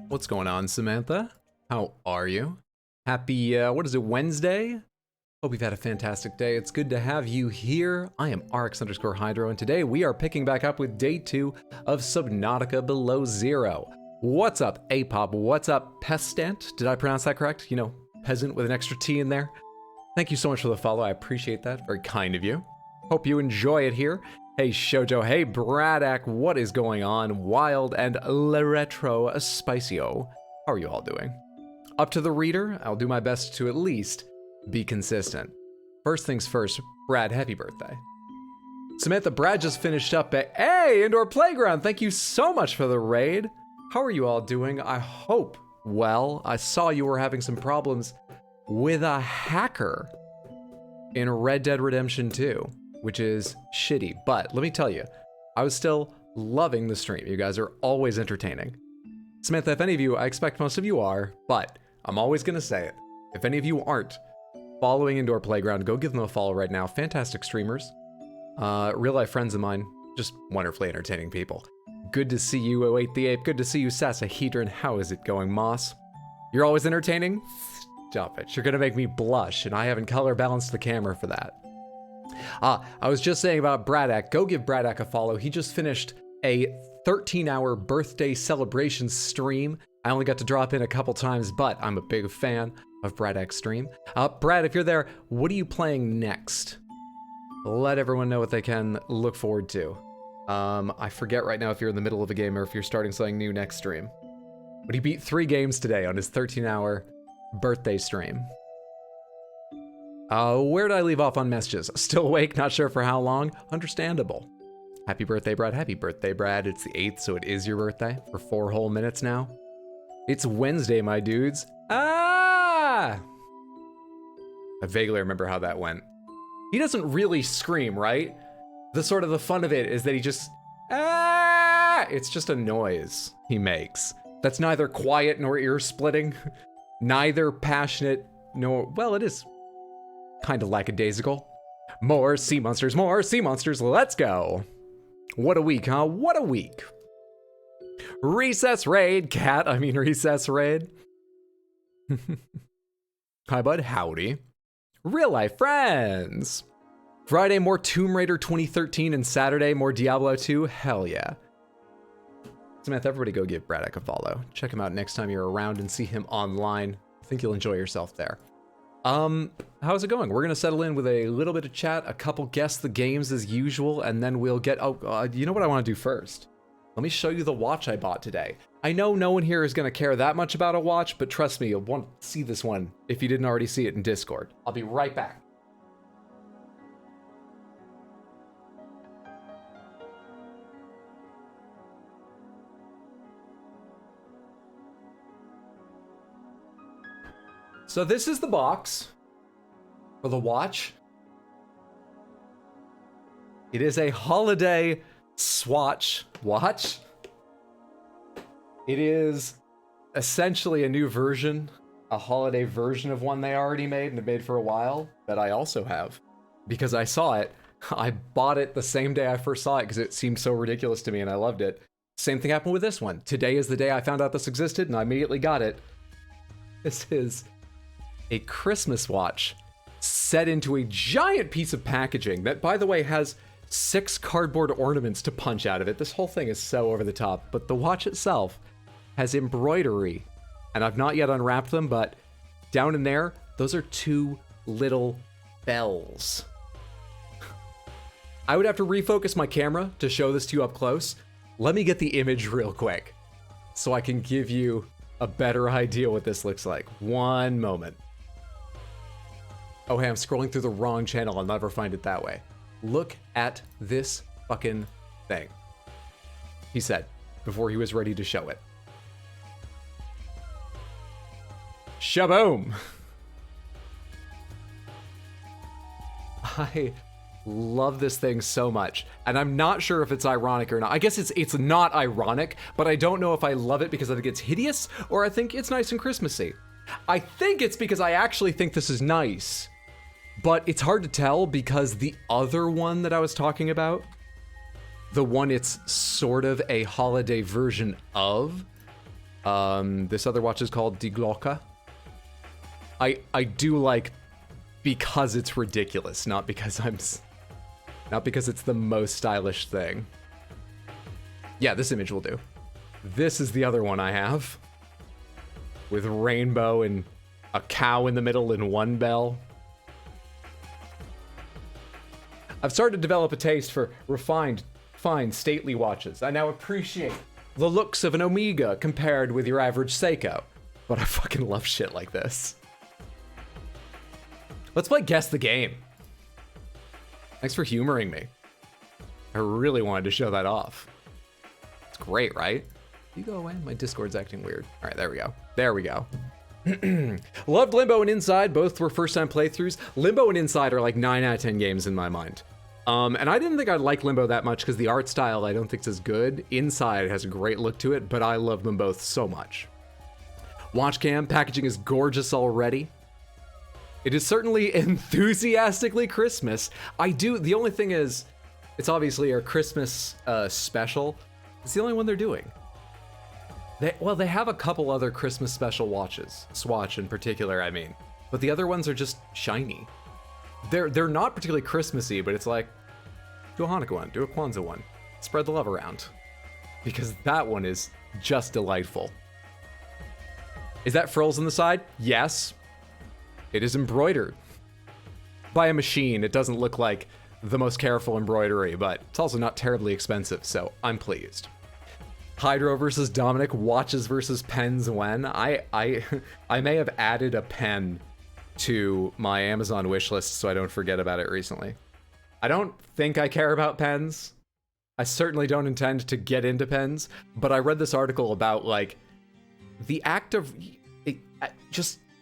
What's going on, Samantha? How are you? Happy, what is it, Wednesday? Hope you've had a fantastic day. It's good to have you here. I am RX_Hydro, and today we are picking back up with day 2 of Subnautica Below Zero. What's up, Apop? What's up, Pestant? Did I pronounce that correct? You know, peasant with an extra T in there. Thank you so much for the follow. I appreciate that. Very kind of you. Hope you enjoy it here. Hey Shoujo, hey Braddock, what is going on? Wild and Retro Spicio. How are you all doing? Up to the reader, I'll do my best to at least be consistent. First things first, Brad, happy birthday. Samantha, Brad just finished up at Indoor Playground. Thank you so much for the raid. How are you all doing? I hope well. I saw you were having some problems with a hacker in Red Dead Redemption 2. Which is shitty, but let me tell you, I was still loving the stream. You guys are always entertaining. Samantha, if any of you, I expect most of you are, but I'm always gonna say it. If any of you aren't following Indoor Playground, go give them a follow right now. Fantastic streamers. Real life friends of mine, just wonderfully entertaining people. Good to see you, Await the Ape. Good to see you, Sasahedron. How is it going, Moss? You're always entertaining? Stop it. You're gonna make me blush, and I haven't color balanced the camera for that. I was just saying about Braddock. Go give Braddock a follow. He just finished a 13-hour birthday celebration stream. I only got to drop in a couple times, but I'm a big fan of Braddock's stream. Brad, if you're there, what are you playing next? Let everyone know what they can look forward to. I forget right now if you're in the middle of a game or if you're starting something new next stream. But he beat 3 games today on his 13-hour birthday stream. Where did I leave off on messages? Still awake, not sure for how long. Understandable. Happy birthday, Brad. Happy birthday, Brad. It's the 8th, so it is your birthday for 4 whole minutes now. It's Wednesday, my dudes. I vaguely remember how that went. He doesn't really scream, right? The fun of it is that he just, it's just a noise he makes. That's neither quiet nor ear-splitting, neither passionate nor, well, it is kind of lackadaisical. More sea monsters, let's go. What a week, huh? What a week. Recess raid, cat, recess raid. Hi, bud, howdy. Real life friends. Friday, more Tomb Raider 2013, and Saturday, more Diablo 2, hell yeah. Samantha, everybody go give Braddock a follow. Check him out next time you're around and see him online. I think you'll enjoy yourself there. How's it going? We're gonna settle in with a little bit of chat, a couple guess the games as usual, and then we'll get, you know what I wanna do first? Let me show you the watch I bought today. I know no one here is gonna care that much about a watch, but trust me, you'll want to see this one if you didn't already see it in Discord. I'll be right back. So this is the box for the watch. It is a holiday Swatch watch. It is essentially a new version, a holiday version of one they already made and have made for a while that I also have. Because I saw it, I bought it the same day I first saw it because it seemed so ridiculous to me and I loved it. Same thing happened with this one. Today is the day I found out this existed and I immediately got it. This is a Christmas watch set into a giant piece of packaging that, by the way, has 6 cardboard ornaments to punch out of it. This whole thing is so over the top, but the watch itself has embroidery, and I've not yet unwrapped them, but down in there, those are 2 little bells. I would have to refocus my camera to show this to you up close. Let me get the image real quick so I can give you a better idea what this looks like. One moment. Oh, hey, I'm scrolling through the wrong channel. I'll never find it that way. Look at this fucking thing, he said before he was ready to show it. Shaboom! I love this thing so much, and I'm not sure if it's ironic or not. I guess it's not ironic, but I don't know if I love it because I think it's hideous or I think it's nice and Christmassy. I think it's because I actually think this is nice. But it's hard to tell because the other one that I was talking about, the one it's sort of a holiday version of, This other watch is called Die Glocke. I do like because it's ridiculous, not because it's the most stylish thing. Yeah, this image will do. This is the other one I have. With rainbow and a cow in the middle and one bell. I've started to develop a taste for refined, fine, stately watches. I now appreciate the looks of an Omega compared with your average Seiko. But I fucking love shit like this. Let's play Guess the Game. Thanks for humoring me. I really wanted to show that off. It's great, right? You go away. My Discord's acting weird. All right, there we go. There we go. Loved Limbo and Inside. Both were first-time playthroughs. Limbo and Inside are like 9 out of 10 games in my mind. And I didn't think I'd like Limbo that much because the art style I don't think is as good. Inside has a great look to it, but I love them both so much. Watchcam packaging is gorgeous already. It is certainly enthusiastically Christmas. The only thing is, it's obviously our Christmas special. It's the only one they're doing. They have a couple other Christmas special watches. Swatch in particular, I mean. But the other ones are just shiny. They're not particularly Christmassy, but it's like, do a Hanukkah one, do a Kwanzaa one. Spread the love around. Because that one is just delightful. Is that frills on the side? Yes. It is embroidered by a machine. It doesn't look like the most careful embroidery, but it's also not terribly expensive, so I'm pleased. Hydro versus Dominic, watches versus pens when? I may have added a pen to my Amazon wish list so I don't forget about it recently. I don't think I care about pens. I certainly don't intend to get into pens, but I read this article about like the act of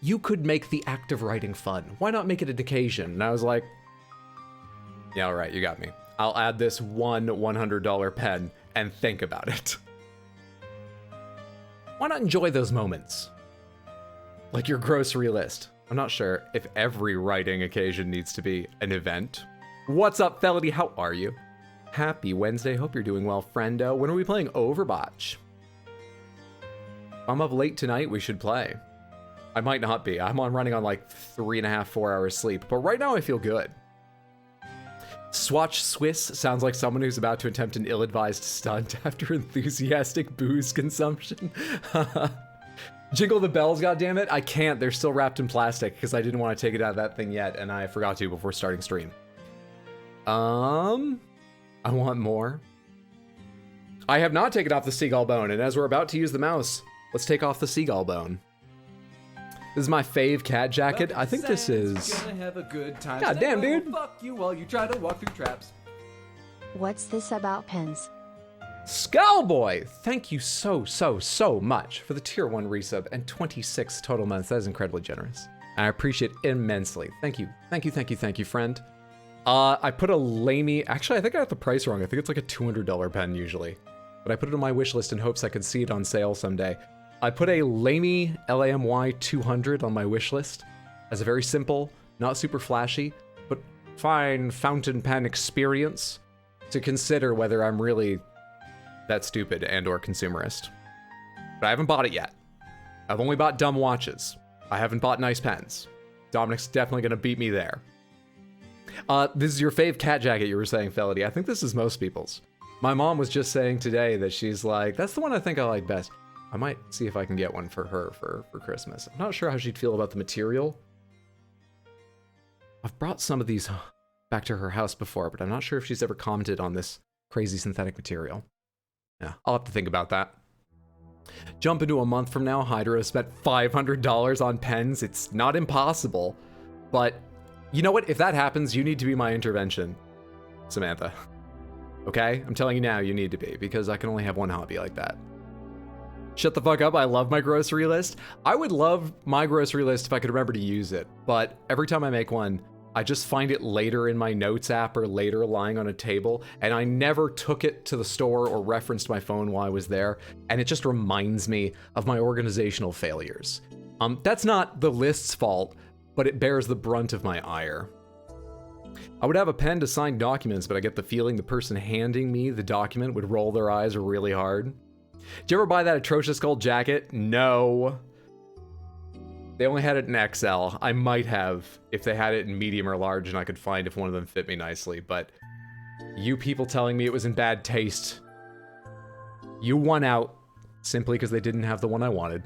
you could make the act of writing fun. Why not make it an occasion? And I was like, yeah, all right, you got me. I'll add this one $100 pen and think about it. Why not enjoy those moments? Like your grocery list. I'm not sure if every writing occasion needs to be an event. What's up, Felony? How are you? Happy Wednesday. Hope you're doing well, friendo. When are we playing Overwatch? I'm up late tonight. We should play. I might not be. I'm running on like 3.5, 4 hours sleep, but right now I feel good. Swatch Swiss sounds like someone who's about to attempt an ill-advised stunt after enthusiastic booze consumption. Jingle the bells, goddammit. I can't. They're still wrapped in plastic because I didn't want to take it out of that thing yet, and I forgot to before starting stream. I want more. I have not taken off the seagull bone, and as we're about to use the mouse, let's take off the seagull bone. This is my fave cat jacket. I think this is... Gonna have a good time. God damn, dude. Fuck you while you try to walk through traps. What's this about pens? Skullboy! Thank you so much for the tier 1 resub and 26 total months. That is incredibly generous. I appreciate it immensely. Thank you, friend. I put a lamey... Actually, I think I got the price wrong. I think it's like a $200 pen usually. But I put it on my wish list in hopes I could see it on sale someday. I put a Lamy LAMY 200 on my wish list as a very simple, not super flashy, but fine fountain pen experience to consider whether I'm really that stupid and or consumerist. But I haven't bought it yet. I've only bought dumb watches. I haven't bought nice pens. Dominic's definitely gonna beat me there. This is your fave cat jacket you were saying, Felony. I think this is most people's. My mom was just saying today that she's like, that's the one I think I like best. I might see if I can get one for her for Christmas. I'm not sure how she'd feel about the material. I've brought some of these back to her house before, but I'm not sure if she's ever commented on this crazy synthetic material. Yeah, I'll have to think about that. Jump into a month from now, Hydro spent $500 on pens. It's not impossible, but you know what? If that happens, you need to be my intervention, Samantha. Okay? I'm telling you now, you need to be, because I can only have one hobby like that. Shut the fuck up, I love my grocery list. I would love my grocery list if I could remember to use it, but every time I make one, I just find it later in my notes app or later lying on a table, and I never took it to the store or referenced my phone while I was there, and it just reminds me of my organizational failures. That's not the list's fault, but it bears the brunt of my ire. I would have a pen to sign documents, but I get the feeling the person handing me the document would roll their eyes really hard. Did you ever buy that atrocious gold jacket? No. They only had it in XL. I might have if they had it in medium or large and I could find if one of them fit me nicely, but you people telling me it was in bad taste, you won out simply because they didn't have the one I wanted.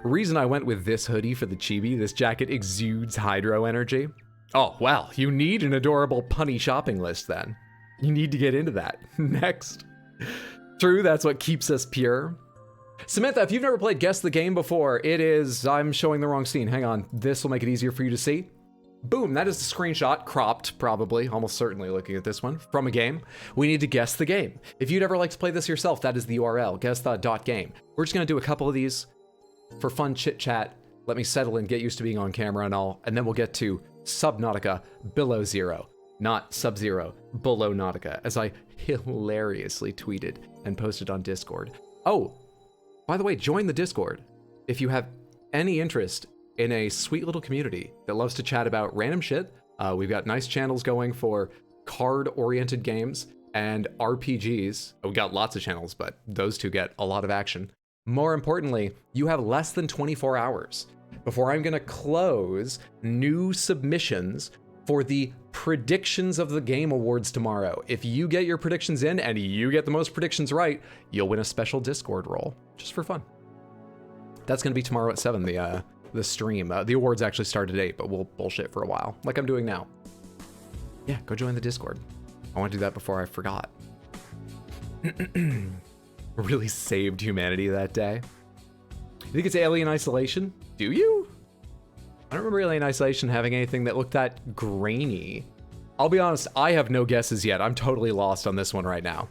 Reason I went with this hoodie for the chibi, this jacket exudes hydro energy. Oh, well, you need an adorable punny shopping list then. You need to get into that. Next. True, that's what keeps us pure. Samantha, if you've never played Guess the Game before, it is... I'm showing the wrong scene. Hang on. This will make it easier for you to see. Boom, that is the screenshot, cropped, probably, almost certainly looking at this one, from a game. We need to guess the game. If you'd ever like to play this yourself, that is the URL, guess.game. We're just gonna do a couple of these for fun chit-chat. Let me settle and get used to being on camera and all, and then we'll get to Subnautica Below Zero. Not Sub-Zero, Below Nautica, as I hilariously tweeted and posted on Discord. Oh, by the way, join the Discord if you have any interest in a sweet little community that loves to chat about random shit. We've got nice channels going for card-oriented games and RPGs. We got lots of channels, but those two get a lot of action. More importantly, you have less than 24 hours before I'm gonna close new submissions for the predictions of the Game Awards tomorrow. If you get your predictions in and you get the most predictions right, you'll win a special Discord role, just for fun. That's gonna be tomorrow at 7, the stream. The awards actually start at 8, but we'll bullshit for a while, like I'm doing now. Yeah, go join the Discord. I want to do that before I forgot. Really saved humanity that day. You think it's Alien Isolation? Do you? I don't remember Alien Isolation having anything that looked that grainy. I'll be honest, I have no guesses yet. I'm totally lost on this one right now.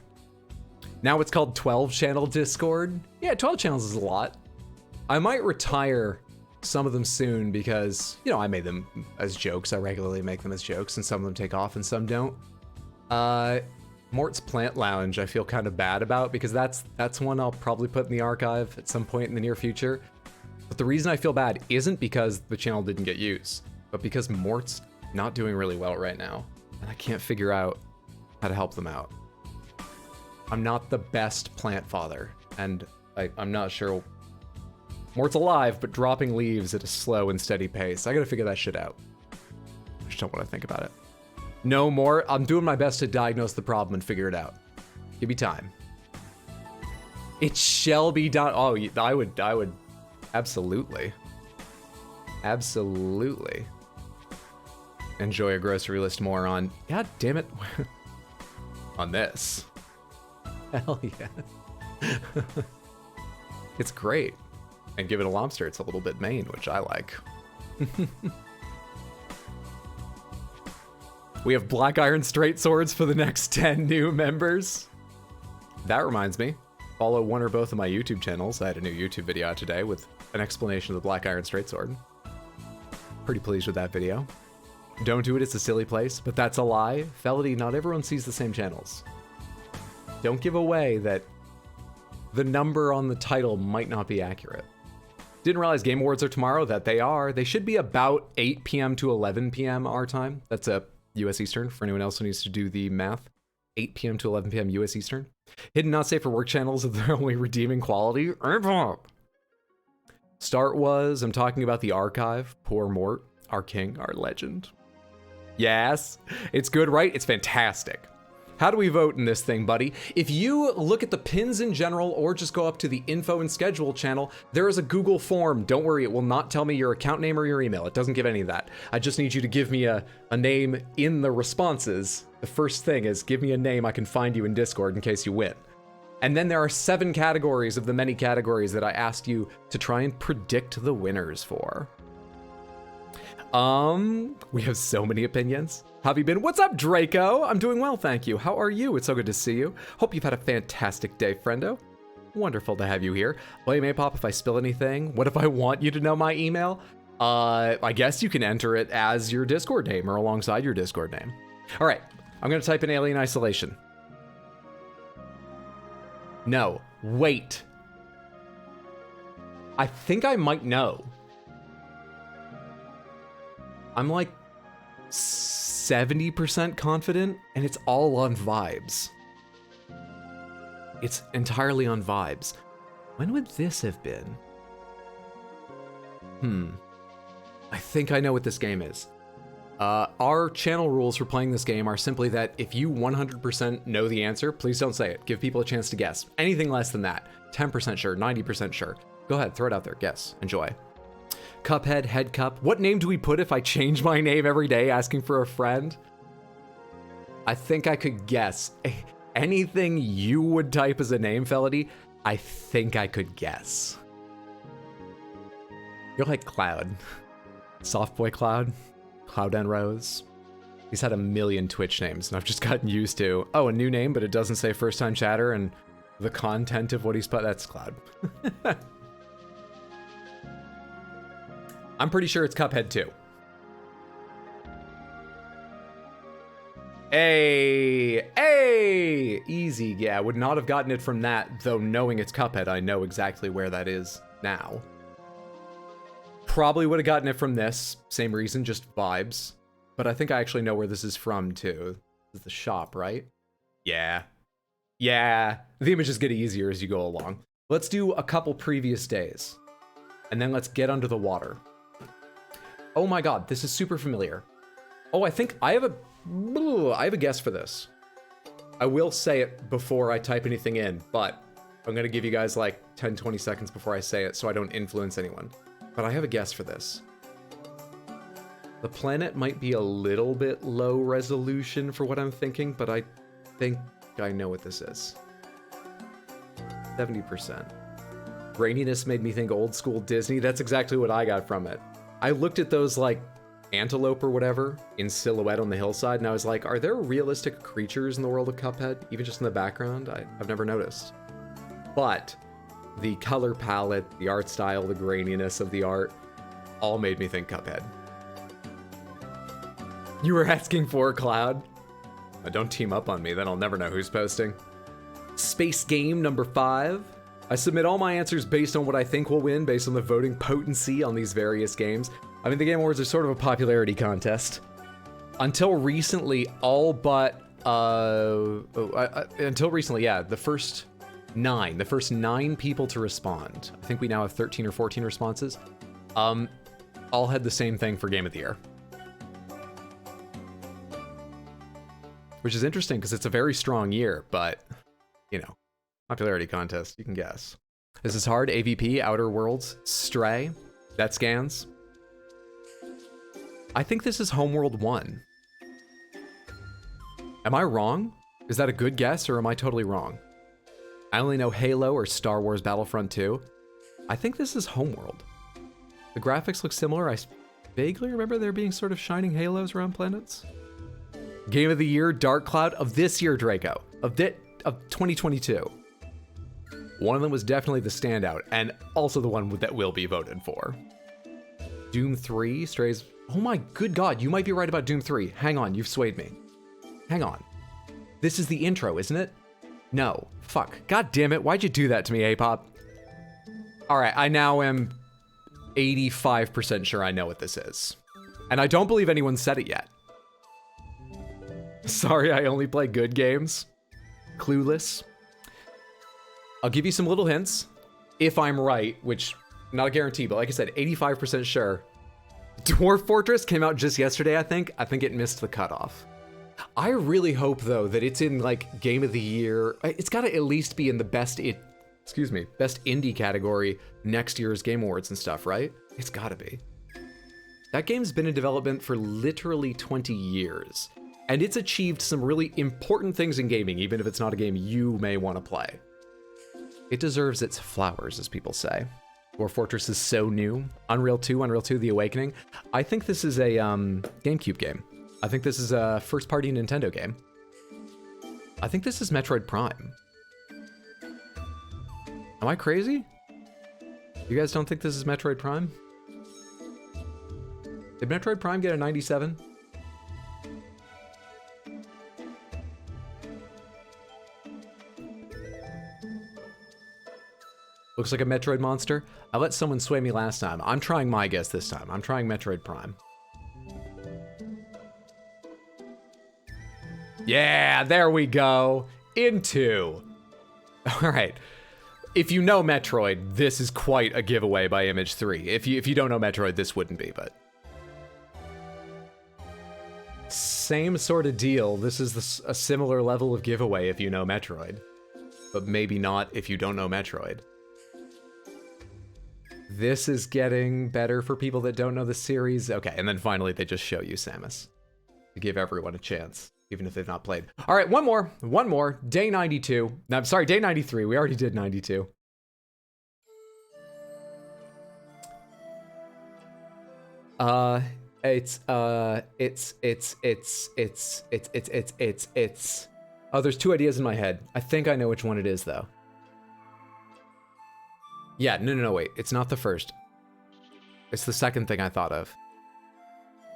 Now it's called 12 channel Discord. Yeah, 12 channels is a lot. I might retire some of them soon because, you know, I made them as jokes. I regularly make them as jokes and some of them take off and some don't. Mort's Plant Lounge I feel kind of bad about because that's one I'll probably put in the archive at some point in the near future. But the reason I feel bad isn't because the channel didn't get used, but because Mort's not doing really well right now, and I can't figure out how to help them out. I'm not the best plant father, and I'm not sure. Mort's alive, but dropping leaves at a slow and steady pace. I gotta figure that shit out. I just don't want to think about it. No more. I'm doing my best to diagnose the problem and figure it out. Give me time. It shall be done. Oh, I would. Absolutely. Absolutely. Enjoy a grocery list more on, god damn it, on this. Hell yeah. It's great. And give it a lobster, it's a little bit Maine, which I like. We have Black Iron Straight Swords for the next 10 new members. That reminds me, follow one or both of my YouTube channels. I had a new YouTube video out today with an explanation of the Black Iron Straight Sword. Pretty pleased with that video. Don't do it, it's a silly place, but that's a lie. Felony, not everyone sees the same channels. Don't give away that the number on the title might not be accurate. Didn't realize Game Awards are tomorrow, that they are. They should be about 8 p.m. to 11 p.m. our time. That's a US Eastern for anyone else who needs to do the math. 8 p.m. to 11 p.m. US Eastern. Hidden not safe for work channels are their only redeeming quality. Start was, I'm talking about the archive. Poor Mort, our king, our legend. Yes, it's good, right? It's fantastic. How do we vote in this thing, buddy? If you look at the pins in general or just go up to the info and schedule channel, there is a Google form. Don't worry, it will not tell me your account name or your email. It doesn't give any of that. I just need you to give me a name in the responses. The first thing is give me a name I can find you in Discord in case you win. And then there are 7 categories of the many categories that I asked you to try and predict the winners for. We have so many opinions. How have you been? What's up, Draco? I'm doing well, thank you. How are you? It's so good to see you. Hope you've had a fantastic day, friendo. Wonderful to have you here. Blame Apop if I spill anything. What if I want you to know my email? I guess you can enter it as your Discord name or alongside your Discord name. All right, I'm gonna type in Alien Isolation. No, wait. I think I might know. I'm like 70% confident, and it's all on vibes. It's entirely on vibes. When would this have been? I think I know what this game is. Our channel rules for playing this game are simply that if you 100% know the answer, please don't say it. Give people a chance to guess. Anything less than that, 10% sure, 90% sure. Go ahead, throw it out there, guess, enjoy. Cuphead, Head Cup. What name do we put if I change my name every day asking for a friend? I think I could guess. Anything you would type as a name, Felody, I think I could guess. You're like Cloud. Soft Boy Cloud. Cloud and Rose. He's had a million Twitch names, and I've just gotten used to, oh, a new name, but it doesn't say first time chatter, and the content of what he's put, that's Cloud. I'm pretty sure it's Cuphead 2. Hey, easy. Yeah, would not have gotten it from that, though knowing it's Cuphead, I know exactly where that is now. Probably would have gotten it from this, same reason, just vibes. But I think I actually know where this is from, too. This is the shop, right? Yeah. Yeah, the images get easier as you go along. Let's do a couple previous days. And then let's get under the water. Oh my god, this is super familiar. Oh, I think I have a guess for this. I will say it before I type anything in, but I'm gonna give you guys like 10, 20 seconds before I say it so I don't influence anyone. But I have a guess for this. The planet might be a little bit low resolution for what I'm thinking, but I think I know what this is. 70%. Graininess made me think old school Disney. That's exactly what I got from it. I looked at those like antelope or whatever in silhouette on the hillside, and I was like, are there realistic creatures in the world of Cuphead? Even just in the background? I've never noticed. But the color palette, the art style, the graininess of the art, all made me think Cuphead. You were asking for Cloud? Don't team up on me, then I'll never know who's posting. Space game number 5. I submit all my answers based on what I think will win, based on the voting potency on these various games. I mean, the Game Awards are sort of a popularity contest. Until recently, all but, until recently, yeah, the first 9 people to respond, I think we now have 13 or 14 responses, all had the same thing for Game of the Year. Which is interesting, because it's a very strong year, but, you know, popularity contest, you can guess. This is hard. AVP, Outer Worlds, Stray, that scans. I think this is Homeworld 1. Am I wrong? Is that a good guess, or am I totally wrong? I only know Halo or Star Wars Battlefront 2. I think this is Homeworld. The graphics look similar. I vaguely remember there being sort of shining halos around planets. Game of the Year, Dark Cloud, of this year, Draco. Of 2022. One of them was definitely the standout, and also the one that will be voted for. Doom 3, Strays. Oh my good god, you might be right about Doom 3. Hang on, you've swayed me. Hang on. This is the intro, isn't it? No. Fuck. God damn it, why'd you do that to me, A-Pop? Alright, I now am 85% sure I know what this is. And I don't believe anyone said it yet. Sorry, I only play good games. Clueless. I'll give you some little hints. If I'm right, which, not a guarantee, but like I said, 85% sure. Dwarf Fortress came out just yesterday, I think. I think it missed the cutoff. I really hope, though, that it's in, like, Game of the Year. It's gotta at least be in the best indie category next year's Game Awards and stuff, right? It's gotta be. That game's been in development for literally 20 years. And it's achieved some really important things in gaming, even if it's not a game you may want to play. It deserves its flowers, as people say. Dwarf Fortress is so new. Unreal 2, The Awakening. I think this is a GameCube game. I think this is a first-party Nintendo game. I think this is Metroid Prime. Am I crazy? You guys don't think this is Metroid Prime? Did Metroid Prime get a 97? Looks like a Metroid monster. I let someone sway me last time. I'm trying my guess this time. I'm trying Metroid Prime. Yeah, there we go. Into. All right. If you know Metroid, this is quite a giveaway by Image 3. If you don't know Metroid, this wouldn't be, but... Same sort of deal. This is a similar level of giveaway if you know Metroid. But maybe not if you don't know Metroid. This is getting better for people that don't know the series. Okay, and then finally they just show you Samus. To give everyone a chance, even if they've not played. All right, one more. Day 92. No, I'm sorry, day 93. We already did 92. It's oh, there's two ideas in my head. I think I know which one it is though. Yeah, no, wait. It's not the first. It's the second thing I thought of.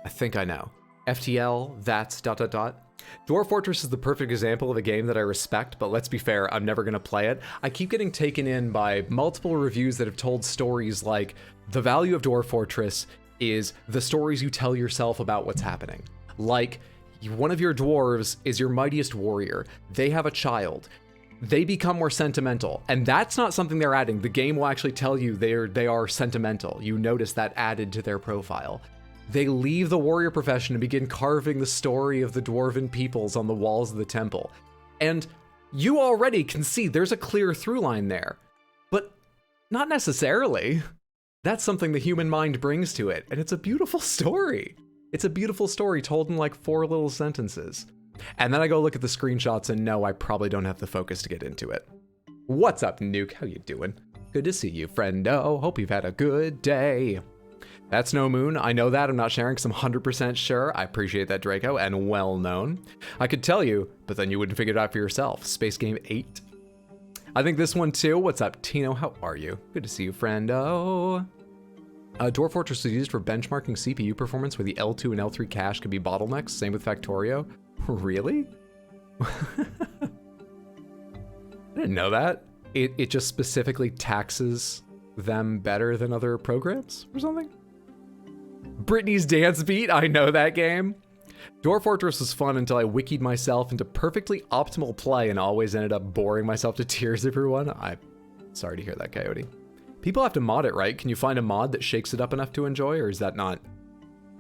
I think I know. FTL, that's ... Dwarf Fortress is the perfect example of a game that I respect, but let's be fair, I'm never gonna play it. I keep getting taken in by multiple reviews that have told stories like, the value of Dwarf Fortress is the stories you tell yourself about what's happening. Like, one of your dwarves is your mightiest warrior. They have a child. They become more sentimental, and that's not something they're adding. The game will actually tell you they are sentimental. You notice that added to their profile. They leave the warrior profession and begin carving the story of the dwarven peoples on the walls of the temple. And you already can see there's a clear through line there, but not necessarily. That's something the human mind brings to it, and it's a beautiful story. It's a beautiful story told in like 4 little sentences. And then I go look at the screenshots and no, I probably don't have the focus to get into it. What's up, Nuke? How you doing? Good to see you, friendo. Hope you've had a good day. That's No Moon. I know that. I'm not sharing because I'm 100% sure. I appreciate that, Draco, and well known. I could tell you, but then you wouldn't figure it out for yourself. Space Game 8. I think this one too. What's up, Tino? How are you? Good to see you, friendo. Dwarf Fortress is used for benchmarking CPU performance where the L2 and L3 cache could be bottlenecks. Same with Factorio. Really? I didn't know that. It just specifically taxes them better than other programs or something? Britney's Dance Beat, I know that game. Dwarf Fortress was fun until I wikied myself into perfectly optimal play and always ended up boring myself to tears, everyone. I'm sorry to hear that, Coyote. People have to mod it, right? Can you find a mod that shakes it up enough to enjoy, or is that not?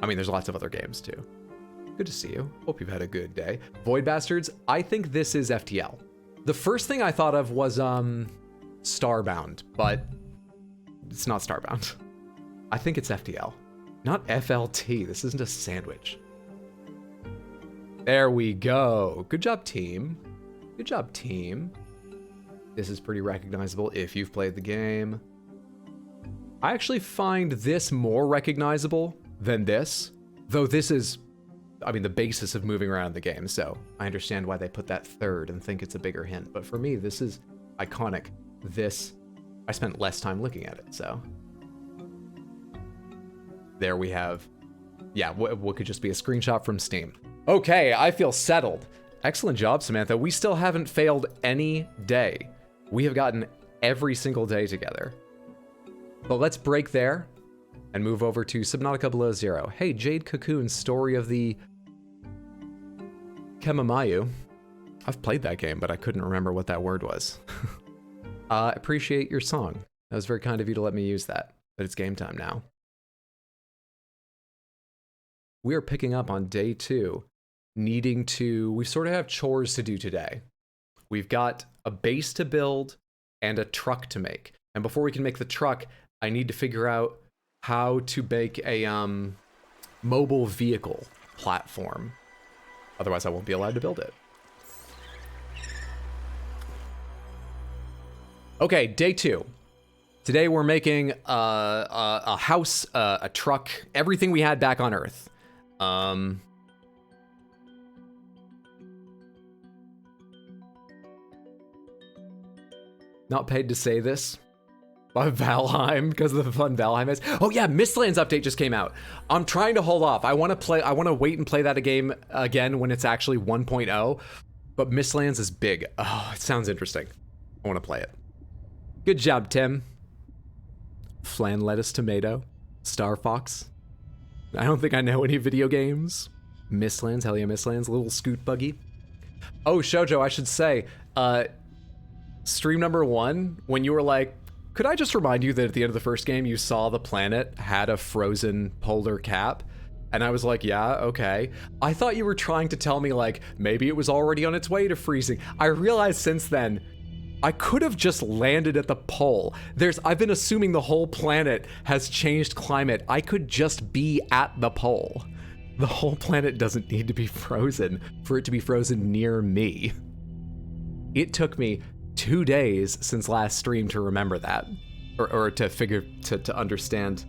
I mean, there's lots of other games too. Good to see you. Hope you've had a good day. Void Bastards, I think this is FTL. The first thing I thought of was Starbound, but it's not Starbound. I think it's FTL, not FLT. This isn't a sandwich. There we go. Good job, team. Good job, team. This is pretty recognizable if you've played the game. I actually find this more recognizable than this, though this is, I mean, the basis of moving around the game, so I understand why they put that third and think it's a bigger hint. But for me, this is iconic. This, I spent less time looking at it, so. There we have, yeah, what could just be a screenshot from Steam. Okay, I feel settled. Excellent job, Samantha. We still haven't failed any day. We have gotten every single day together. But let's break there and move over to Subnautica Below Zero. Hey, Jade Cocoon's Story of the Kemamayu. I've played that game, but I couldn't remember what that word was. Appreciate your song. That was very kind of you to let me use that, but it's game time now. We are picking up on day 2, we sort of have chores to do today. We've got a base to build and a truck to make. And before we can make the truck, I need to figure out how to make a mobile vehicle platform. Otherwise, I won't be allowed to build it. Okay, day 2. Today we're making a house, a truck, everything we had back on Earth. Not paid to say this by Valheim because of the fun Valheim is. Oh yeah, Mistlands update just came out. I'm trying to hold off. I want to wait and play that game again when it's actually 1.0. But Mistlands is big. Oh, it sounds interesting. I want to play it. Good job, Tim. Flan lettuce tomato. Star Fox. I don't think I know any video games. Mistlands, hell yeah, Mistlands. Little scoot buggy. Oh, Shoujo, I should say, stream number 1, when you were like, could I just remind you that at the end of the first game, you saw the planet had a frozen polar cap? And I was like, yeah, okay. I thought you were trying to tell me, like, maybe it was already on its way to freezing. I realized since then, I could have just landed at the pole. I've been assuming the whole planet has changed climate. I could just be at the pole. The whole planet doesn't need to be frozen for it to be frozen near me. It took me 2 days since last stream to remember that, or to understand.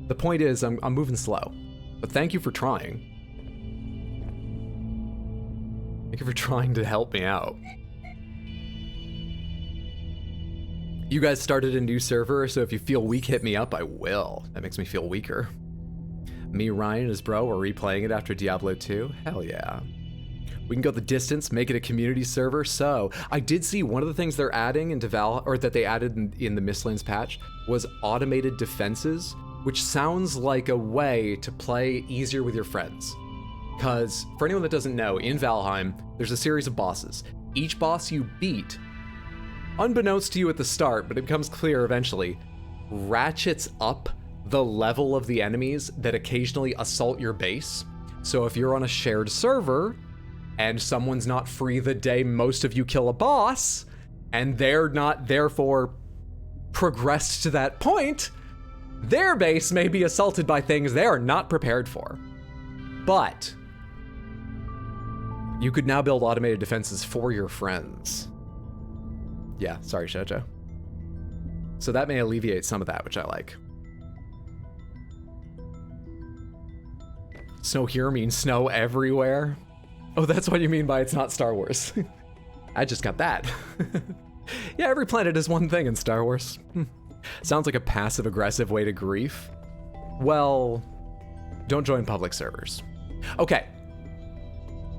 The point is, I'm moving slow, but thank you for trying. Thank you for trying to help me out. You guys started a new server, so if you feel weak, hit me up. I will. That makes me feel weaker. Me, Ryan, and his bro are replaying it after Diablo 2. Hell yeah. We can go the distance, make it a community server. So I did see one of the things they're adding into that they added in the Mistlands patch was automated defenses, which sounds like a way to play easier with your friends. Because for anyone that doesn't know, in Valheim, there's a series of bosses. Each boss you beat, unbeknownst to you at the start, but it becomes clear eventually, ratchets up the level of the enemies that occasionally assault your base. So if you're on a shared server and someone's not free the day most of you kill a boss, and they're not therefore progressed to that point, their base may be assaulted by things they are not prepared for. But you could now build automated defenses for your friends. Yeah, sorry, Shoujo. So that may alleviate some of that, which I like. Snow here means snow everywhere. Oh, that's what you mean by it's not Star Wars. I just got that. Yeah, every planet is one thing in Star Wars. Sounds like a passive-aggressive way to grief. Well, don't join public servers. Okay.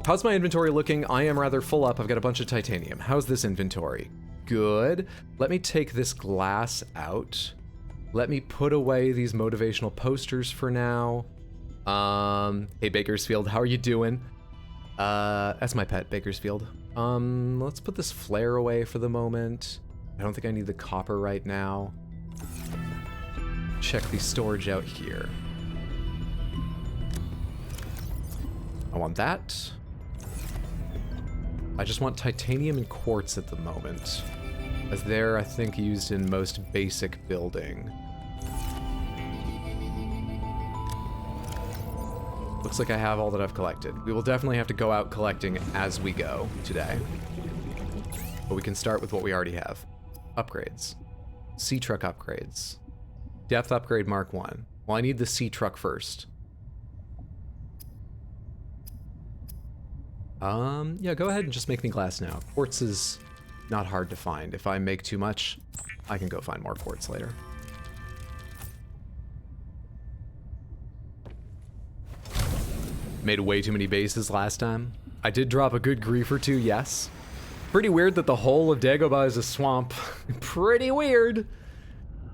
How's my inventory looking? I am rather full up. I've got a bunch of titanium. How's this inventory? Good. Let me take this glass out. Let me put away these motivational posters for now. Hey Bakersfield, how are you doing? That's my pet, Bakersfield. Let's put this flare away for the moment. I don't think I need the copper right now. Check the storage out here. I want that. I just want titanium and quartz at the moment, as they're, I think, used in most basic building. Looks like I have all that I've collected. We will definitely have to go out collecting as we go today. But we can start with what we already have. Upgrades. Sea truck upgrades. Depth upgrade Mark 1. Well, I need the sea truck first. Yeah, go ahead and just make me glass now. Quartz is not hard to find. If I make too much, I can go find more quartz later. Made way too many bases last time. I did drop a good grief or two, yes. Pretty weird that the whole of Dagobah is a swamp. Pretty weird.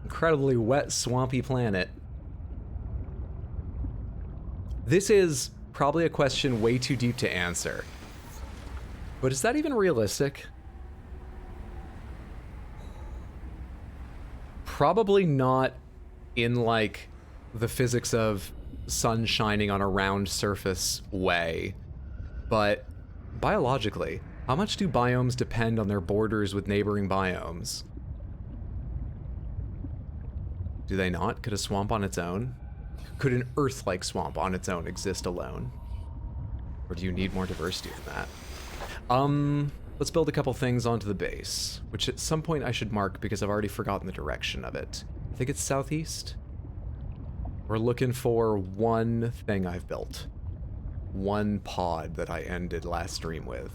Incredibly wet, swampy planet. This is probably a question way too deep to answer. But is that even realistic? Probably not in, like, the physics of sun shining on a round surface way. But biologically, how much do biomes depend on their borders with neighboring biomes? Do they not? Could a swamp on its own? Could an Earth-like swamp on its own exist alone? Or do you need more diversity than that? Let's build a couple things onto the base, which at some point I should mark because I've already forgotten the direction of it. I think it's southeast. We're looking for one thing I've built. One pod that I ended last stream with.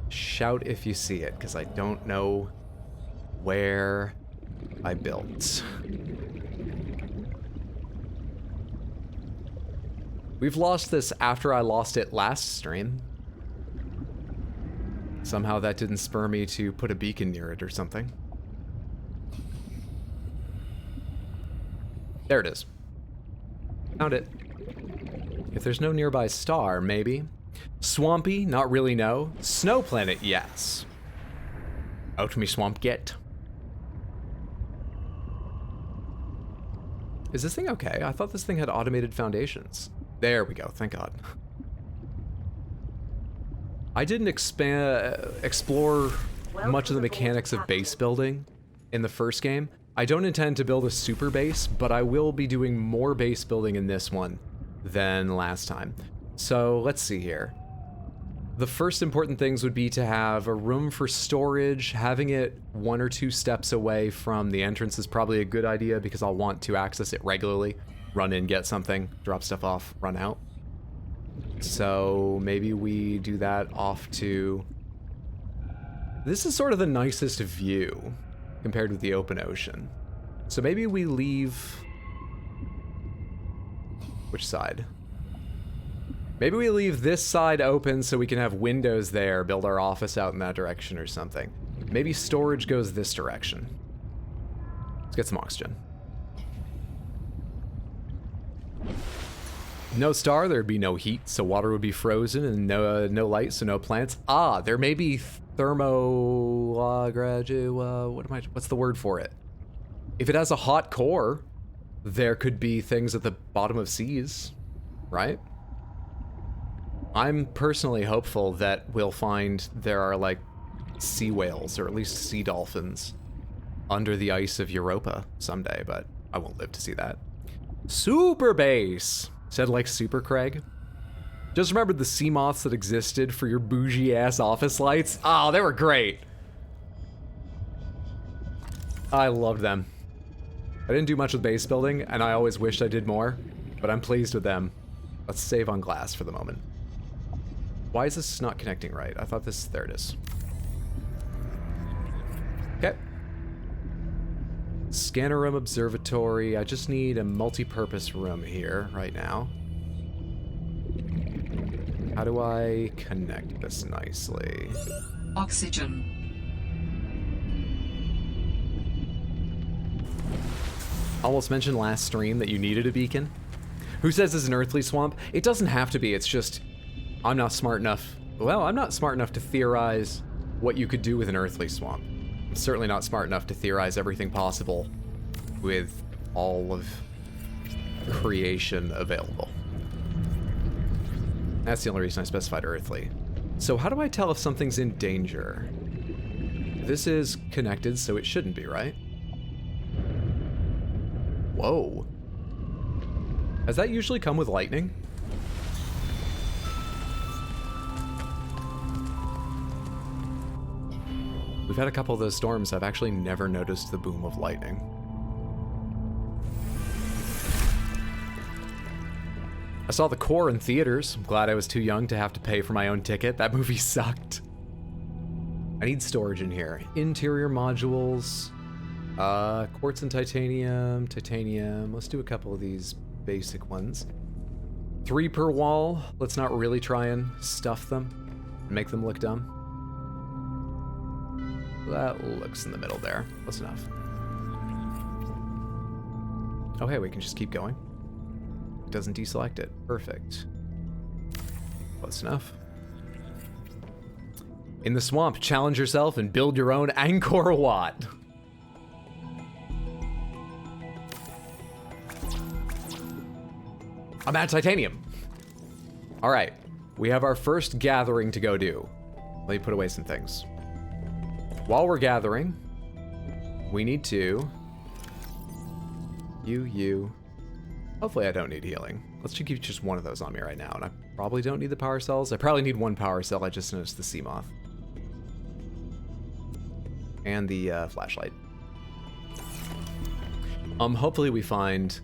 Shout if you see it, because I don't know where I built. We've lost this after I lost it last stream. Somehow that didn't spur me to put a beacon near it or something. There it is. Found it. If there's no nearby star, maybe. Swampy, not really no. Snow planet, yes. Out me swamp get. Is this thing okay? I thought this thing had automated foundations. There we go, thank God. I didn't explore much of the mechanics of base building in the first game. I don't intend to build a super base, but I will be doing more base building in this one than last time. So let's see here. The first important things would be to have a room for storage. Having it 1 or 2 steps away from the entrance is probably a good idea because I'll want to access it regularly. Run in, get something, drop stuff off, run out. So maybe we do that off to... This is sort of the nicest view compared with the open ocean. So maybe we leave... Which side? Maybe we leave this side open so we can have windows there, build our office out in that direction or something. Maybe storage goes this direction. Let's get some oxygen. No star, there'd be no heat, so water would be frozen, and no light, so no plants. Ah, there may be what's the word for it? If it has a hot core, there could be things at the bottom of seas, right? I'm personally hopeful that we'll find there are, like, sea whales, or at least sea dolphins, under the ice of Europa someday, but I won't live to see that. Super base! Said like Super Craig. Just remembered the sea moths that existed for your bougie-ass office lights. Oh, they were great! I loved them. I didn't do much with base building, and I always wished I did more, but I'm pleased with them. Let's save on glass for the moment. Why is this not connecting right? I thought this... There it is. Okay. Scanner room, observatory. I just need a multi-purpose room here right now. How do I connect this nicely? Oxygen. Almost mentioned last stream that you needed a beacon. Who says it's an earthly swamp? It doesn't have to be, it's just... I'm not smart enough. Well, I'm not smart enough to theorize what you could do with an earthly swamp. I'm certainly not smart enough to theorize everything possible with all of creation available. That's the only reason I specified earthly. So how do I tell if something's in danger? This is connected, so it shouldn't be, right? Whoa. Has that usually come with lightning? We've had a couple of those storms. I've actually never noticed the boom of lightning. I saw The Core in theaters. I'm glad I was too young to have to pay for my own ticket. That movie sucked. I need storage in here. Interior modules. Quartz and titanium. Titanium. Let's do a couple of these basic ones. 3 per wall. Let's not really try and stuff them. Make them look dumb. That looks in the middle there. Close enough. Oh, hey, we can just keep going. It doesn't deselect it. Perfect. Close enough. In the swamp, challenge yourself and build your own Angkor Wat. I'm at titanium. All right, we have our first gathering to go do. Let me put away some things. While we're gathering, we need to... Hopefully I don't need healing. Let's just keep just one of those on me right now, and I probably don't need the power cells. I probably need 1 power cell. I just noticed the sea moth. And the flashlight. Hopefully we find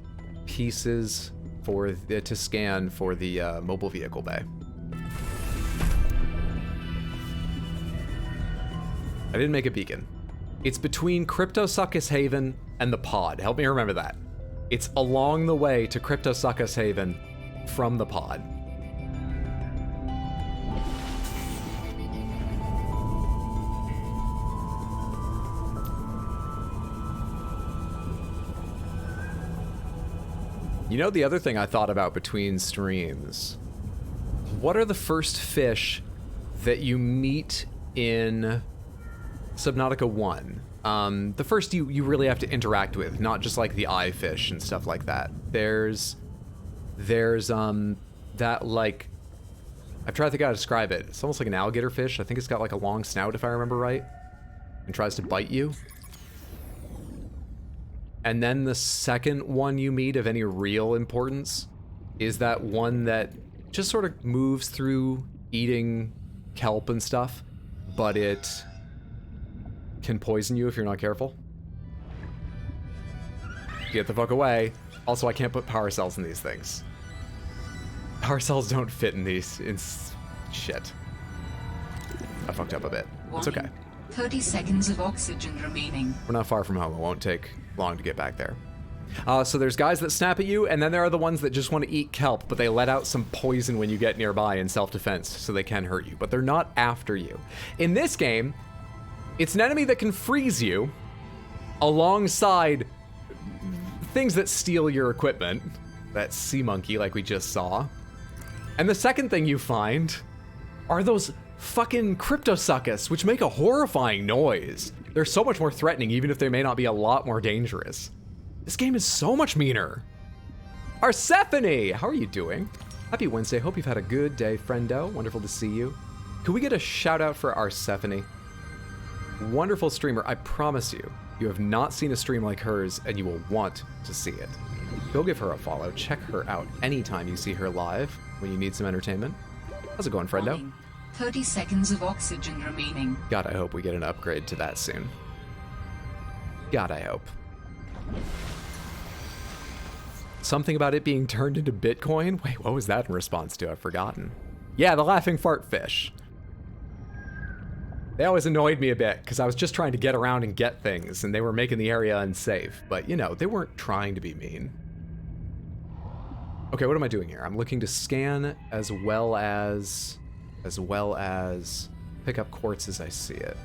pieces for to scan for the mobile vehicle bay. I didn't make a beacon. It's between Cryptosuchus Haven and the pod. Help me remember that. It's along the way to Cryptosuchus Haven from the pod. You know the other thing I thought about between streams? What are the first fish that you meet in Subnautica 1. The first you really have to interact with, not just like the eye fish and stuff like that. There's that like, I've tried to think how to describe it. It's almost like an alligator fish. I think it's got like a long snout if I remember right, and tries to bite you. And then the second one you meet of any real importance is that one that just sort of moves through eating kelp and stuff, but it can poison you if you're not careful. Get the fuck away. Also, I can't put power cells in these things. Power cells don't fit in these. Shit. I fucked up a bit. It's okay. 30 seconds of oxygen remaining. We're not far from home. It won't take long to get back there. So there's guys that snap at you, and then there are the ones that just want to eat kelp, but they let out some poison when you get nearby in self-defense, so they can hurt you, but they're not after you. In this game, it's an enemy that can freeze you alongside things that steal your equipment. That sea monkey like we just saw. And the second thing you find are those fucking cryptosuccus, which make a horrifying noise. They're so much more threatening, even if they may not be a lot more dangerous. This game is so much meaner. Arsephone, how are you doing? Happy Wednesday. Hope you've had a good day, friendo. Wonderful to see you. Could we get a shout out for Arsephone? Wonderful streamer. I promise you, you have not seen a stream like hers, and you will want to see it. Go give her a follow. Check her out anytime you see her live when you need some entertainment. How's it going, friendo? Warning. 30 seconds of oxygen remaining. God, I hope we get an upgrade to that soon. God, I hope. Something about it being turned into Bitcoin? Wait, what was that in response to? I've forgotten. Yeah, the laughing fart fish. They always annoyed me a bit, because I was just trying to get around and get things, and they were making the area unsafe. But, you know, they weren't trying to be mean. Okay, what am I doing here? I'm looking to scan as well as pick up quartz as I see it.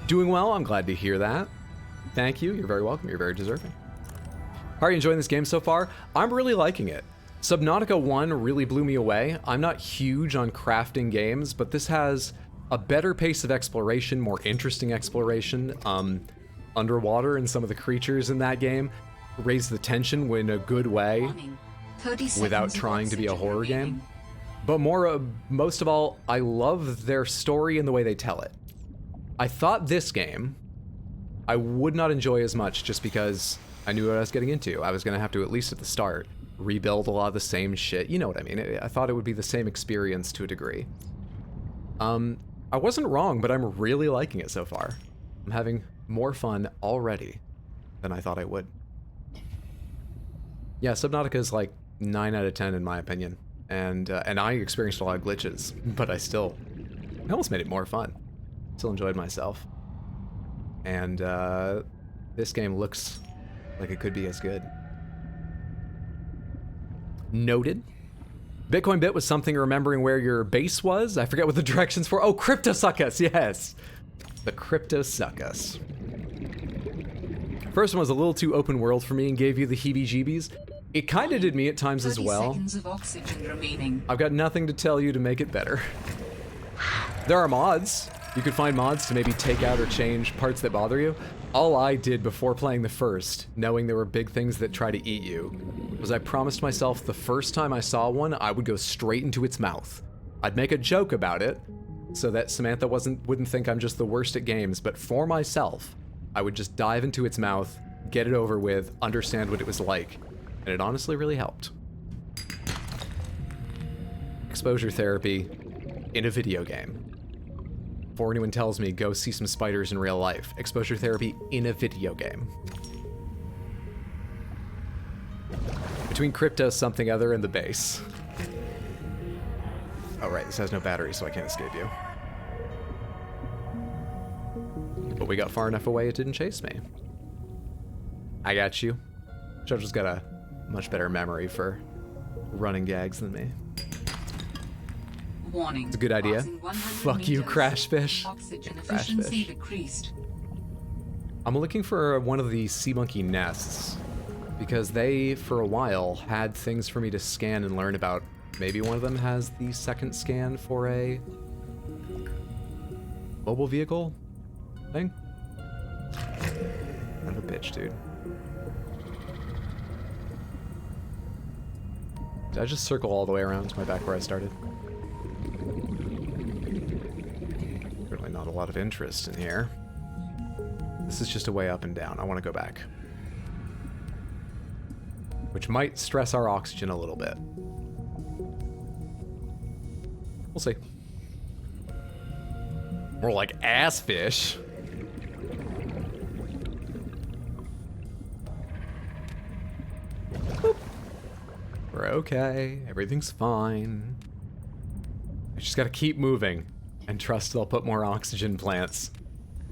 Doing well, I'm glad to hear that. Thank you, you're very welcome, you're very deserving. How are you enjoying this game so far? I'm really liking it. Subnautica 1 really blew me away. I'm not huge on crafting games, but this has a better pace of exploration, more interesting exploration. Underwater and some of the creatures in that game raise the tension in a good way. Warning. 30 seconds Without of trying to be a oxygen horror remaining. game. But most of all, I love their story and the way they tell it. I thought this game I would not enjoy as much just because I knew what I was getting into. I was going to have to, at least at the start, rebuild a lot of the same shit. You know what I mean? I thought it would be the same experience to a degree. I wasn't wrong, but I'm really liking it so far. I'm having more fun already than I thought I would. Yeah, Subnautica is like 9 out of 10 in my opinion. And I experienced a lot of glitches, but I almost made it more fun. Still enjoyed myself. And this game looks like it could be as good. Noted. Bitcoin Bit was something remembering where your base was. I forget what the directions for. Oh, Cryptosuccus, yes. The Cryptosuccus. First one was a little too open world for me and gave you the heebie-jeebies. It kind of did me at times as 30 well. seconds of oxygen remaining. I've got nothing to tell you to make it better. There are mods. You could find mods to maybe take out or change parts that bother you. All I did before playing the first, knowing there were big things that try to eat you, was I promised myself the first time I saw one, I would go straight into its mouth. I'd make a joke about it, so that Samantha wouldn't think I'm just the worst at games, but for myself, I would just dive into its mouth, get it over with, understand what it was like, and it honestly really helped. Exposure therapy in a video game. Before anyone tells me, go see some spiders in real life. Exposure therapy in a video game. Between crypto something other and the base. Oh right, this has no battery, so I can't escape you. But we got far enough away it didn't chase me. I got you. Jojo's got a much better memory for running gags than me. Warning. It's a good idea. Passing 100 Fuck you, meters. crash fish. Oxygen Crash efficiency fish. decreased. I'm looking for one of the sea monkey nests because they, for a while, had things for me to scan and learn about maybe one of them has the second scan for a mobile vehicle thing. Kind of a bitch, dude. Did I just circle all the way around to my back where I started? Certainly not a lot of interest in here. This is just a way up and down. I want to go back. Which might stress our oxygen a little bit. We'll see. More like ass fish. Boop. We're okay. Everything's fine. I just gotta keep moving and trust they'll put more oxygen plants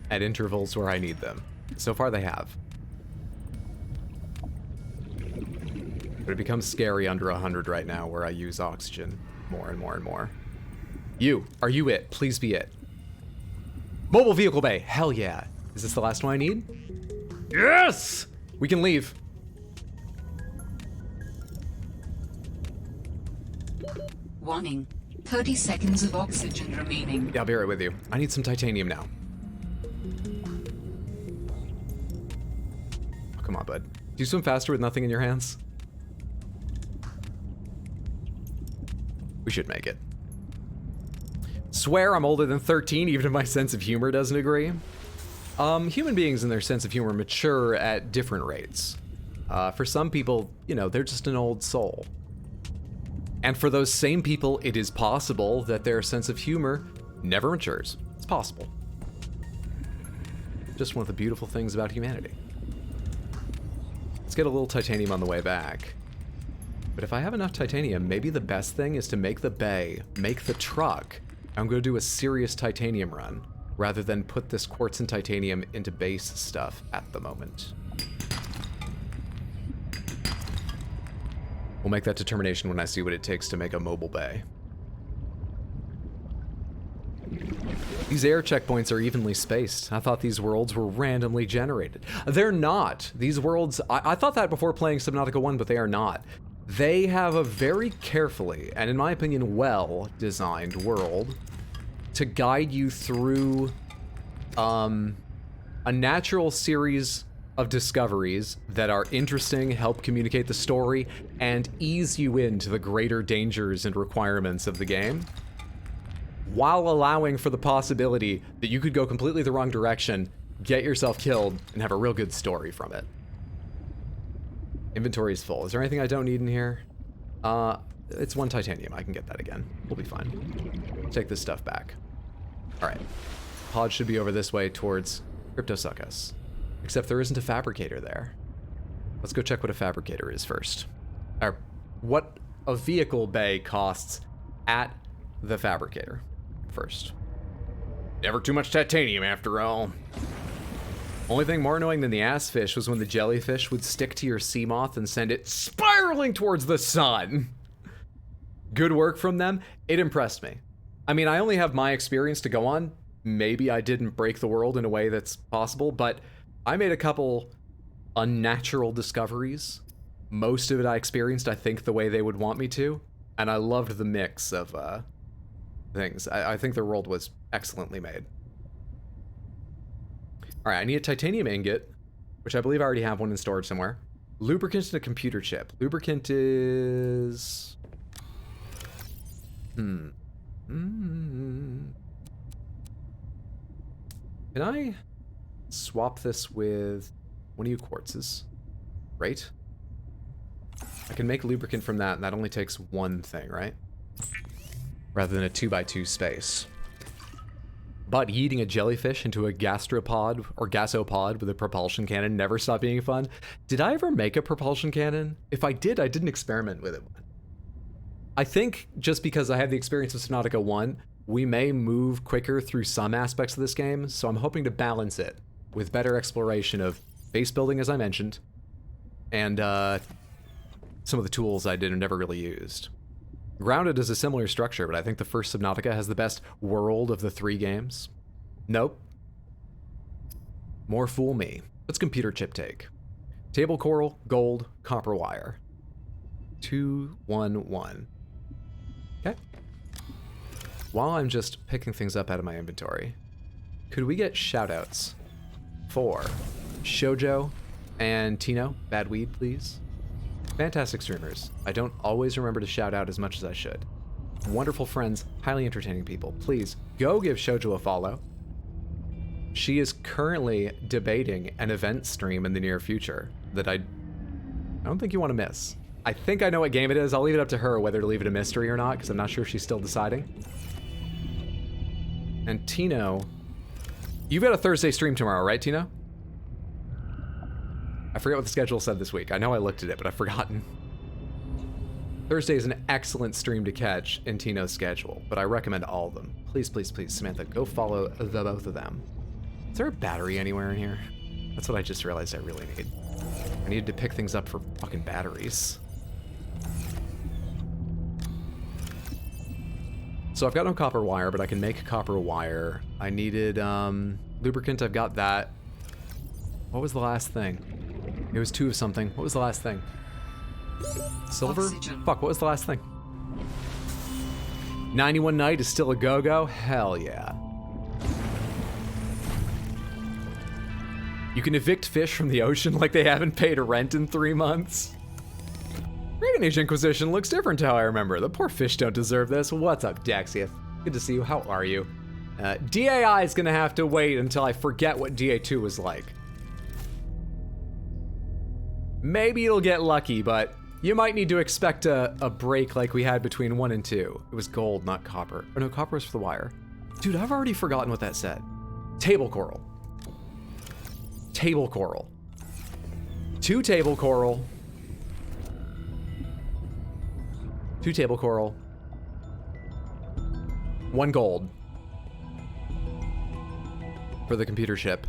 at intervals where I need them. So far they have. But it becomes scary under 100 right now where I use oxygen more and more and more. You, are you it? Please be it. Mobile vehicle bay, hell yeah. Is this the last one I need? Yes! We can leave. Warning. 30 seconds of oxygen remaining. Yeah, I'll be right with you. I need some titanium now. Oh, come on, bud. Do you swim faster with nothing in your hands? We should make it. Swear I'm older than 13, even if my sense of humor doesn't agree. Human beings and their sense of humor mature at different rates. For some people, you know, they're just an old soul. And for those same people, it is possible that their sense of humor never matures. It's possible. Just one of the beautiful things about humanity. Let's get a little titanium on the way back. But if I have enough titanium, maybe the best thing is to make the bay, make the truck. I'm going to do a serious titanium run, rather than put this quartz and titanium into base stuff at the moment. We'll make that determination when I see what it takes to make a mobile bay. These air checkpoints are evenly spaced. I thought these worlds were randomly generated. They're not. These worlds, I thought that before playing Subnautica 1, but they are not. They have a very carefully, and in my opinion, well-designed world to guide you through a natural series of discoveries that are interesting, help communicate the story, and ease you into the greater dangers and requirements of the game, while allowing for the possibility that you could go completely the wrong direction, get yourself killed, and have a real good story from it. Inventory is full. Is there anything I don't need in here? It's one titanium. I can get that again. We'll be fine. Take this stuff back. All right. Pod should be over this way towards Cryptosuchus. Except there isn't a fabricator there. Let's go check what a fabricator is first. Or what a vehicle bay costs at the fabricator first. Never too much titanium after all. Only thing more annoying than the ass fish was when the jellyfish would stick to your sea moth and send it spiraling towards the sun. Good work from them. It impressed me. I mean, I only have my experience to go on. Maybe I didn't break the world in a way that's possible, but I made a couple unnatural discoveries. Most of it I experienced, I think, the way they would want me to, and I loved the mix of things. I think the world was excellently made. All right, I need a titanium ingot, which I believe I already have one in storage somewhere. Lubricant and a computer chip. Lubricant is... Can I swap this with one of you quartzes? Right? I can make lubricant from that, and that only takes one thing, right? Rather than a 2x2 space. But yeeting a jellyfish into a gastropod or gasopod with a propulsion cannon never stopped being fun. Did I ever make a propulsion cannon? If I did, I didn't experiment with it. I think just because I had the experience of Subnautica 1, we may move quicker through some aspects of this game, so I'm hoping to balance it with better exploration of base building, as I mentioned, and some of the tools I did and never really used. Grounded is a similar structure, but I think the first Subnautica has the best world of the 3 games. Nope. More fool me. What's computer chip take? Table coral, gold, copper wire. 2, 1, 1. while I'm just picking things up out of my inventory, could we get shoutouts for Shoujo and Tino, Bad Weed, please? Fantastic streamers. I don't always remember to shout out as much as I should. Wonderful friends, highly entertaining people. Please go give Shoujo a follow. She is currently debating an event stream in the near future that I don't think you want to miss. I think I know what game it is. I'll leave it up to her whether to leave it a mystery or not, because I'm not sure if she's still deciding. And Tino, you've got a Thursday stream tomorrow, right, Tino? I forget what the schedule said this week. I know I looked at it, but I've forgotten. Thursday is an excellent stream to catch in Tino's schedule, but I recommend all of them. Please, please, please, Samantha, go follow the both of them. Is there a battery anywhere in here? That's what I just realized I really need. I needed to pick things up for fucking batteries. So I've got no copper wire, but I can make copper wire. I needed lubricant, I've got that. What was the last thing? It was 2 of something. What was the last thing? Silver? Oxygen. Fuck, what was the last thing? 91 Night is still a go-go? Hell yeah. You can evict fish from the ocean like they haven't paid rent in 3 months. Dragon Age Inquisition looks different to how I remember. The poor fish don't deserve this. What's up, Daxieth? Good to see you. How are you? DAI is gonna have to wait until I forget what DA2 was like. Maybe it'll get lucky, but you might need to expect a break like we had between 1 and 2. It was gold, not copper. Or no, copper was for the wire. Dude, I've already forgotten what that said. Table coral. Table coral. 2 table coral. 2 table coral. 1 gold. For the computer chip.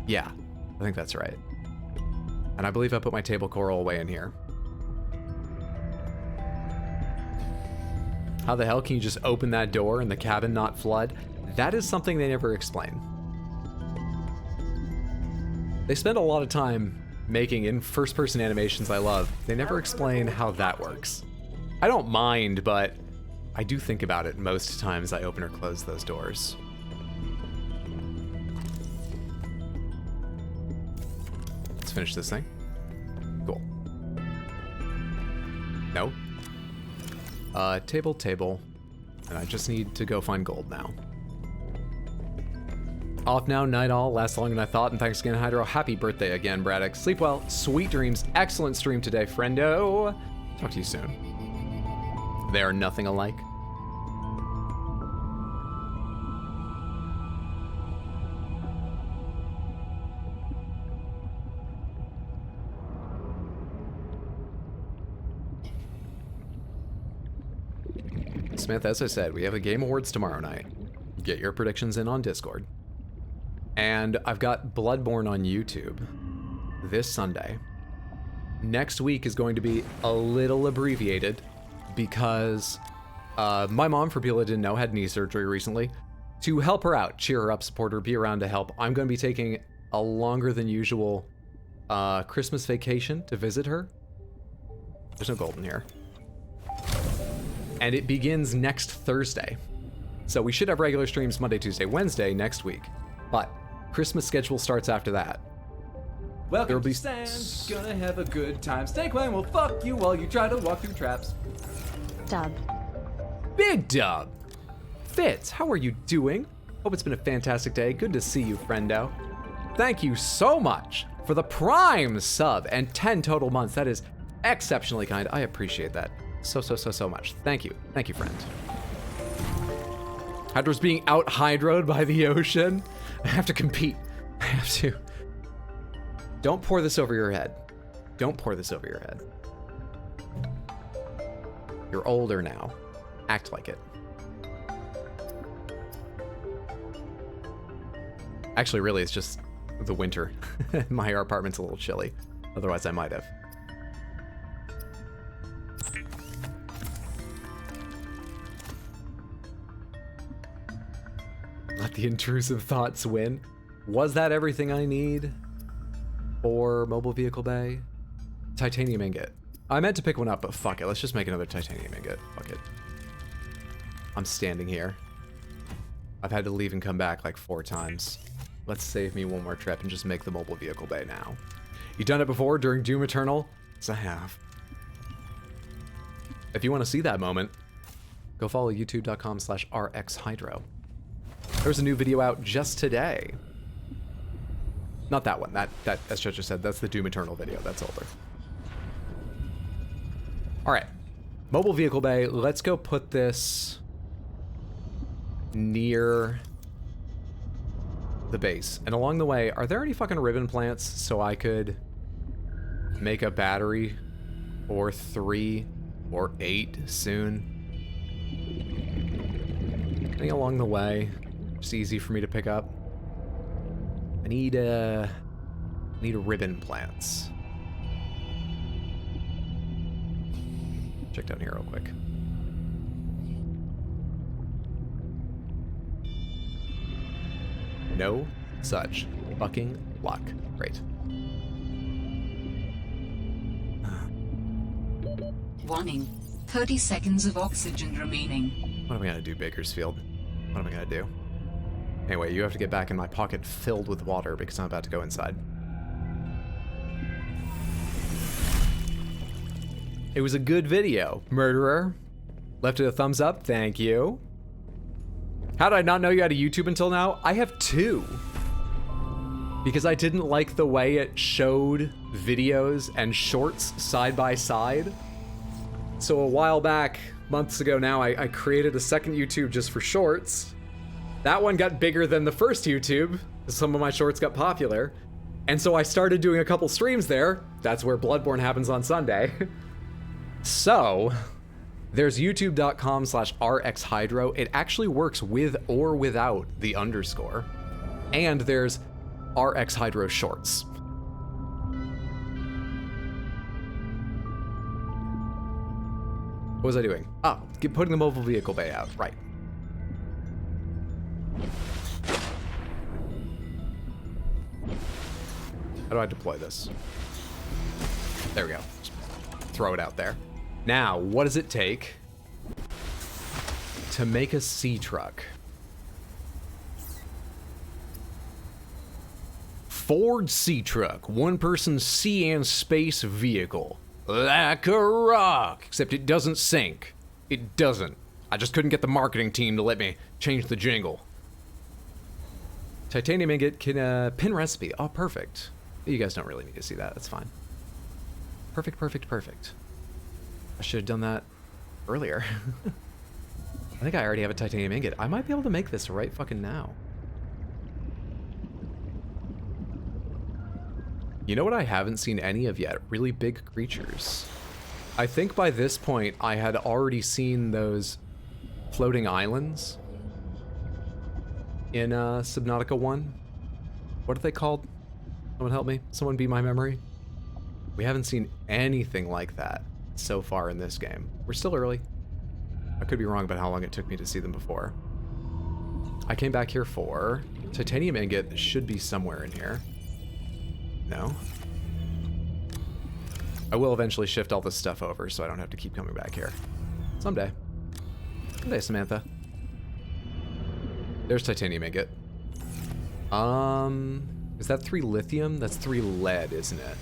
Yeah, I think that's right. And I believe I put my table coral away in here. How the hell can you just open that door and the cabin not flood? That is something they never explain. They spend a lot of time making in first-person animations I love. They never explain how that works. I don't mind, but I do think about it most times I open or close those doors. Let's finish this thing. Cool. No. Table. And I just need to go find gold now. Off now, night all, lasts longer than I thought, and thanks again, Hydro. Happy birthday again, Braddock. Sleep well, sweet dreams, excellent stream today, friendo. Talk to you soon. They are nothing alike. Samantha, as I said, we have a Game Awards tomorrow night. Get your predictions in on Discord. And I've got Bloodborne on YouTube this Sunday. Next week is going to be a little abbreviated because my mom, for people that didn't know, had knee surgery recently. To help her out, cheer her up, support her, be around to help, I'm going to be taking a longer than usual Christmas vacation to visit her. There's no gold in here. And it begins next Thursday. So we should have regular streams Monday, Tuesday, Wednesday next week. But Christmas schedule starts after that. Welcome There'll to be Stand, gonna have a good time. Snake Clan will fuck you while you try to walk through traps. Dub. Big dub. Fitz, how are you doing? Hope it's been a fantastic day. Good to see you, friendo. Thank you so much for the Prime sub and 10 total months. That is exceptionally kind. I appreciate that so much. Thank you. Thank you, friend. Hydro's being out hydroed by the ocean. I have to compete. I have to. Don't pour this over your head. Don't pour this over your head. You're older now. Act like it. Actually, really, it's just the winter. My apartment's a little chilly. Otherwise, I might have. Let the intrusive thoughts win. Was that everything I need for mobile vehicle bay? Titanium ingot. I meant to pick one up, but fuck it. Let's just make another titanium ingot. Fuck it. I'm standing here. I've had to leave and come back like 4 times. Let's save me one more trip and just make the mobile vehicle bay now. You done it before during Doom Eternal? Yes, I have. If you want to see that moment, go follow youtube.com/rxhydro. There's a new video out just today. Not that one. That as Jojo said, that's the Doom Eternal video. That's older. All right. Mobile vehicle bay. Let's go put this near the base. And along the way, are there any fucking ribbon plants so I could make a battery or 3 or 8 soon? Anything along the way? Just easy for me to pick up. I need ribbon plants. Check down here real quick. No such fucking luck. Great. Warning. 30 seconds of oxygen remaining. What am I gonna do, Bakersfield? What am I gonna do? Anyway, you have to get back in my pocket filled with water because I'm about to go inside. It was a good video, murderer. Left it a thumbs up, thank you. How did I not know you had a YouTube until now? I have 2. Because I didn't like the way it showed videos and shorts side by side. So a while back, months ago now, I created a second YouTube just for shorts. That one got bigger than the first YouTube. Some of my shorts got popular. And so I started doing a couple streams there. That's where Bloodborne happens on Sunday. So, there's youtube.com/rxhydro. It actually works with or without the underscore. And there's rxhydro shorts. What was I doing? Ah, putting the mobile vehicle bay out. Right. How do I deploy this? There we go. Just throw it out there. Now, what does it take to make a sea truck? Ford Sea Truck, one-person sea and space vehicle. Like a rock, except it doesn't sink. It doesn't. I just couldn't get the marketing team to let me change the jingle. Titanium ingot can pin recipe. Oh, perfect. You guys don't really need to see that. That's fine. Perfect, perfect, perfect. I should have done that earlier. I think I already have a titanium ingot. I might be able to make this right fucking now. You know what I haven't seen any of yet? Really big creatures. I think by this point I had already seen those floating islands in Subnautica 1. What are they called? Someone help me. Someone be my memory. We haven't seen anything like that so far in this game. We're still early. I could be wrong about how long it took me to see them before. I came back here for titanium ingot. Should be somewhere in here. No. I will eventually shift all this stuff over so I don't have to keep coming back here. Someday. Someday, Samantha. There's titanium ingot. Is that 3 lithium? That's 3 lead, isn't it?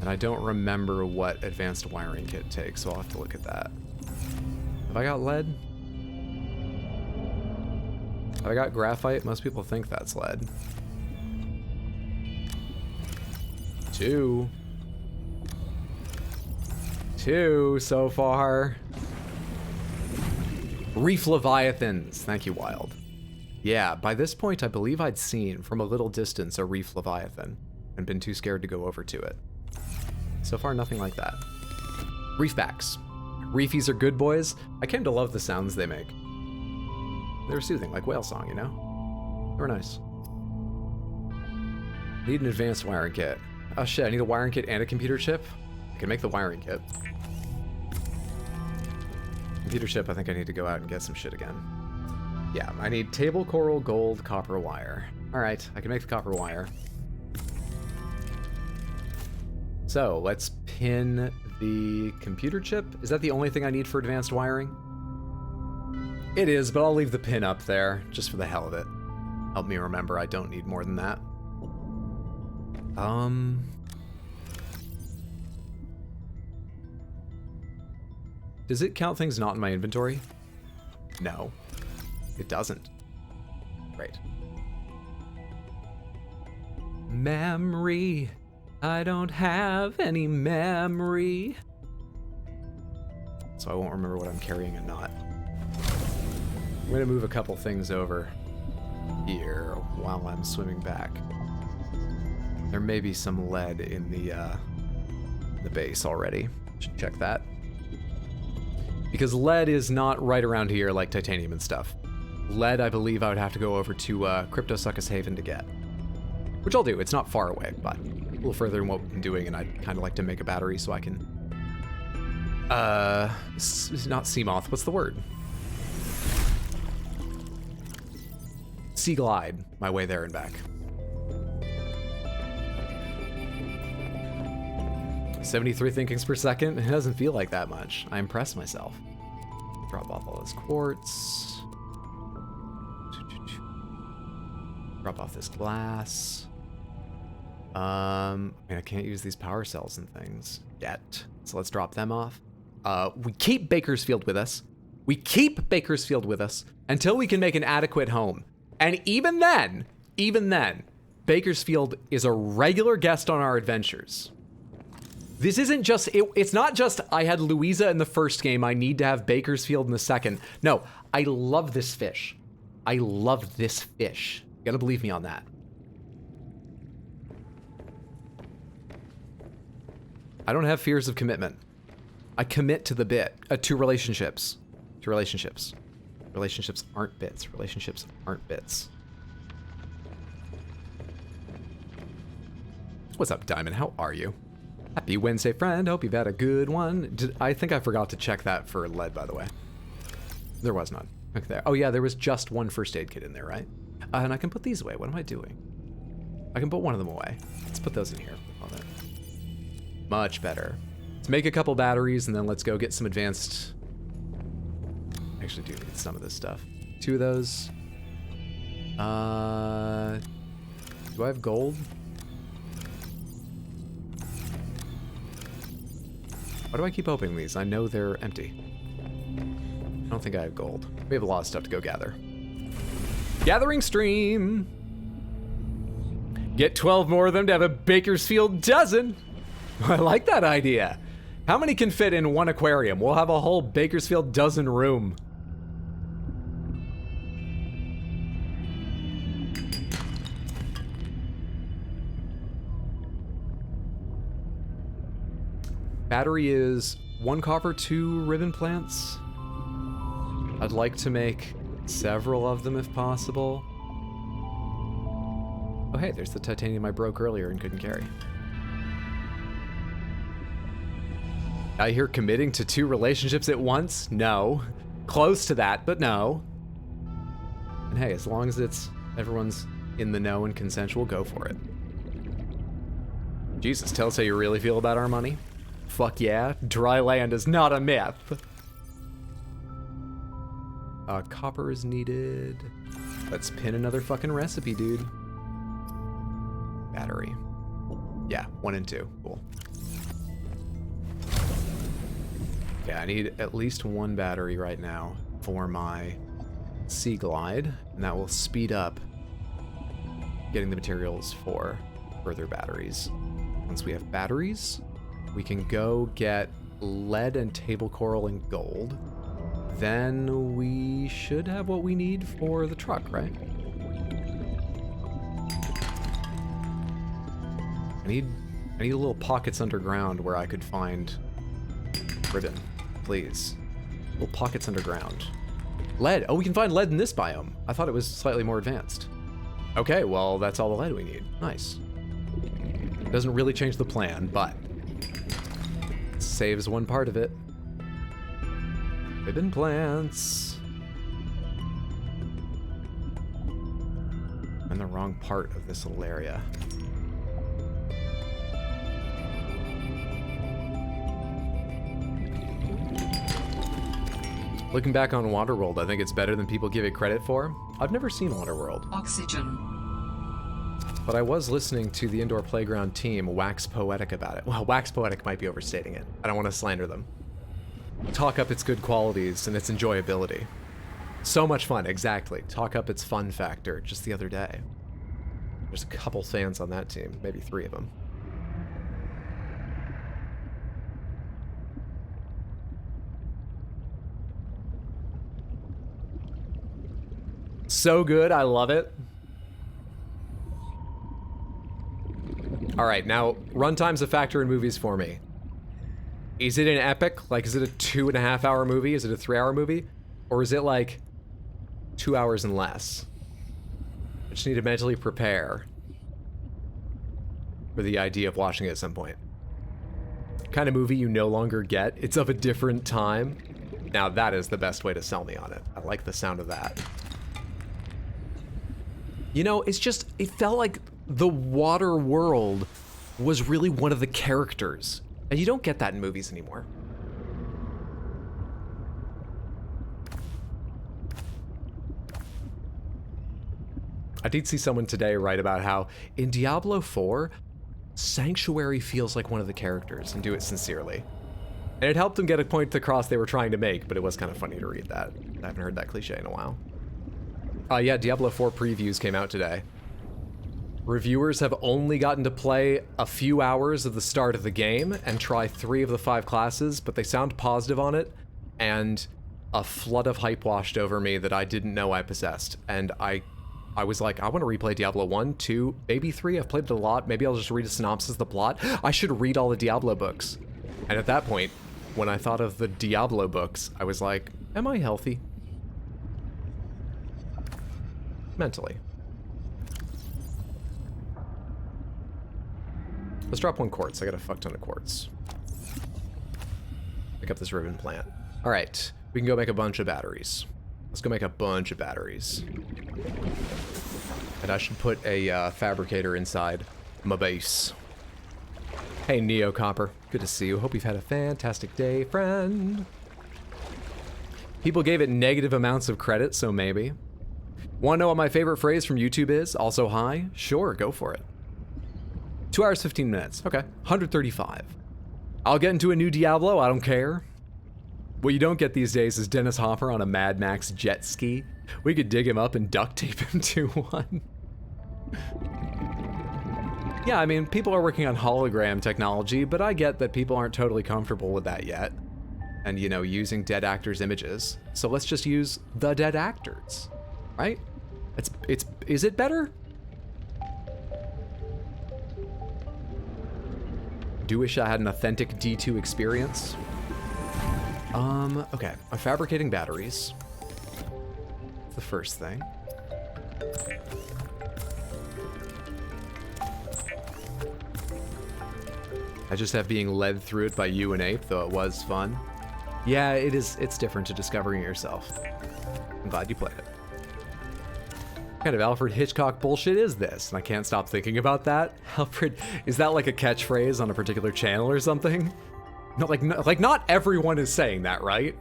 And I don't remember what advanced wiring kit takes, so I'll have to look at that. Have I got lead? Have I got graphite? Most people think that's lead. 2 so far. Reef Leviathans. Thank you, Wild. Yeah, by this point I believe I'd seen from a little distance a Reef Leviathan and been too scared to go over to it. So far, nothing like that. Reefbacks. Reefies are good boys. I came to love the sounds they make. They were soothing, like whale song, you know? They were nice. Need an advanced wiring kit. Oh shit, I need a wiring kit and a computer chip? I can make the wiring kit. Computer chip, I think I need to go out and get some shit again. Yeah, I need table coral, gold, copper wire. Alright, I can make the copper wire. So, let's pin the computer chip. Is that the only thing I need for advanced wiring? It is, but I'll leave the pin up there just for the hell of it. Help me remember I don't need more than that. Does it count things not in my inventory? No, it doesn't. Great. Memory. I don't have any memory. So I won't remember what I'm carrying and not. I'm gonna move a couple things over here while I'm swimming back. There may be some lead in the base already. Should check that. Because lead is not right around here like titanium and stuff. Lead, I believe I would have to go over to Cryptosuchus Haven to get. Which I'll do, it's not far away, but a little further than what we've been doing, and I'd kind of like to make a battery so I can... not sea moth, what's the word? Sea glide my way there and back. 73 thinkings per second? It doesn't feel like that much. I impressed myself. Drop off all this quartz. Drop off this glass. I mean, I can't use these power cells and things yet. So let's drop them off. We keep Bakersfield with us. We keep Bakersfield with us until we can make an adequate home. And even then, Bakersfield is a regular guest on our adventures. This isn't just, it's not just I had Louisa in the first game, I need to have Bakersfield in the second. No, I love this fish. I love this fish. You gotta believe me on that. I don't have fears of commitment. I commit to the bit, to relationships. To relationships. Relationships aren't bits. Relationships aren't bits. What's up, Diamond? How are you? Happy Wednesday, friend. Hope you've had a good one. I think I forgot to check that for lead, by the way. There was none. Okay, there. Oh yeah, there was just one first aid kit in there, right? And I can put these away. What am I doing? I can put one of them away. Let's put those in here. Love it. Much better. Let's make a couple batteries and then let's go get some advanced... I actually do need some of this stuff. 2 of those. Do I have gold? Why do I keep opening these? I know they're empty. I don't think I have gold. We have a lot of stuff to go gather. Gathering stream! Get 12 more of them to have a Bakersfield dozen! I like that idea. How many can fit in one aquarium? We'll have a whole Bakersfield dozen room. Battery is 1 copper, 2 ribbon plants. I'd like to make several of them if possible. Oh hey, there's the titanium I broke earlier and couldn't carry. I hear committing to 2 relationships at once? No. Close to that, but no. And hey, as long as everyone's in the know and consensual, go for it. Jesus, tell us how you really feel about our money. Fuck yeah, dry land is not a myth. Copper is needed. Let's pin another fucking recipe, dude. Battery. Yeah, 1 and 2, cool. Yeah, I need at least 1 battery right now for my Sea Glide, and that will speed up getting the materials for further batteries. Once we have batteries, we can go get lead and table coral and gold. Then we should have what we need for the truck, right? I need little pockets underground where I could find ribbon, please. Little pockets underground. Lead. Oh, we can find lead in this biome. I thought it was slightly more advanced. Okay, well, that's all the lead we need. Nice. Doesn't really change the plan, but saves one part of it. Ribbon plants. I'm in the wrong part of this little area. Looking back on Waterworld, I think it's better than people give it credit for. I've never seen Waterworld, Oxygen. but I was listening to the Indoor Playground team wax poetic about it. Well, wax poetic might be overstating it. I don't want to slander them. Talk up its good qualities and its enjoyability. So much fun, exactly. Talk up its fun factor just the other day. There's a couple fans on that team, maybe 3 of them. So good, I love it. All right, now runtime's a factor in movies for me. Is it an epic? Like, is it a 2.5 hour movie? Is it a 3 hour movie? Or is it like 2 hours and less? I just need to mentally prepare for the idea of watching it at some point. Kind of movie you no longer get. It's of a different time. Now that is the best way to sell me on it. I like the sound of that. You know, it's just, it felt like the water world was really one of the characters. And you don't get that in movies anymore. I did see someone today write about how in Diablo 4, Sanctuary feels like one of the characters and do it sincerely. And it helped them get a point across they were trying to make, but it was kind of funny to read that. I haven't heard that cliche in a while. Yeah, Diablo 4 previews came out today. Reviewers have only gotten to play a few hours of the start of the game and try 3 of the 5 classes, but they sound positive on it, and a flood of hype washed over me that I didn't know I possessed. And I was like, I want to replay Diablo 1, 2, maybe 3. I've played it a lot. Maybe I'll just read a synopsis of the plot. I should read all the Diablo books. And at that point, when I thought of the Diablo books, I was like, am I healthy? Mentally. Let's drop 1 quartz. I got a fuck ton of quartz. Pick up this ribbon plant. All right, we can go make a bunch of batteries. Let's go make a bunch of batteries. And I should put a fabricator inside my base. Hey, Neo Copper. Good to see you. Hope you've had a fantastic day, friend. People gave it negative amounts of credit, so maybe. Want to know what my favorite phrase from YouTube is? Also hi? Sure, go for it. 2 hours, 15 minutes. Okay, 135. I'll get into a new Diablo, I don't care. What you don't get these days is Dennis Hopper on a Mad Max jet ski. We could dig him up and duct tape him to one. Yeah, I mean, people are working on hologram technology, but I get that people aren't totally comfortable with that yet. And, you know, using dead actors' images. So let's just use the dead actors, right? Is it better? Do wish I had an authentic D2 experience. Okay, I'm fabricating batteries. That's the first thing. I just have being led through it by you and Ape, though it was fun. Yeah, it's different to discovering it yourself. I'm glad you played it. What kind of Alfred Hitchcock bullshit is this? And I can't stop thinking about that. Alfred, is that like a catchphrase on a particular channel or something? No, like not everyone is saying that, right?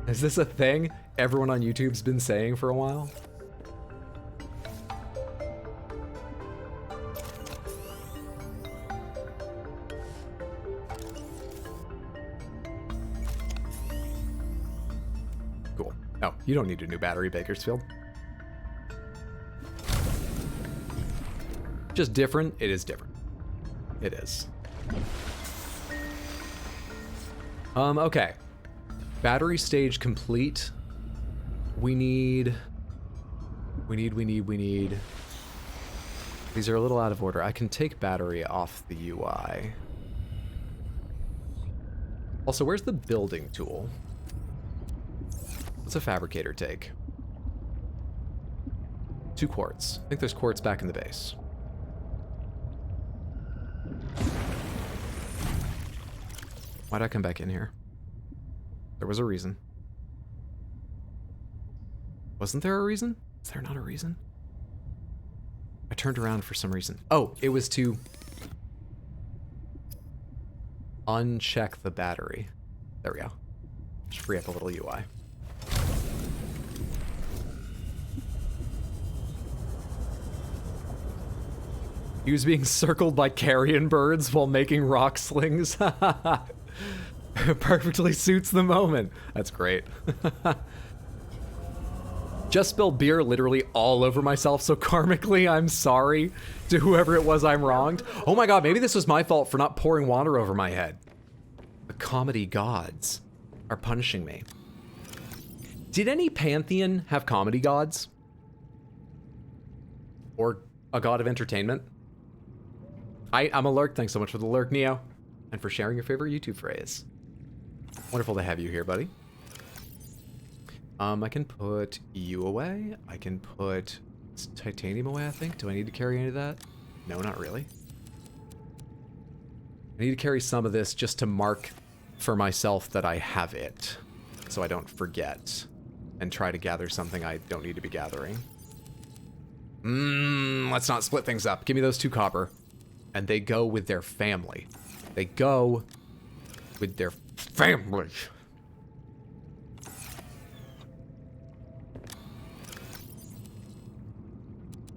Is this a thing everyone on YouTube's been saying for a while? Cool. Oh, you don't need a new battery, Bakersfield. Just different. It is different. It is. Okay. Battery stage complete. We need... These are a little out of order. I can take battery off the UI. Also, where's the building tool? What's a fabricator take? 2 quartz. I think there's quartz back in the base. Why'd I come back in here? There was a reason. Wasn't there a reason? Is there not a reason? I turned around for some reason. Oh, it was to uncheck the battery. There we go. Just free up a little UI. He was being circled by carrion birds while making rock slings. Perfectly suits the moment. That's great. Just spilled beer literally all over myself, so karmically, I'm sorry to whoever it was I'm wronged. Oh my god, maybe this was my fault for not pouring water over my head. The comedy gods are punishing me. Did any pantheon have comedy gods? Or a god of entertainment? I'm a lurk. Thanks so much for the lurk, Neo. And for sharing your favorite YouTube phrase. Wonderful to have you here, buddy. I can put you away. I can put titanium away, I think. Do I need to carry any of that? No, not really. I need to carry some of this just to mark for myself that I have it, so I don't forget and try to gather something I don't need to be gathering. Let's not split things up. Give me those 2 copper. And they go with their family. They go with their family.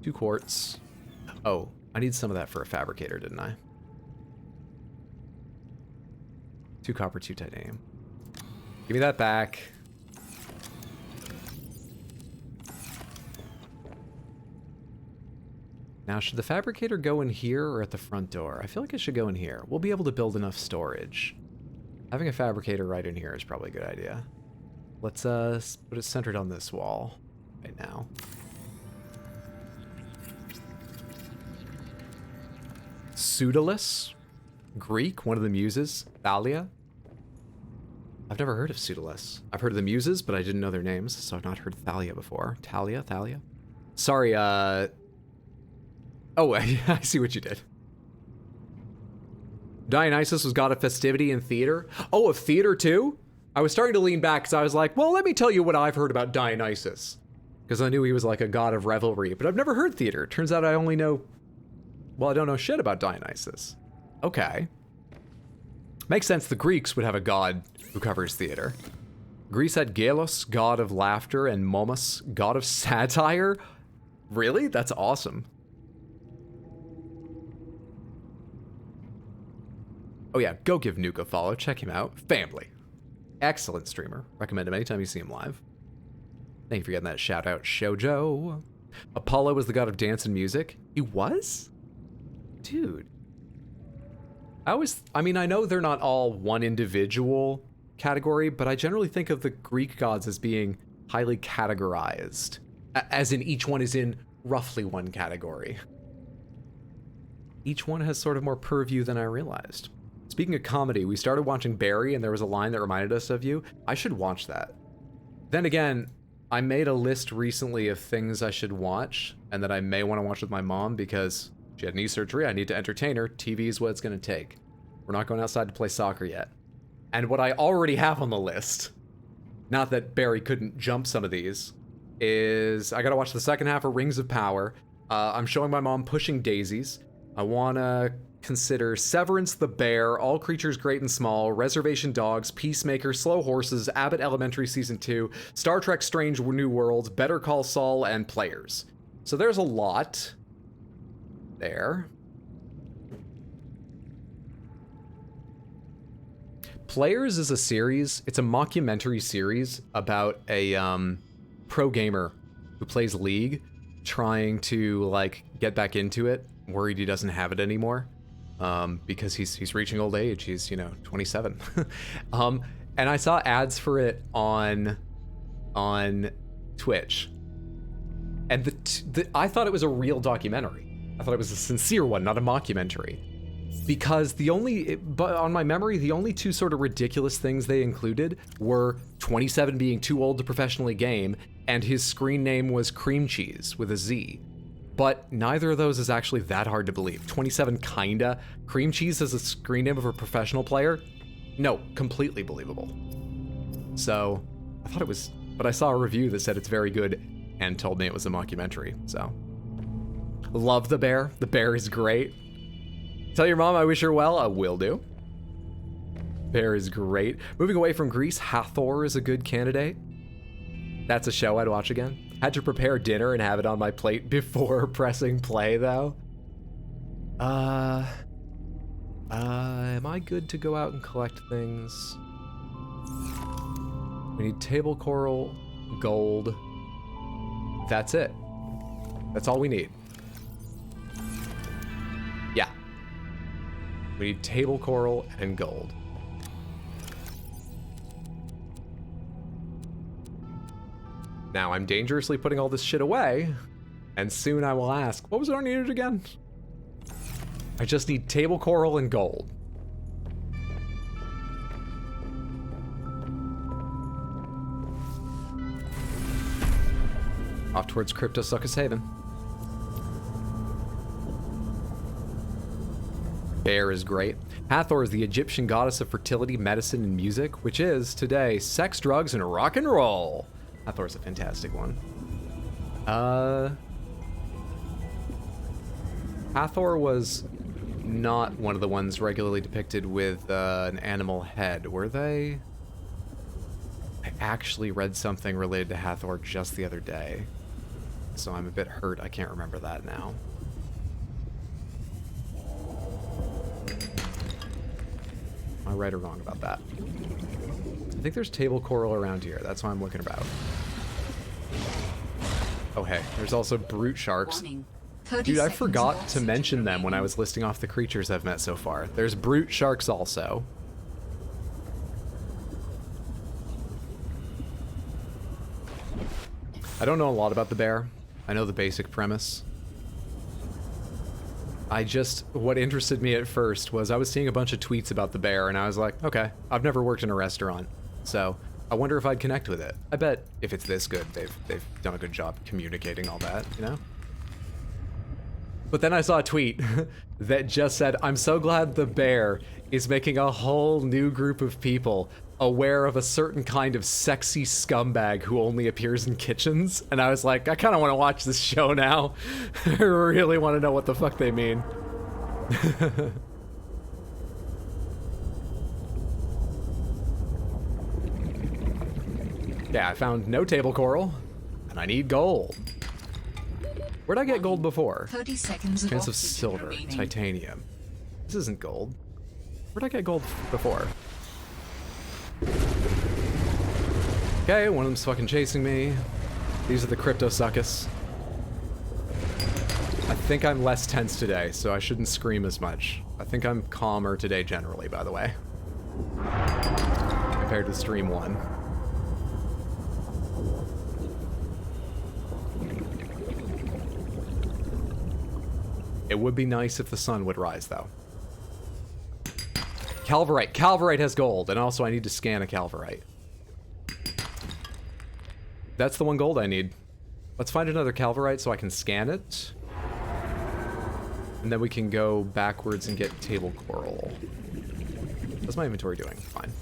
Two quartz. Oh, I need some of that for a fabricator, didn't I? 2 copper, 2 titanium. Give me that back. Now, should the fabricator go in here or at the front door? I feel like it should go in here. We'll be able to build enough storage. Having a fabricator right in here is probably a good idea. Let's put it centered on this wall right now. Pseudolus? Greek, one of the muses. Thalia? I've never heard of Pseudolus. I've heard of the muses, but I didn't know their names, so I've not heard Thalia before. Thalia? Sorry, oh, I see what you did. Dionysus was god of festivity and theater. Oh, of theater too? I was starting to lean back because I was like, well, let me tell you what I've heard about Dionysus. Because I knew he was like a god of revelry, but I've never heard theater. Turns out I only know, well, I don't know shit about Dionysus. Okay. Makes sense the Greeks would have a god who covers theater. Greece had Gelos, god of laughter, and Momus, god of satire. Really? That's awesome. Oh yeah, go give Nuke a follow. Check him out. Family. Excellent streamer. Recommend him anytime you see him live. Thank you for getting that shout out, Shoujo. Apollo was the god of dance and music. He was? Dude. I mean, I know they're not all one individual category, but I generally think of the Greek gods as being highly categorized. As in each one is in roughly one category. Each one has sort of more purview than I realized. Speaking of comedy, we started watching Barry and there was a line that reminded us of you. I should watch that. Then again, I made a list recently of things I should watch and that I may want to watch with my mom because she had knee surgery. I need to entertain her. TV is what it's going to take. We're not going outside to play soccer yet. And what I already have on the list, not that Barry couldn't jump some of these, is I got to watch the second half of Rings of Power. I'm showing my mom Pushing Daisies. I want to consider Severance the Bear, All Creatures Great and Small, Reservation Dogs, Peacemaker, Slow Horses, Abbott Elementary Season 2, Star Trek Strange New Worlds, Better Call Saul, and Players. So there's a lot there. Players is a series, it's a mockumentary series about a pro gamer who plays League, trying to like get back into it, worried he doesn't have it anymore. Because he's reaching old age. He's, 27. And I saw ads for it on Twitch. And I thought it was a real documentary. I thought it was a sincere one, not a mockumentary. Because but on my memory, the only 2 sort of ridiculous things they included were 27 being too old to professionally game, and his screen name was Cream Cheese with a Z. But neither of those is actually that hard to believe. 27 kinda. Cream Cheese as a screen name of a professional player? No, completely believable. So, I thought it was, but I saw a review that said it's very good and told me it was a mockumentary, so. Love the bear. The bear is great. Tell your mom I wish her well. I will do. Bear is great. Moving away from Greece, Hathor is a good candidate. That's a show I'd watch again. Had to prepare dinner and have it on my plate before pressing play, though. Am I good to go out and collect things? We need table coral, gold. That's it. That's all we need. Yeah. We need table coral and gold. Now I'm dangerously putting all this shit away, and soon I will ask, what was it I needed again? I just need table coral and gold. Off towards Cryptosuchus Haven. Bear is great. Hathor is the Egyptian goddess of fertility, medicine, and music, which is, today, sex, drugs, and rock and roll. Hathor's a fantastic one. Hathor was not one of the ones regularly depicted with an animal head, were they? I actually read something related to Hathor just the other day, so I'm a bit hurt I can't remember that now. Am I right or wrong about that? I think there's table coral around here. That's why I'm looking about. Oh hey, there's also brute sharks. Dude, I forgot to mention them when I was listing off the creatures I've met so far. There's brute sharks also. I don't know a lot about the bear. I know the basic premise. What interested me at first was I was seeing a bunch of tweets about the bear, and I was like, okay, I've never worked in a restaurant, so I wonder if I'd connect with it. I bet if it's this good, they've done a good job communicating all that, you know? But then I saw a tweet that just said, I'm so glad the bear is making a whole new group of people aware of a certain kind of sexy scumbag who only appears in kitchens. And I was like, I kind of want to watch this show now. I really want to know what the fuck they mean. Yeah, I found no table coral, and I need gold. Where'd I get gold before? 30 seconds Chance of silver, remaining. titanium. This isn't gold. Where'd I get gold before? Okay, one of them's fucking chasing me. These are the Cryptosuchus. I think I'm less tense today, so I shouldn't scream as much. I think I'm calmer today generally, by the way. Compared to stream 1. It would be nice if the sun would rise, though. Calvarite. Calvarite has gold, and also I need to scan a Calvarite. That's the one gold I need. Let's find another Calvarite so I can scan it. And then we can go backwards and get table coral. What's my inventory doing? Fine.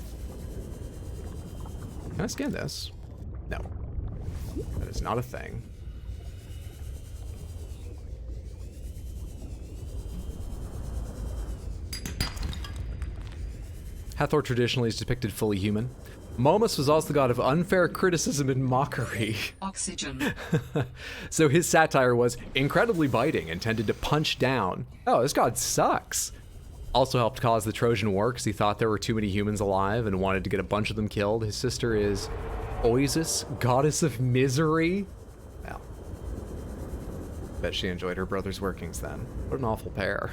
Can I scan this? No. That is not a thing. Hathor traditionally is depicted fully human. Momus was also the god of unfair criticism and mockery. Oxygen. So his satire was incredibly biting and tended to punch down. Oh, this god sucks. Also helped cause the Trojan War because he thought there were too many humans alive and wanted to get a bunch of them killed. His sister is Oisis, goddess of misery. Well, bet she enjoyed her brother's workings then. What an awful pair.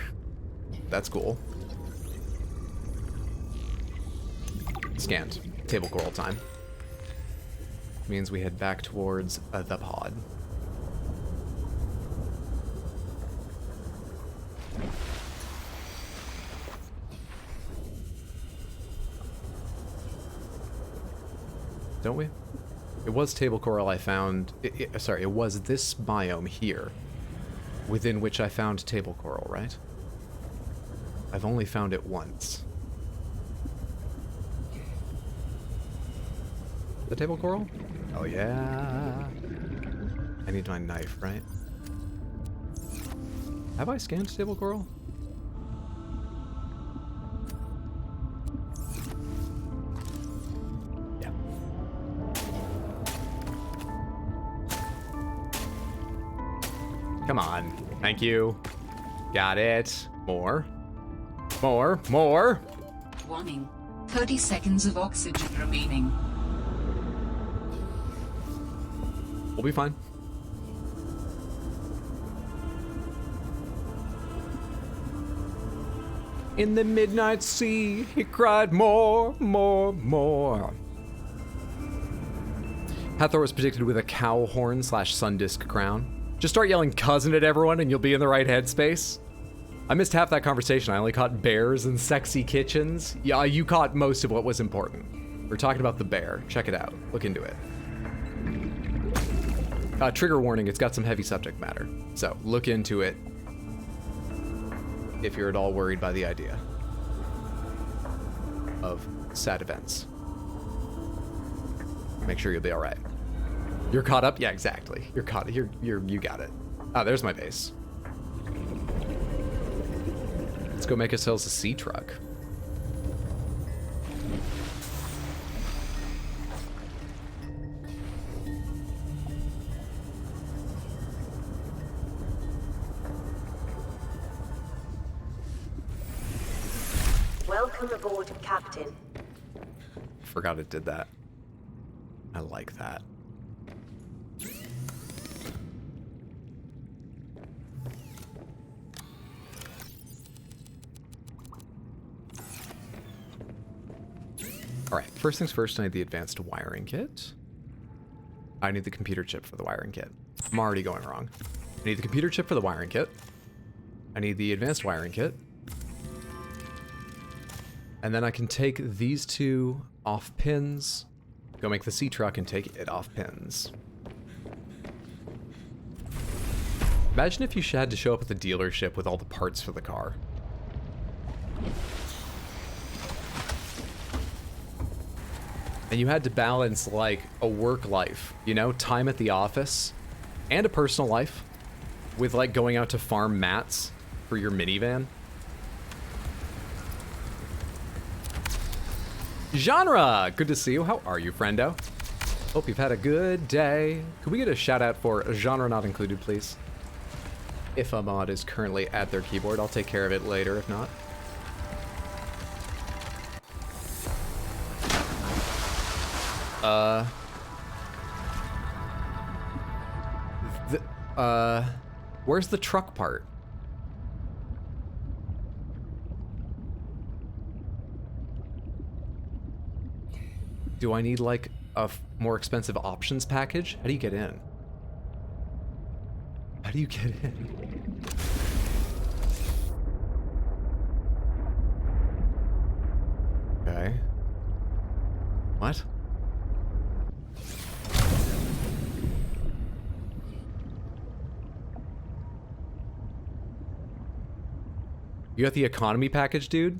That's cool. Scanned. Table coral time. Means we head back towards the pod. Don't we? It was table coral I found. Sorry, it was this biome here within which I found table coral, right? I've only found it once. The table coral? Oh yeah. I need my knife, right? Have I scanned table coral? Come on. Thank you. Got it. More. More. More. Warning. 30 seconds of oxygen remaining. We'll be fine. In the midnight sea, he cried more, more, more. Hathor was predicted with a cow horn / sun disk crown. Just start yelling cousin at everyone and you'll be in the right headspace. I missed half that conversation. I only caught bears and sexy kitchens. Yeah, you caught most of what was important. We're talking about the bear. Check it out. Look into it. Trigger warning, it's got some heavy subject matter. So look into it if you're at all worried by the idea of sad events. Make sure you'll be all right. You're caught up? Yeah, exactly. You're caught. You got it. Ah, there's my base. Let's go make ourselves a sea truck. Welcome aboard, Captain. Forgot it did that. I like that. All right, first things first, I need the advanced wiring kit. I need the computer chip for the wiring kit. I'm already going wrong. I need the computer chip for the wiring kit. I need the advanced wiring kit. And then I can take these two off pins, go make the sea truck and take it off pins. Imagine if you had to show up at the dealership with all the parts for the car. And you had to balance like a work life, you know, time at the office and a personal life with like going out to farm mats for your minivan. Genre, good to see you. How are you, friendo? Hope you've had a good day. Could we get a shout out for genre not included, please? If a mod is currently at their keyboard, I'll take care of it later if not. Where's the truck part? Do I need like a more expensive options package? How do you get in? How do you get in? Okay. What? You got the economy package, dude?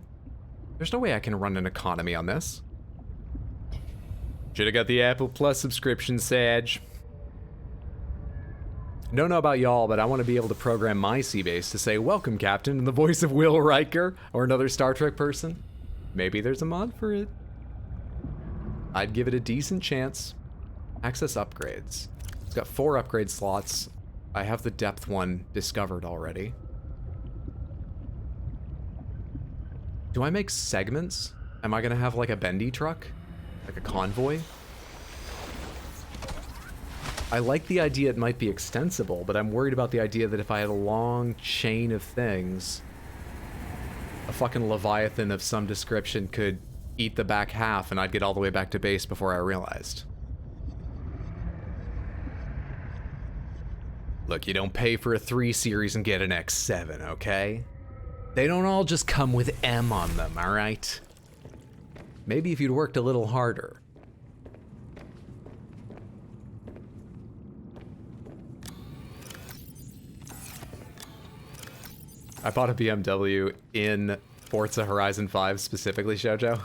There's no way I can run an economy on this. Should've got the Apple Plus subscription, Sag. Don't know about y'all, but I want to be able to program my C-Base to say, "Welcome, Captain," in the voice of Will Riker or another Star Trek person. Maybe there's a mod for it. I'd give it a decent chance. Access upgrades. It's got 4 upgrade slots. I have the depth one discovered already. Do I make segments? Am I gonna have like a bendy truck? Like a convoy? I like the idea it might be extensible, but I'm worried about the idea that if I had a long chain of things, a fucking Leviathan of some description could eat the back half and I'd get all the way back to base before I realized. Look, you don't pay for a 3 series and get an X7, okay? They don't all just come with M on them, alright? Maybe if you'd worked a little harder. I bought a BMW in Forza Horizon 5 specifically, Shoujo.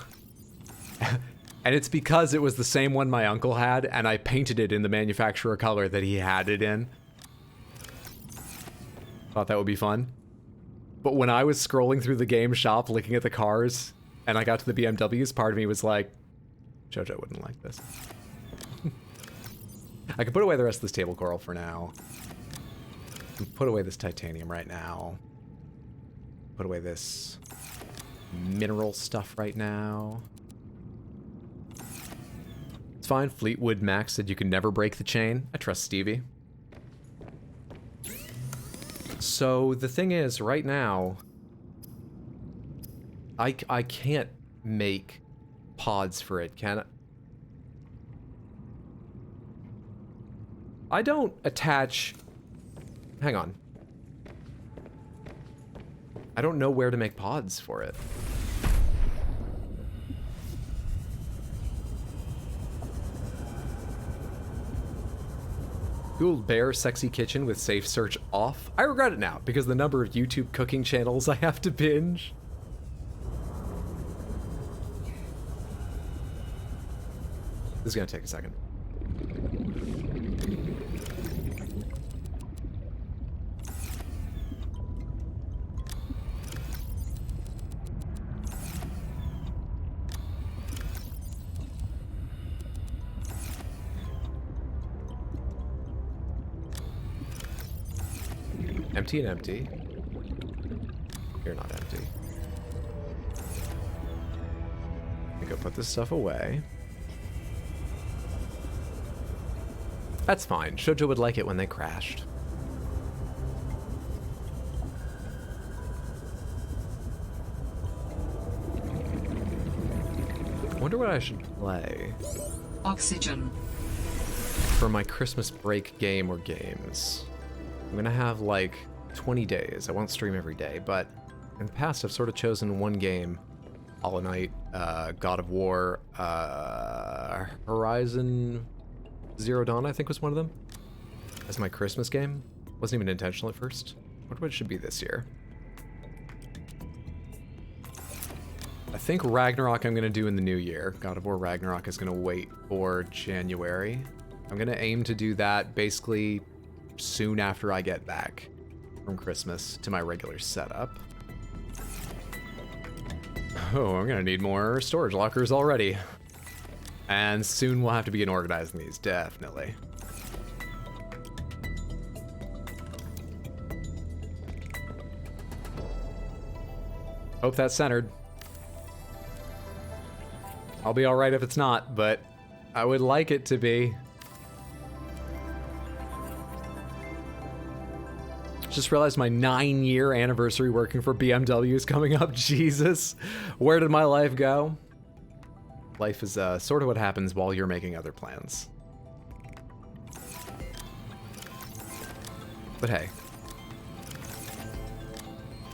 And it's because it was the same one my uncle had, and I painted it in the manufacturer color that he had it in. Thought that would be fun. But when I was scrolling through the game shop looking at the cars, and I got to the BMWs, part of me was like, Jojo wouldn't like this. I can put away the rest of this table coral for now. Put away this titanium right now. Put away this mineral stuff right now. It's fine. Fleetwood Max said you can never break the chain. I trust Stevie. So the thing is, right now, I can't make pods for it, can I? I don't attach... Hang on. I don't know where to make pods for it. Google Bear Sexy Kitchen with safe search off. I regret it now because the number of YouTube cooking channels I have to binge. This is gonna take a second. Empty and empty. You're not empty. I go put this stuff away. That's fine. Shoujo would like it when they crashed. Wonder what I should play. Oxygen. For my Christmas break game or games. I'm gonna have like 20 days. I won't stream every day, but in the past I've sort of chosen one game. Hollow Knight, God of War, Horizon Zero Dawn, I think was one of them. As my Christmas game. Wasn't even intentional at first. I wonder what it should be this year. I think Ragnarok I'm gonna do in the new year. God of War Ragnarok is gonna wait for January. I'm gonna aim to do that basically soon after I get back from Christmas to my regular setup. Oh, I'm gonna need more storage lockers already. And soon we'll have to begin organizing these, definitely. Hope that's centered. I'll be alright if it's not, but I would like it to be. Just realized my 9-year anniversary working for BMW is coming up. Jesus, where did my life go? Life is sort of what happens while you're making other plans. But hey.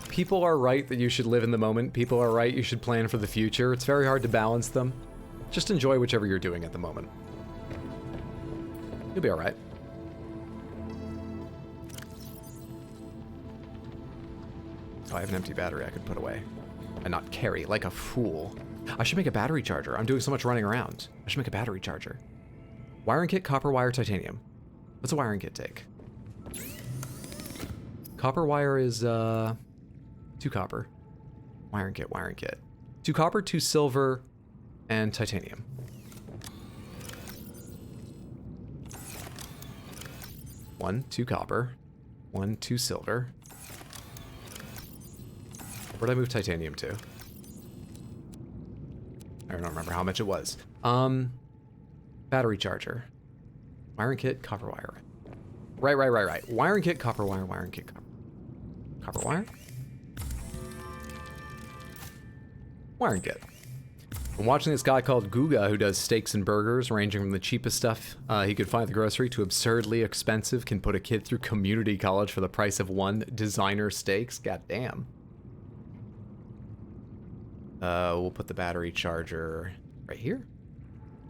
People are right that you should live in the moment. People are right you should plan for the future. It's very hard to balance them. Just enjoy whichever you're doing at the moment. You'll be alright. Oh, I have an empty battery I could put away. And not carry, like a fool. I should make a battery charger. I'm doing so much running around. I should make a battery charger. Wiring kit, copper wire, titanium. What's a wiring kit take? Copper wire is, 2 copper. Wiring kit, wiring kit. 2 copper, 2 silver, and titanium. One, 2 copper. 1, 2 silver. Where'd I move titanium to? I don't remember how much it was. Battery charger. Wiring kit, copper wire. Right. Wiring kit, copper wire, wiring kit, copper wire. Wiring kit. I'm watching this guy called Guga who does steaks and burgers, ranging from the cheapest stuff he could find at the grocery to absurdly expensive, can put a kid through community college for the price of 1 designer steaks. God damn. We'll put the battery charger right here.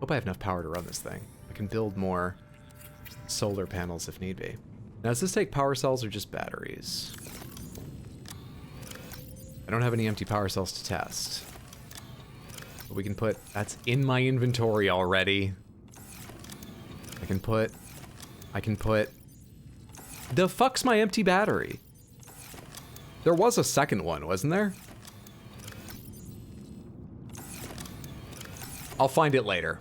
Hope I have enough power to run this thing. I can build more solar panels if need be. Now, does this take power cells or just batteries? I don't have any empty power cells to test. But we can put... That's in my inventory already. I can put... The fuck's my empty battery? There was a second one, wasn't there? I'll find it later.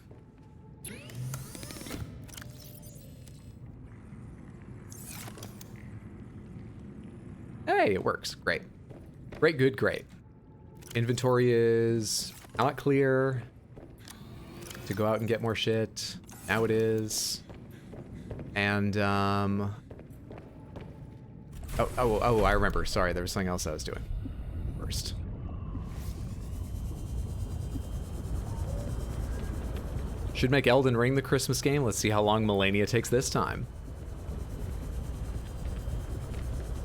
Hey, it works. Great. Great, good, great. Inventory is not clear. To go out and get more shit. Now it is. And, oh, I remember. Sorry, there was something else I was doing first. Should make Elden Ring the Christmas game. Let's see how long Melania takes this time.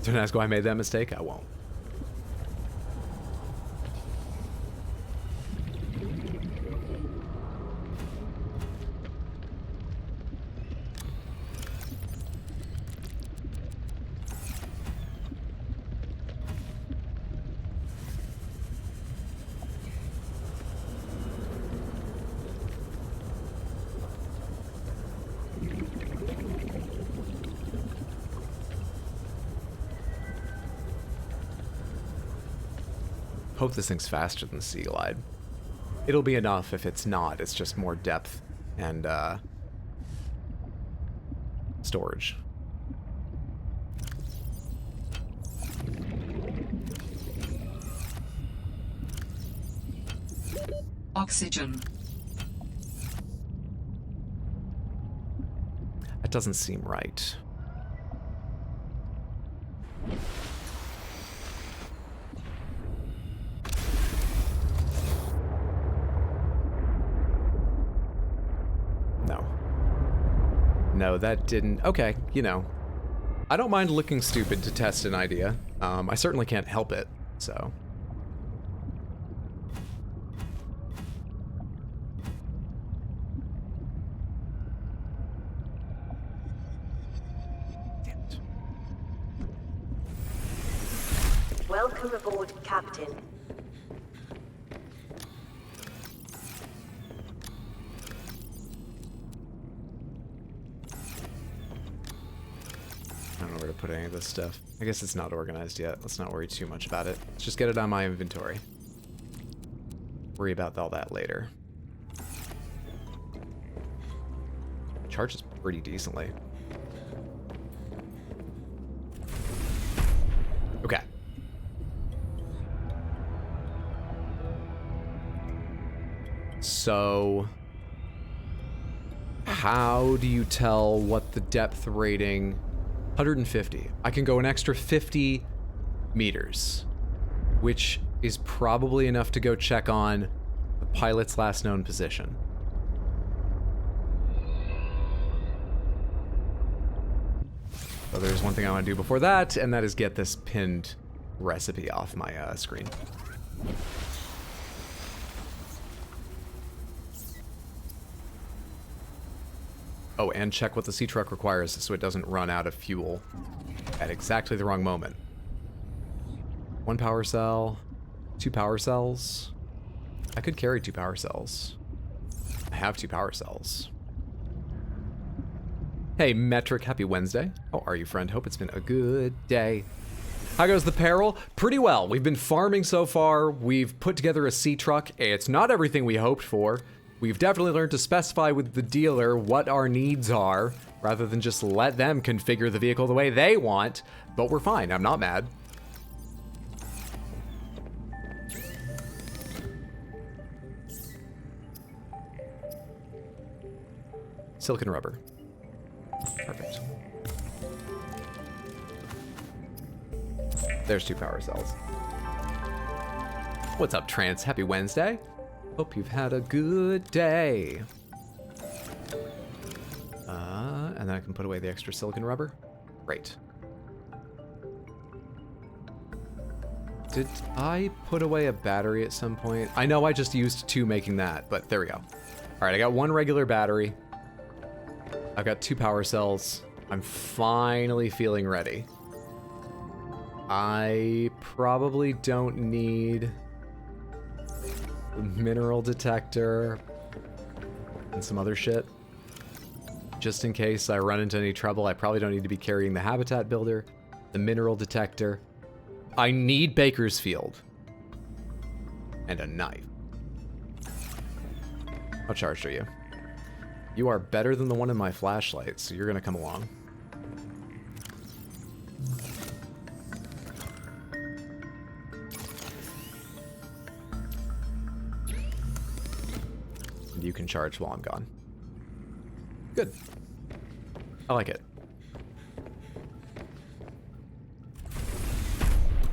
Don't ask why I made that mistake. I won't. Hope this thing's faster than the Sea Glide. It'll be enough. If it's not, it's just more depth and storage. Oxygen. That doesn't seem right. No, that didn't. Okay, you know. I don't mind looking stupid to test an idea. I certainly can't help it, so. Damn it. Welcome aboard, Captain. I don't know where to put any of this stuff. I guess it's not organized yet. Let's not worry too much about it. Let's just get it on my inventory. Worry about all that later. Charges pretty decently. Okay. So, how do you tell what the depth rating? 150. I can go an extra 50 meters, which is probably enough to go check on the pilot's last known position. So there's one thing I want to do before that, and that is get this pinned recipe off my screen. Oh, and check what the sea truck requires so it doesn't run out of fuel at exactly the wrong moment. 1 power cell, 2 power cells. I could carry 2 power cells. I have 2 power cells. Hey, Metric, happy Wednesday. How are you, friend? Hope it's been a good day. How goes the peril? Pretty well. We've been farming so far. We've put together a sea truck. It's not everything we hoped for. We've definitely learned to specify with the dealer what our needs are, rather than just let them configure the vehicle the way they want, but we're fine. I'm not mad. Silicon rubber. Perfect. There's 2 power cells. What's up, Trance? Happy Wednesday. Hope you've had a good day. And then I can put away the extra silicon rubber. Great. Did I put away a battery at some point? I know I just used 2 making that, but there we go. All right, I got 1 regular battery. I've got 2 power cells. I'm finally feeling ready. I probably don't need the mineral detector and some other shit. Just in case I run into any trouble, I probably don't need to be carrying the habitat builder, the mineral detector. I need Bakersfield. And a knife. How charged are you? You are better than the one in my flashlight, so you're gonna come along. and you can charge while I'm gone. Good. I like it.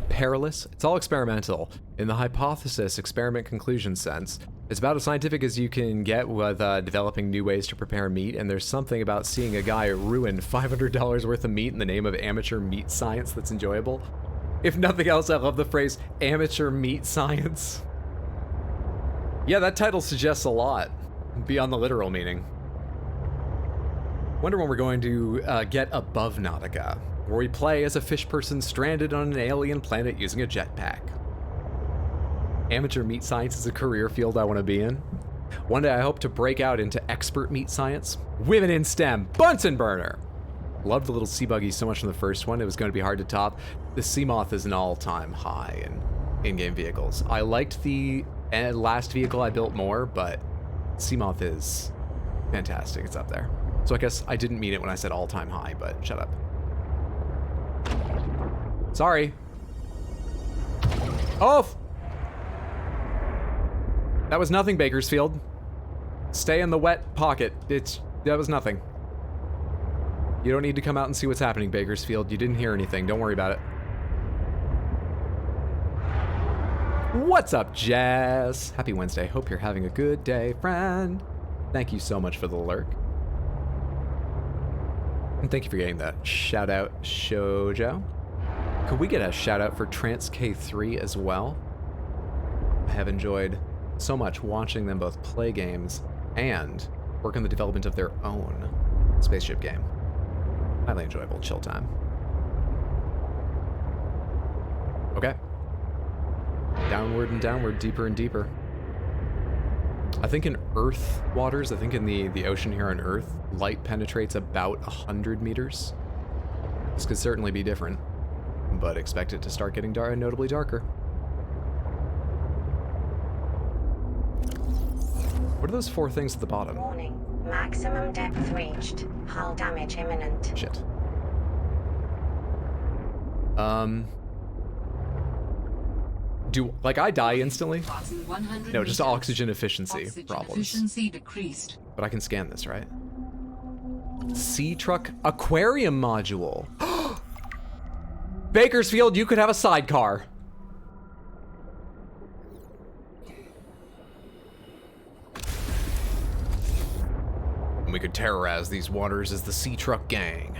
Perilous? It's all experimental. In the hypothesis, experiment conclusion sense, it's about as scientific as you can get with developing new ways to prepare meat, and there's something about seeing a guy ruin $500 worth of meat in the name of amateur meat science that's enjoyable. If nothing else, I love the phrase amateur meat science. Yeah, that title suggests a lot, beyond the literal meaning. Wonder when we're going to get above Nautica, where we play as a fish person stranded on an alien planet using a jetpack. Amateur meat science is a career field I want to be in. One day I hope to break out into expert meat science. Women in STEM, Bunsen burner! Loved the little sea buggy so much from the first one, it was going to be hard to top. The Seamoth is an all-time high in in-game vehicles. I liked the last vehicle I built more, but Seamoth is fantastic. It's up there. So I guess I didn't mean it when I said all-time high, but shut up. Sorry. Oh! That was nothing, Bakersfield. Stay in the wet pocket. That was nothing. You don't need to come out and see what's happening, Bakersfield. You didn't hear anything. Don't worry about it. What's up, Jazz? Happy Wednesday. Hope you're having a good day, friend. Thank you so much for the lurk. And thank you for getting that shout out, Shoujo. Could we get a shout out for Trance K3 as well? I have enjoyed so much watching them both play games and work on the development of their own spaceship game. Highly enjoyable chill time. Okay. Downward and downward, deeper and deeper. I think in Earth waters, I think in the ocean here on Earth, light penetrates about 100 meters. This could certainly be different, but expect it to start getting notably darker. What are those 4 things at the bottom? Warning. Maximum depth reached. Hull damage imminent. Shit. Do, like, I die instantly? No, just oxygen efficiency problems. Efficiency decreased. But I can scan this, right? Sea truck aquarium module. Bakersfield, you could have a sidecar. And we could terrorize these waters as the sea truck gang.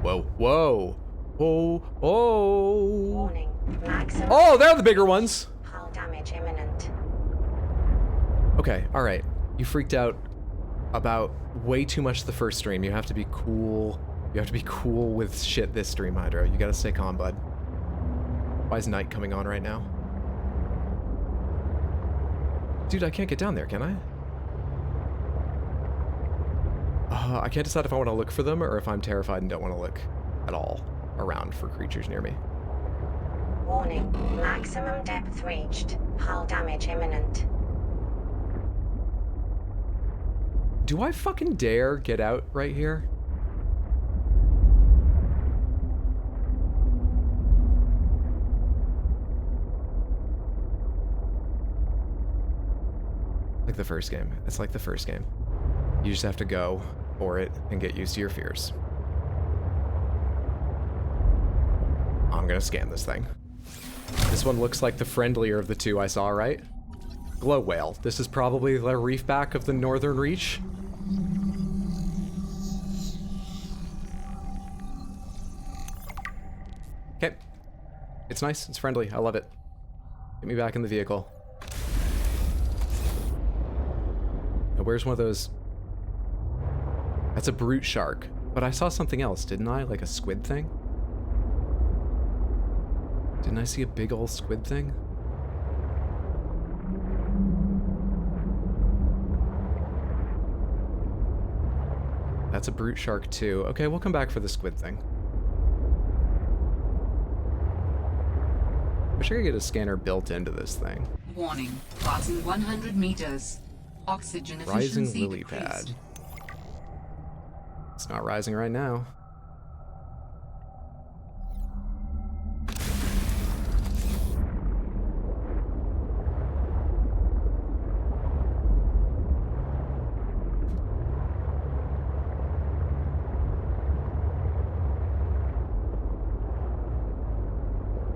Whoa, whoa. Oh, oh. Warning. Maximum. Oh, they're the bigger ones. Hull damage imminent. Okay, all right. You freaked out about way too much the first stream. You have to be cool. You have to be cool with shit this stream, Hydro. You gotta stay calm, bud. Why is night coming on right now? Dude, I can't get down there, can I? I can't decide if I want to look for them or if I'm terrified and don't want to look at all around for creatures near me. Warning. Maximum depth reached. Hull damage imminent. Do I fucking dare get out right here? Like the first game. It's like the first game. You just have to go for it and get used to your fears. I'm gonna scan this thing. This one looks like the friendlier of the two I saw, right? Glow whale. This is probably the reef back of the Northern Reach. Okay. It's nice. It's friendly. I love it. Get me back in the vehicle. Now, where's one of those? That's a brute shark. But I saw something else, didn't I? Like a squid thing? Didn't I see a big old squid thing? That's a brute shark too. Okay, we'll come back for the squid thing. Wish I could get a scanner built into this thing. Warning. Passing 100 meters. Oxygen Rising efficiency lily decreased. pad. It's not rising right now.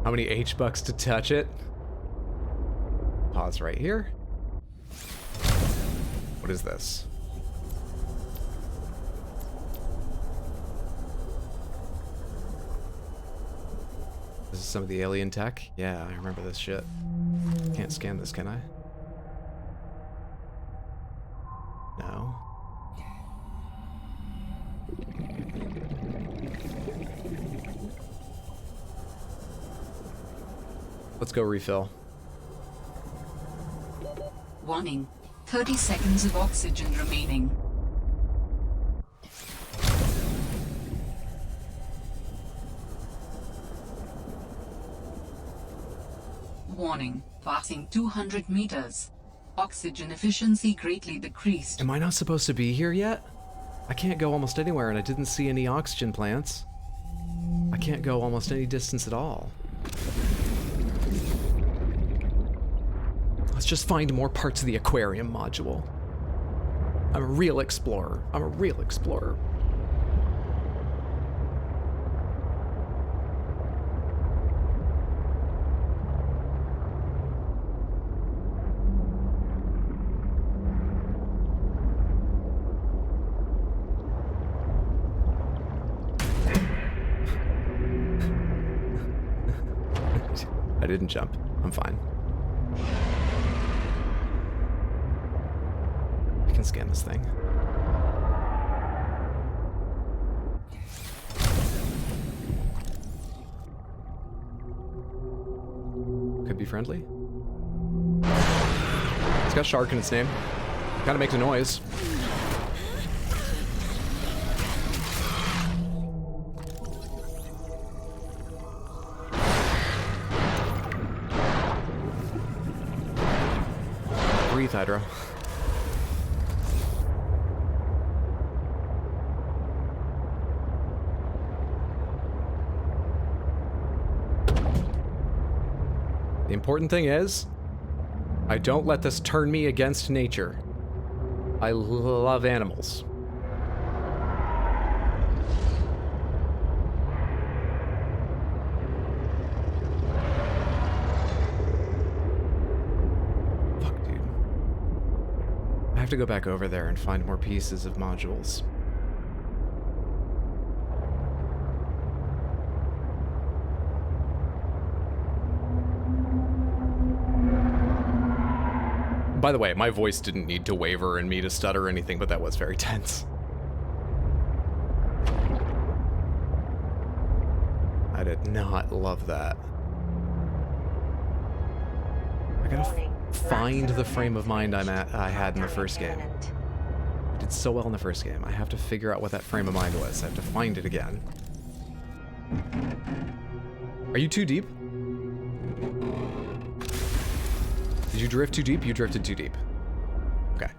How many H-bucks to touch it? Pause right here. What is this? This is some of the alien tech? Yeah, I remember this shit. Can't scan this, can I? No. Let's go refill. Warning. 30 seconds of oxygen remaining. Warning. Passing 200 meters. Oxygen efficiency greatly decreased. Am I not supposed to be here yet? I can't go almost anywhere and I didn't see any oxygen plants. I can't go almost any distance at all. Let's just find more parts of the aquarium module. I'm a real explorer. I'm a real explorer. I didn't jump. I'm fine. I can scan this thing. Could be friendly. It's got shark in its name. Kind of makes a noise. Breathe, Hydro. The important thing is, I don't let this turn me against nature. I love animals. Fuck, dude. I have to go back over there and find more pieces of modules. By the way, my voice didn't need to waver and me to stutter or anything, but that was very tense. I did not love that. I gotta find the frame of mind I had in the first game. I did so well in the first game. I have to figure out what that frame of mind was. I have to find it again. Are you too deep? Did you drift too deep? You drifted too deep. Okay.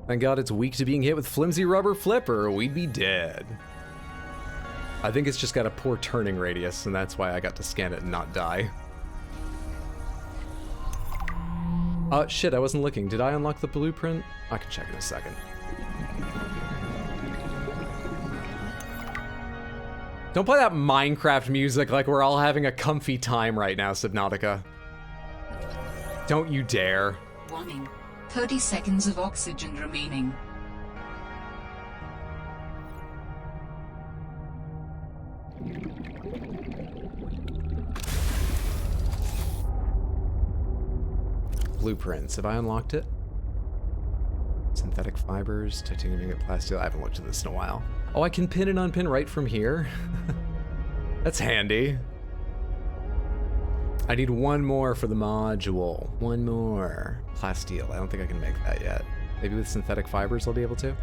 Thank God it's weak to being hit with flimsy rubber flipper, or we'd be dead. I think it's just got a poor turning radius, and that's why I got to scan it and not die. Shit, I wasn't looking. Did I unlock the blueprint? I can check in a second. Don't play that Minecraft music like we're all having a comfy time right now, Subnautica. Don't you dare. Warning. 30 seconds of oxygen remaining. Blueprints. Have I unlocked it? Synthetic fibers, titanium ingot, plasteel. I haven't looked at this in a while. Oh, I can pin and unpin right from here. That's handy. I need one more for the module. One more. Plasteel. I don't think I can make that yet. Maybe with synthetic fibers I'll be able to.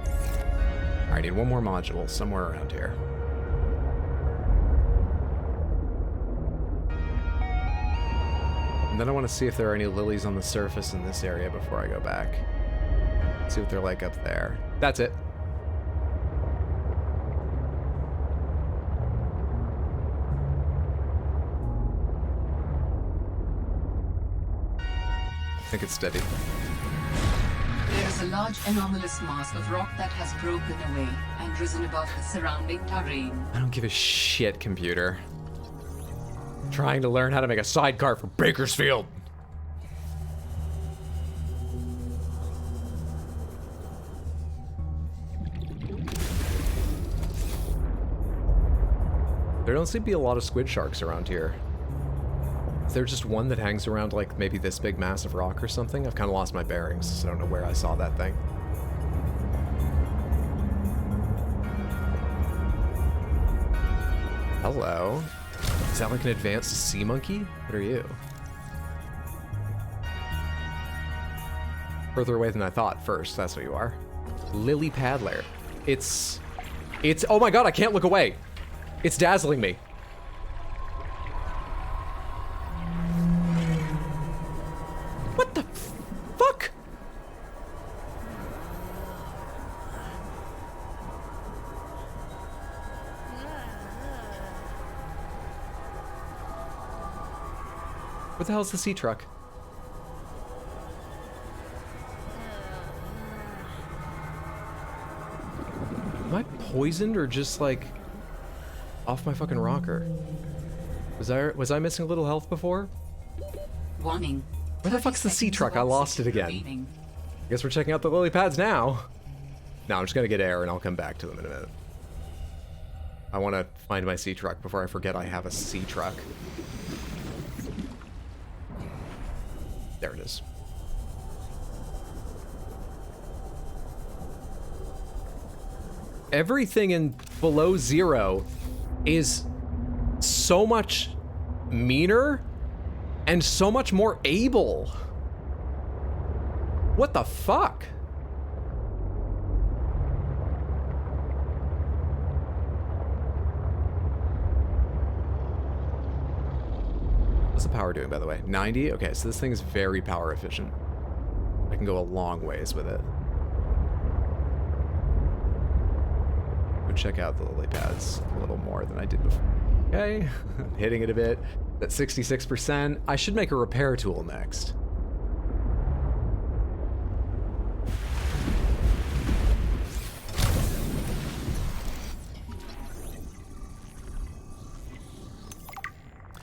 Alright, I need one more module somewhere around here. And then I want to see if there are any lilies on the surface in this area before I go back. See what they're like up there. That's it. I think it's steady. Yes, is a large anomalous mass of rock that has broken away and risen above the surrounding terrain. I don't give a shit, computer. Trying to learn how to make a sidecar for Bakersfield. There don't seem to be a lot of squid sharks around here. Is there just one that hangs around like maybe this big massive rock or something? I've kind of lost my bearings, so I don't know where I saw that thing. Hello. Is that like an advanced sea monkey? What are you? Further away than I thought first, that's what you are. Lily Paddler. It's, oh my god, I can't look away. It's dazzling me. What the fuck? What the hell's the sea truck? Am I poisoned or just like off my fucking rocker? Was I missing a little health before? Warning. Where the fuck's the sea truck? I lost it again. Guess we're checking out the lily pads now. No, I'm just gonna get air and I'll come back to them in a minute. I want to find my sea truck before I forget I have a sea truck. There it is. Everything in below zero is so much meaner and so much more able. What the fuck? What's the power doing, by the way? 90? Okay, so this thing is very power efficient. I can go a long ways with it. Go check out the lily pads a little more than I did before. Okay, I'm hitting it a bit. That's 66%. I should make a repair tool next.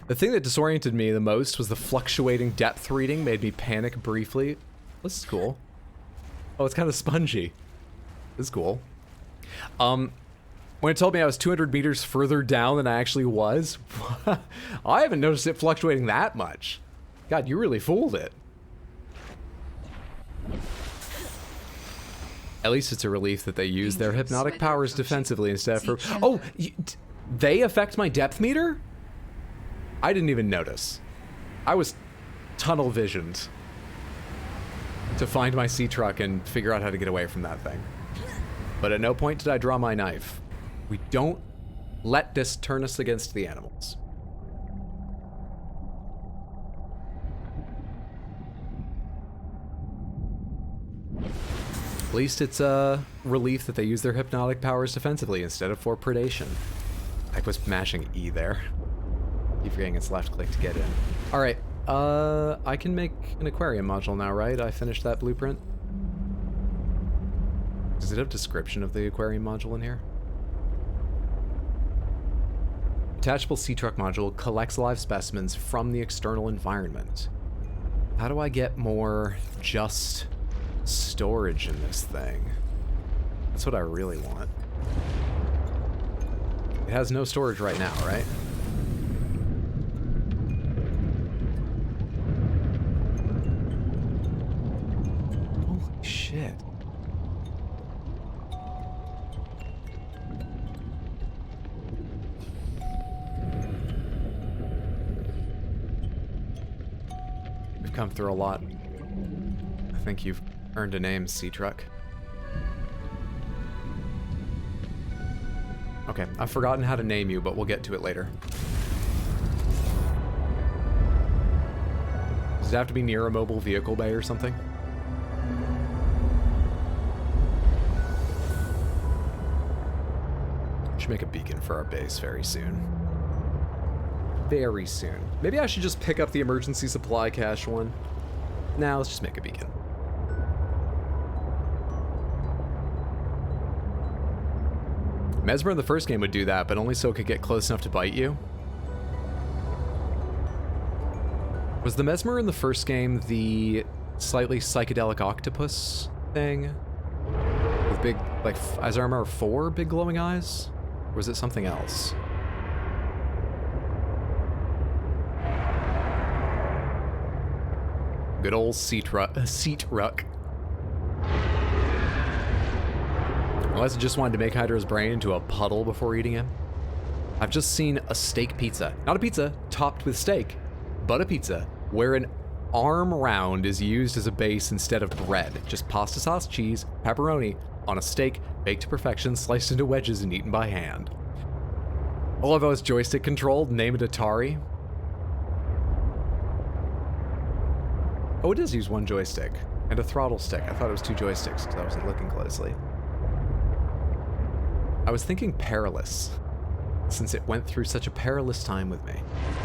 The thing that disoriented me the most was the fluctuating depth reading, made me panic briefly. This is cool. Oh, it's kind of spongy. This is cool. When it told me I was 200 meters further down than I actually was, I haven't noticed it fluctuating that much. God, you really fooled it. At least it's a relief that they use their hypnotic powers defensively instead of for... Oh, they affect my depth meter? I didn't even notice. I was tunnel visioned to find my sea truck and figure out how to get away from that thing. But at no point did I draw my knife. We don't let this turn us against the animals. At least it's a relief that they use their hypnotic powers defensively instead of for predation. I was mashing E there. Keep forgetting it's left click to get in. All right, I can make an aquarium module now, right? I finished that blueprint. Does it have description of the aquarium module in here? Attachable sea truck module collects live specimens from the external environment. How do I get more just storage in this thing? That's what I really want. It has no storage right now, right? Holy shit. We've come through a lot. I think you've earned a name, Sea Truck. Okay, I've forgotten how to name you, but we'll get to it later. Does it have to be near a mobile vehicle bay or something? Should make a beacon for our base very soon. Very soon. Maybe I should just pick up the emergency supply cache one. Nah, let's just make a beacon. Mesmer in the first game would do that, but only so it could get close enough to bite you. Was the Mesmer in the first game the slightly psychedelic octopus thing? With big, like, as I remember, 4 big glowing eyes? Or was it something else? Good old seat ruck. Unless I just wanted to make Hydra's brain into a puddle before eating him. I've just seen a steak pizza. Not a pizza topped with steak, but a pizza where an arm round is used as a base instead of bread. Just pasta sauce, cheese, pepperoni on a steak, baked to perfection, sliced into wedges and eaten by hand. I love how it's joystick controlled. Name it Atari. Oh, it does use one joystick and a throttle stick. I thought it was 2 joysticks because I wasn't looking closely. I was thinking perilous, since it went through such a perilous time with me,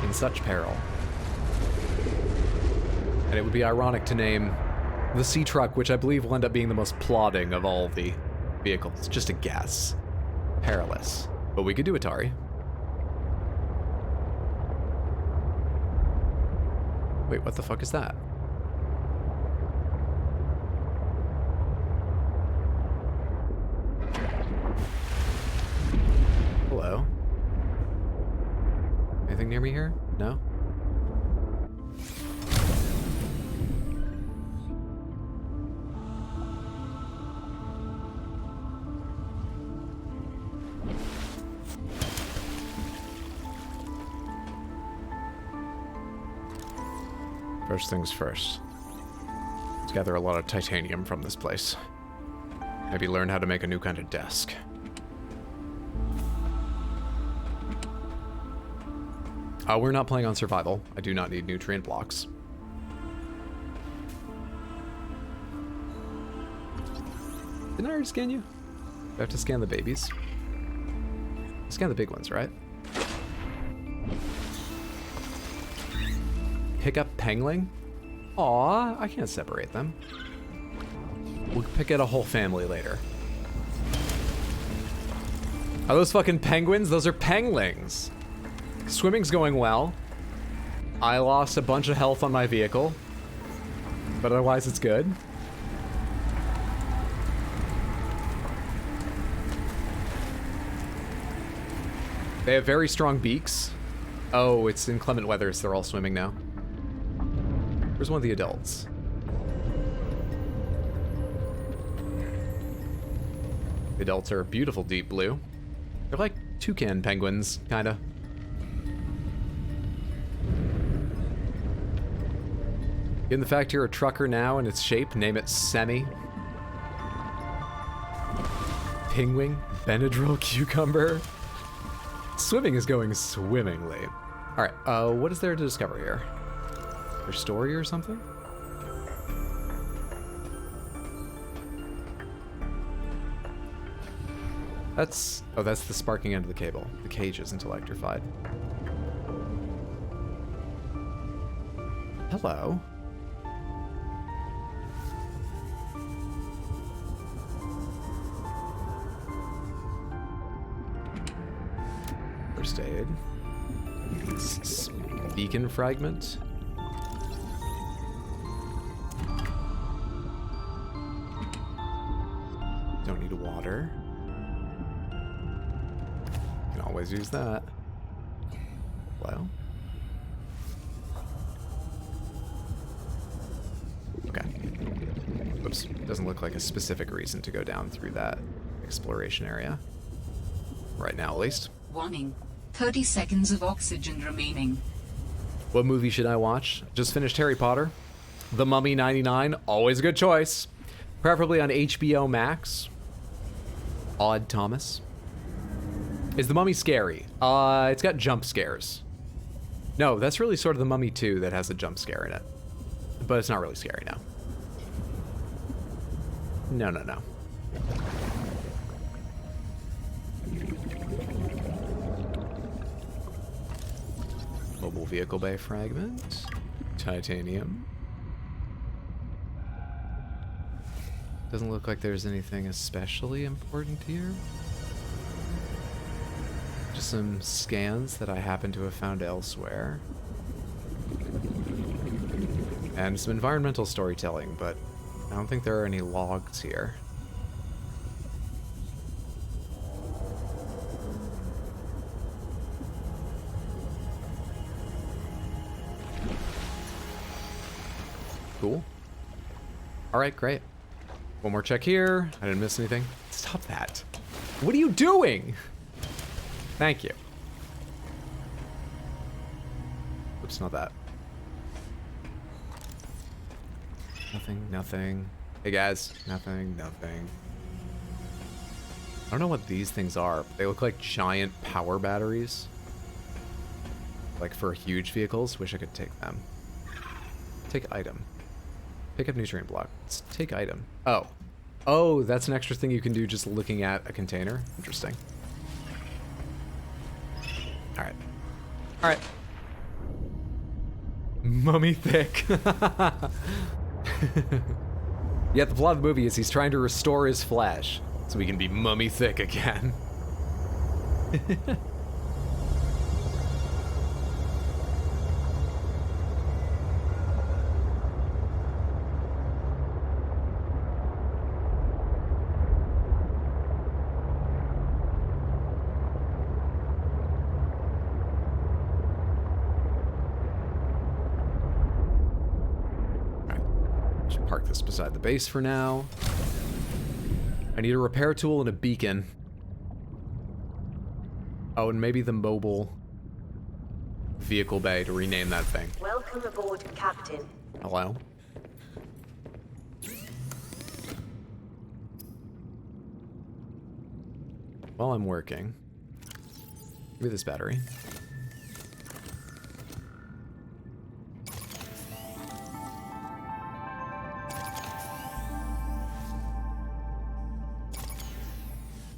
in such peril. And it would be ironic to name the sea truck, which I believe will end up being the most plodding of all the vehicles. Just a guess. Perilous. But we could do Atari. Wait, what the fuck is that? Hello. Anything near me here? No? First things first. Let's gather a lot of titanium from this place. Maybe learn how to make a new kind of desk. We're not playing on survival. I do not need nutrient blocks. Didn't I already scan you? Do I have to scan the babies? Scan the big ones, right? Pick up Pengling? Aw, I can't separate them. We'll pick out a whole family later. Are those fucking penguins? Those are penglings. Swimming's going well. I lost a bunch of health on my vehicle, but otherwise it's good. They have very strong beaks. Oh, it's inclement weather, so they're all swimming now. Where's one of the adults? The adults are beautiful deep blue. They're like toucan penguins, kinda. Given the fact you're a trucker now in its shape, name it Semi. Penguin, Benadryl cucumber. Swimming is going swimmingly. All right, what is there to discover here? Their story or something? That's the sparking end of the cable. The cage isn't electrified. Hello. First aid. Beacon fragment. Don't need water. Can always use that. Well. Okay. Oops. Doesn't look like a specific reason to go down through that exploration area. Right now, at least. Warning. 30 seconds of oxygen remaining. What movie should I watch? Just finished Harry Potter. The Mummy 99, always a good choice. Preferably on HBO Max. Odd Thomas. Is The Mummy scary? It's got jump scares. No, that's really sort of The Mummy 2 that has a jump scare in it. But it's not really scary now. No. Mobile vehicle bay fragment. Titanium. Doesn't look like there's anything especially important here. some scans that I happen to have found elsewhere. And some environmental storytelling, but I don't think there are any logs here. Cool. Alright, great. One more check here. I didn't miss anything. Stop that. What are you doing? Thank you. Oops, not that. Nothing, nothing. Hey guys, nothing, nothing. I don't know what these things are. But they look like giant power batteries. Like for huge vehicles. Wish I could take them. Take item. Pick up nutrient block. Let's take item. Oh. Oh, that's an extra thing you can do just looking at a container. Interesting. Alright. Alright. Mummy thick. Yet the plot of the movie is he's trying to restore his flesh so he can be mummy thick again. Park this beside the base for now. I need a repair tool and a beacon. Oh, and maybe the mobile vehicle bay to rename that thing. Welcome aboard, Captain. Hello? While I'm working, give me this battery.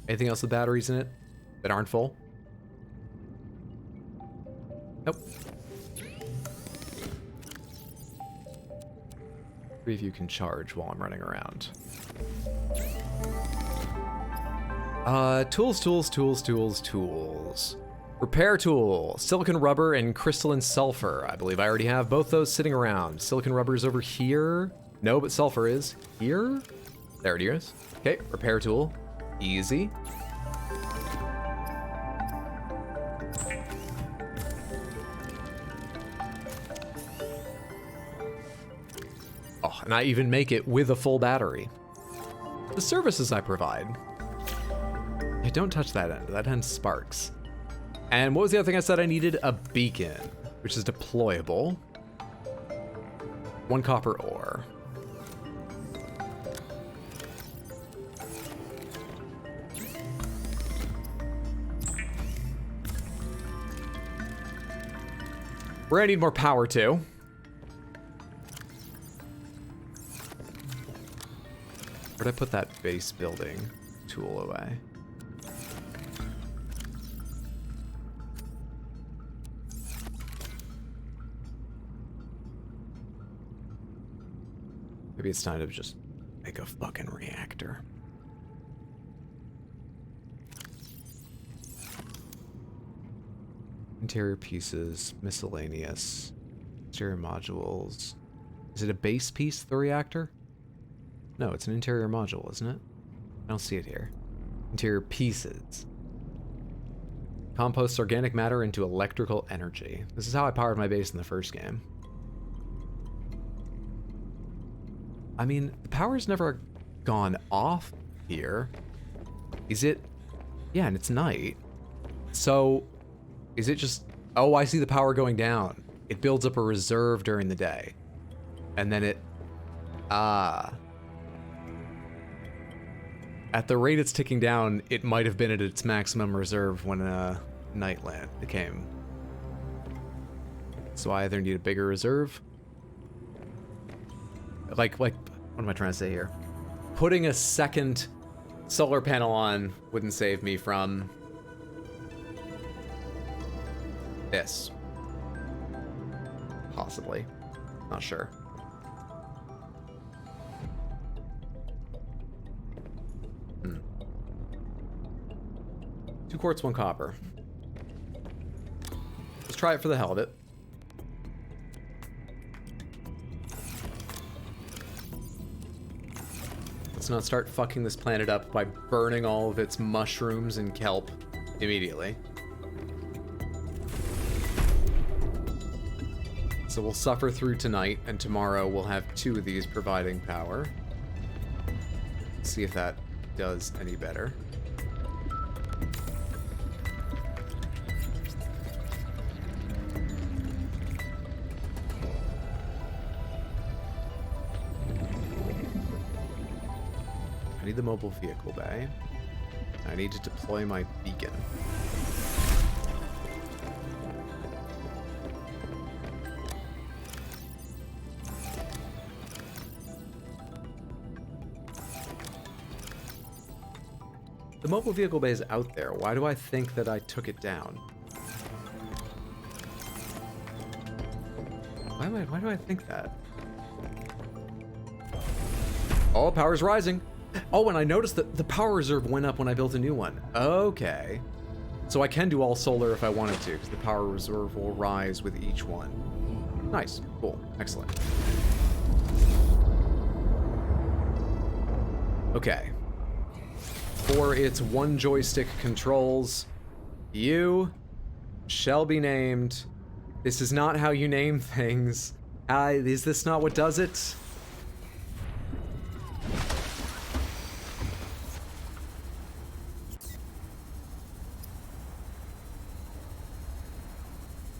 Anything else with batteries in it that aren't full? Nope. 3 of you can charge while I'm running around. Tools. Repair tool, silicon rubber and crystalline sulfur. I believe I already have both those sitting around. Silicon rubber is over here. No, but sulfur is here. There it is. Okay, repair tool. Easy. Oh, and I even make it with a full battery. The services I provide. Hey, don't touch that end. That end sparks. And what was the other thing I said I needed? A beacon, which is deployable. 1 copper ore. We're gonna need more power too. Where'd I put that base building tool away? Maybe it's time to just make a fucking reactor. Interior pieces, miscellaneous, exterior modules. Is it a base piece, the reactor? No, it's an interior module, isn't it? I don't see it here. Interior pieces. Composts organic matter into electrical energy. This is how I powered my base in the first game. I mean, the power's never gone off here. Is it? Yeah, and it's night. So, is it just... Oh, I see the power going down. It builds up a reserve during the day. And then it... Ah. At the rate it's ticking down, it might have been at its maximum reserve when Nightland came. So I either need a bigger reserve... Like, what am I trying to say here? Putting a second solar panel on wouldn't save me from this. Possibly. Not sure. Hmm. 2 quartz, 1 copper. Let's try it for the hell of it. Let's not start fucking this planet up by burning all of its mushrooms and kelp immediately. So we'll suffer through tonight, and tomorrow we'll have 2 of these providing power. See if that does any better. I need the mobile vehicle bay. I need to deploy my beacon. The mobile vehicle bay is out there. Why do I think that I took it down? Why do I think that? Oh, power's rising. Oh, and I noticed that the power reserve went up when I built a new one. Okay. So I can do all solar if I wanted to, because the power reserve will rise with each one. Nice. Cool. Excellent. Okay. For its one joystick controls, you shall be named. This is not how you name things. Is this not what does it?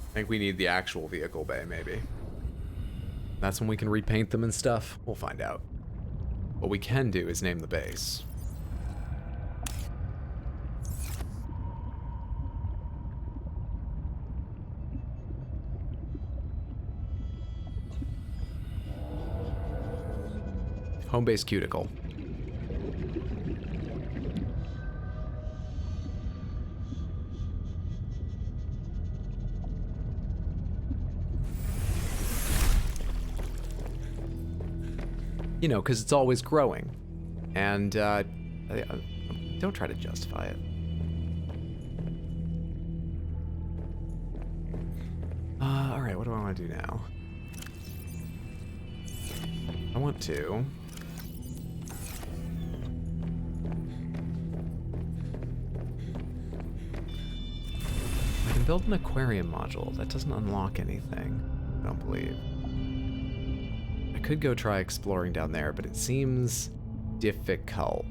I think we need the actual vehicle bay, maybe. That's when we can repaint them and stuff. We'll find out. What we can do is name the base. Home base cuticle. You know, because it's always growing. And, don't try to justify it. Alright, what do I want to do now? I want to... I can build an aquarium module. That doesn't unlock anything, I don't believe. I could go try exploring down there, but it seems difficult.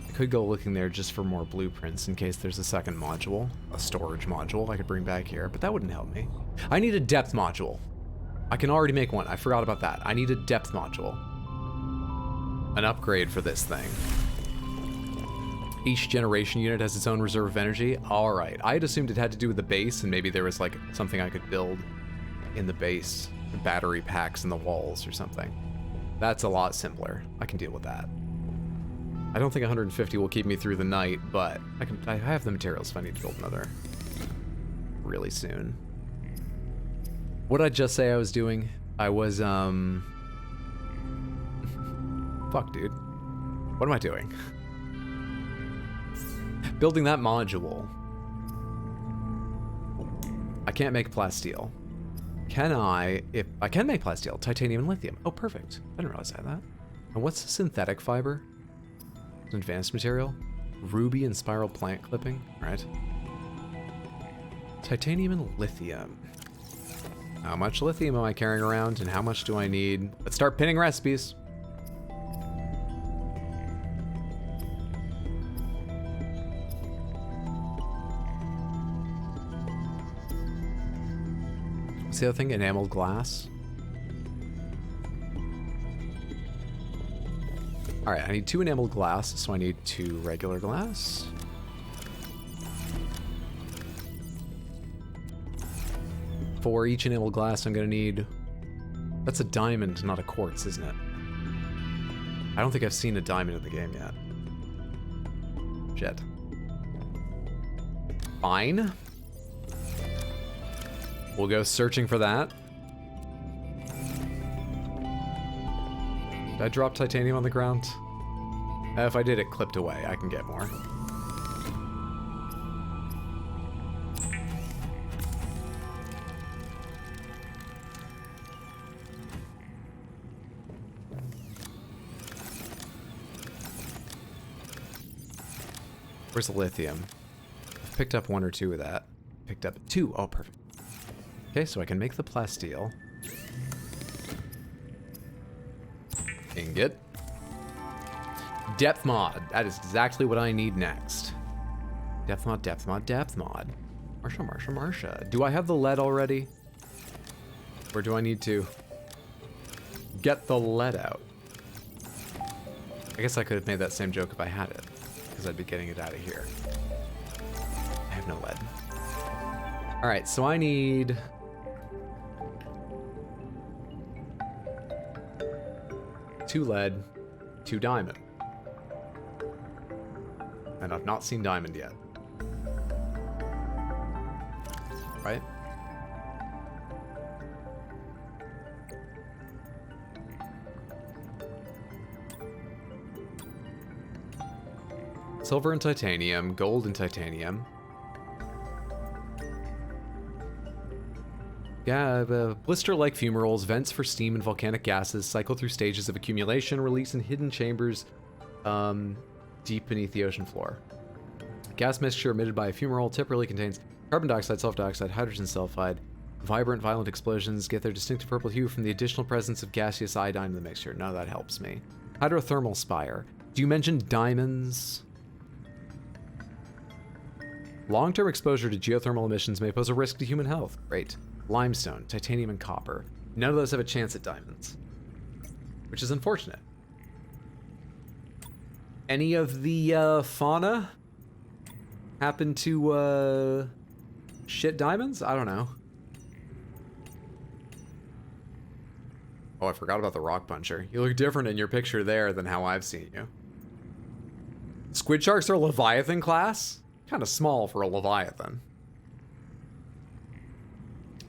I could go looking there just for more blueprints in case there's a second module, a storage module I could bring back here, but that wouldn't help me. I need a depth module. I can already make one. I forgot about that. I need a depth module. An upgrade for this thing. Each generation unit has its own reserve of energy. All right. I had assumed it had to do with the base, and maybe there was like something I could build in the base, battery packs in the walls or something. That's a lot simpler. I can deal with that. I don't think 150 will keep me through the night, but I have the materials if I need to build another really soon. What did I just say I was doing? I was, fuck, dude. What am I doing? Building that module. I can't make plasteel. Can I? If I can make plasteel, titanium and lithium. Oh, perfect. I didn't realize I had that. And what's the synthetic fiber? An advanced material? Ruby and spiral plant clipping? Right. Titanium and lithium. How much lithium am I carrying around, and how much do I need? Let's start pinning recipes. What's the other thing? Enameled glass. All right, I need 2 enameled glass, so I need 2 regular glass. For each enameled glass, I'm gonna need... That's a diamond, not a quartz, isn't it? I don't think I've seen a diamond in the game yet. Shit. Fine. We'll go searching for that. Did I drop titanium on the ground? If I did, it clipped away. I can get more. Where's the lithium? I've picked up 1 or 2 of that. Picked up 2. Oh, perfect. Okay, so I can make the plasteel. Ingot. Depth mod. That is exactly what I need next. Depth mod, depth mod, depth mod. Marsha. Do I have the lead already? Or do I need to get the lead out? I guess I could have made that same joke if I had it, because I'd be getting it out of here. I have no lead. Alright, so I need... two lead, 2 diamond. And I've not seen diamond yet. Right? Silver and titanium, gold and titanium. Yeah, blister-like fumaroles, vents for steam and volcanic gases, cycle through stages of accumulation, release in hidden chambers deep beneath the ocean floor. Gas mixture emitted by a fumarole typically contains carbon dioxide, sulfur dioxide, hydrogen sulfide. Vibrant, violent explosions get their distinctive purple hue from the additional presence of gaseous iodine in the mixture. None of that helps me. Hydrothermal spire. Do you mention diamonds? Long-term exposure to geothermal emissions may pose a risk to human health. Great. Limestone, titanium, and copper. None of those have a chance at diamonds, which is unfortunate. Any of the fauna happen to shit diamonds? I don't know. Oh, I forgot about the rock puncher. You look different in your picture there than how I've seen you. Squid sharks are Leviathan class? Kind of small for a Leviathan.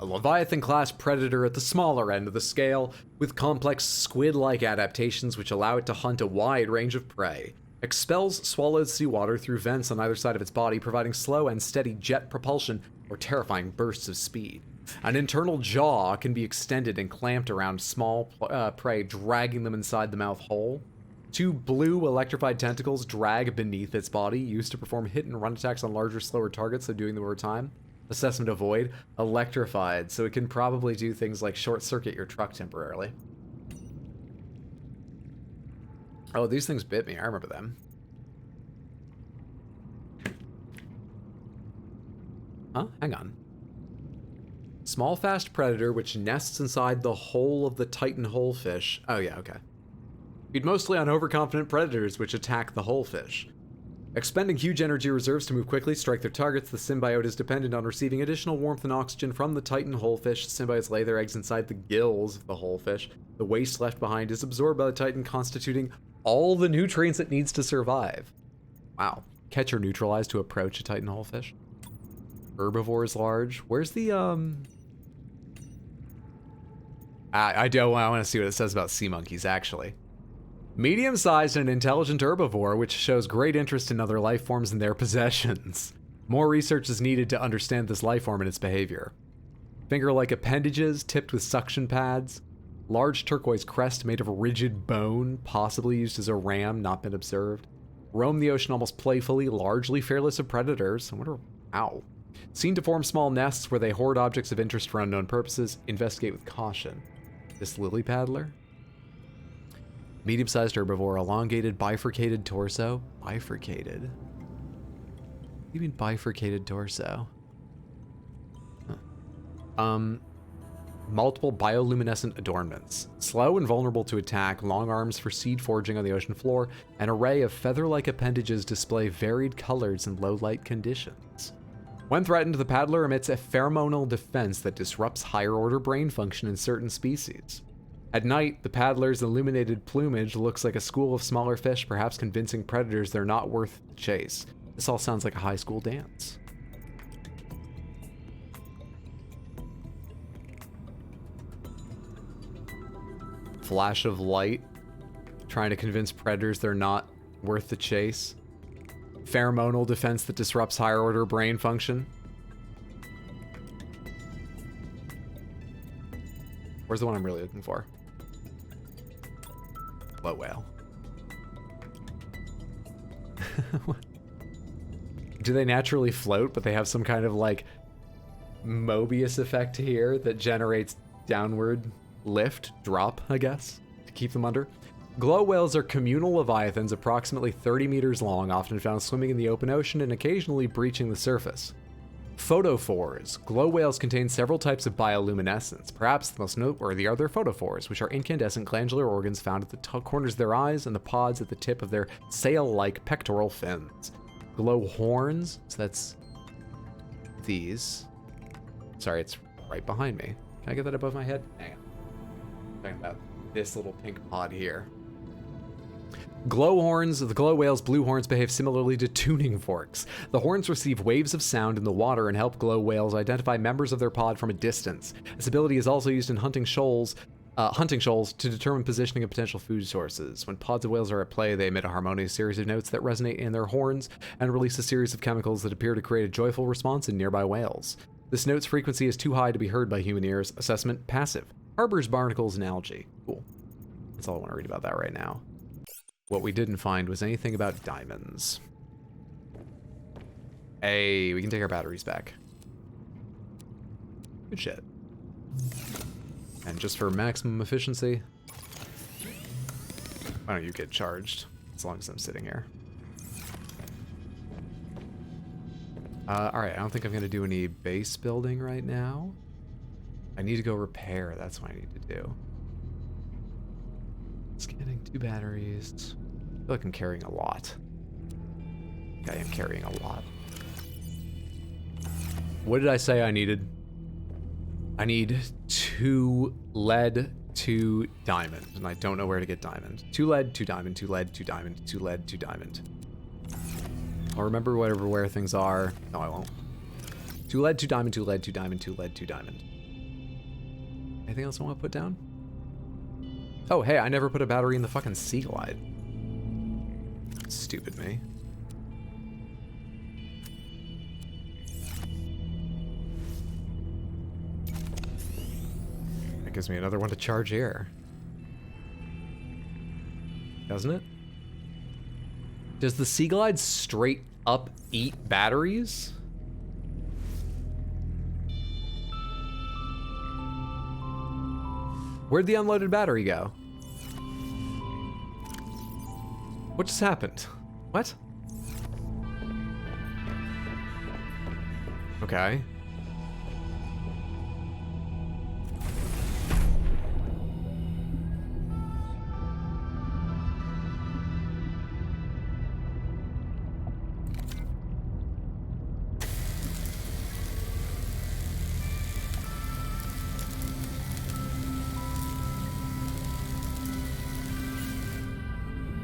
A Leviathan-class predator at the smaller end of the scale, with complex squid-like adaptations which allow it to hunt a wide range of prey. Expels swallowed seawater through vents on either side of its body, providing slow and steady jet propulsion or terrifying bursts of speed. An internal jaw can be extended and clamped around small prey, dragging them inside the mouth hole. 2 blue electrified tentacles drag beneath its body, used to perform hit-and-run attacks on larger, slower targets, so doing them over time. Assessment of void, electrified, so it can probably do things like short-circuit your truck temporarily. Oh, these things bit me. I remember them. Huh? Hang on. Small, fast predator which nests inside the hole of the Titan holefish. Oh, yeah, okay. Feed mostly on overconfident predators which attack the holefish. Expending huge energy reserves to move quickly, strike their targets, the symbiote is dependent on receiving additional warmth and oxygen from the Titan holefish. Symbiotes lay their eggs inside the gills of the holefish. The waste left behind is absorbed by the Titan, constituting all the nutrients it needs to survive. Wow. Catch or neutralize to approach a Titan holefish. Herbivore is large. Where's the, I want to see what it says about sea monkeys, actually. Medium-sized and intelligent herbivore, which shows great interest in other life forms and their possessions. More research is needed to understand this life form and its behavior. Finger-like appendages tipped with suction pads. Large turquoise crest made of rigid bone, possibly used as a ram, not been observed. Roam the ocean almost playfully, largely fearless of predators. I wonder, ow. Seen to form small nests where they hoard objects of interest for unknown purposes. Investigate with caution. This lily paddler? Medium-sized herbivore, elongated, bifurcated torso. Bifurcated? What do you mean bifurcated torso? Huh. Multiple bioluminescent adornments. Slow and vulnerable to attack, long arms for seed foraging on the ocean floor. An array of feather-like appendages display varied colors in low-light conditions. When threatened, the paddler emits a pheromonal defense that disrupts higher-order brain function in certain species. At night, the paddler's illuminated plumage looks like a school of smaller fish, perhaps convincing predators they're not worth the chase. This all sounds like a high school dance. Flash of light. trying to convince predators they're not worth the chase. Pheromonal defense that disrupts higher order brain function. Where's the one I'm really looking for? Blow whale. Do they naturally float, but they have some kind of like Mobius effect here that generates downward lift, drop, I guess, to keep them under? Glow whales are communal leviathans approximately 30 meters long, often found swimming in the open ocean and occasionally breaching the surface. Photophores. Glow whales contain several types of bioluminescence. Perhaps the most noteworthy are their photophores, which are incandescent glandular organs found at the corners of their eyes and the pods at the tip of their sail-like pectoral fins. Glow horns, so that's these. Sorry, it's right behind me. Can I get that above my head? Hang on. I'm talking about this little pink pod here. Glow horns. The glow whale's blue horns behave similarly to tuning forks. The horns receive waves of sound in the water and help glow whales identify members of their pod from a distance. This ability is also used in hunting shoals to determine positioning of potential food sources. When pods of whales are at play, they emit a harmonious series of notes that resonate in their horns and release a series of chemicals that appear to create a joyful response in nearby whales. This note's frequency is too high to be heard by human ears. Assessment: passive. Harbors barnacles and algae. Cool. That's all I want to read about that right now. What we didn't find was anything about diamonds. Hey, we can take our batteries back. Good shit. And just for maximum efficiency, why don't you get charged as long as I'm sitting here? Alright, I don't think I'm going to do any base building right now. I need to go repair. That's what I need to do. Scanning 2 batteries. I feel like I'm carrying a lot. I am carrying a lot. What did I say I needed? I need 2 lead, 2 diamond, and I don't know where to get diamond. 2 lead, 2 diamond, 2 lead, 2 diamond, 2 lead, 2 diamond. I'll remember where things are. No, I won't. 2 lead, 2 diamond, 2 lead, 2 diamond, 2 lead, 2 diamond. Anything else I want to put down? Oh, hey, I never put a battery in the fucking Sea Glide. Stupid me. That gives me another one to charge here. Doesn't it? Does the Sea Glide straight up eat batteries? Where'd the unloaded battery go? What just happened? What? Okay.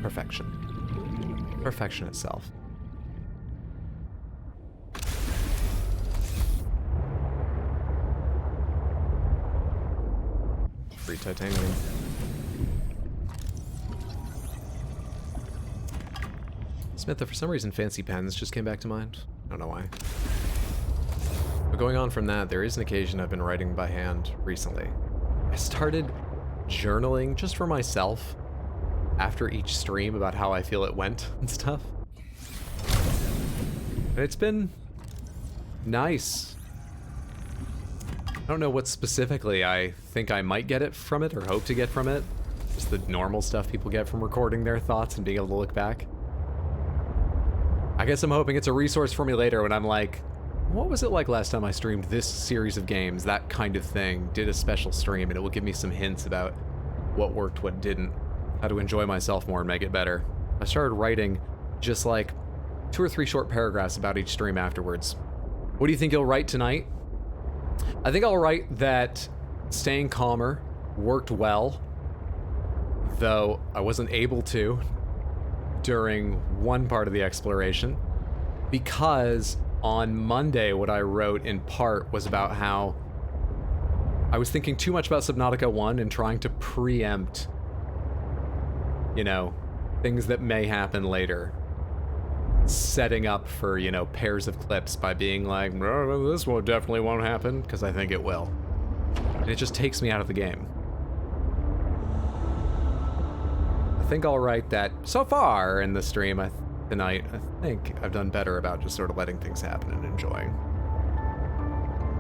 Perfection. Perfection itself. Free titanium. Smith, for some reason fancy pens just came back to mind. I don't know why. But going on from that, there is an occasion I've been writing by hand recently. I started journaling just for myself after each stream about how I feel it went and stuff. And it's been nice. I don't know what specifically I think I might get it from it or hope to get from it. Just the normal stuff people get from recording their thoughts and being able to look back. I guess I'm hoping it's a resource for me later when I'm like, what was it like last time I streamed this series of games, that kind of thing, did a special stream, and it will give me some hints about what worked, what didn't. How to enjoy myself more and make it better. I started writing just like 2 or 3 short paragraphs about each stream afterwards. What do you think you'll write tonight? I think I'll write that staying calmer worked well, though I wasn't able to during one part of the exploration, because on Monday what I wrote in part was about how I was thinking too much about Subnautica 1 and trying to preempt you know, things that may happen later. Setting up for, you know, pairs of clips by being like, oh, this definitely won't happen, because I think it will. And it just takes me out of the game. I think I'll write that so far in the stream tonight, I think I've done better about just sort of letting things happen and enjoying.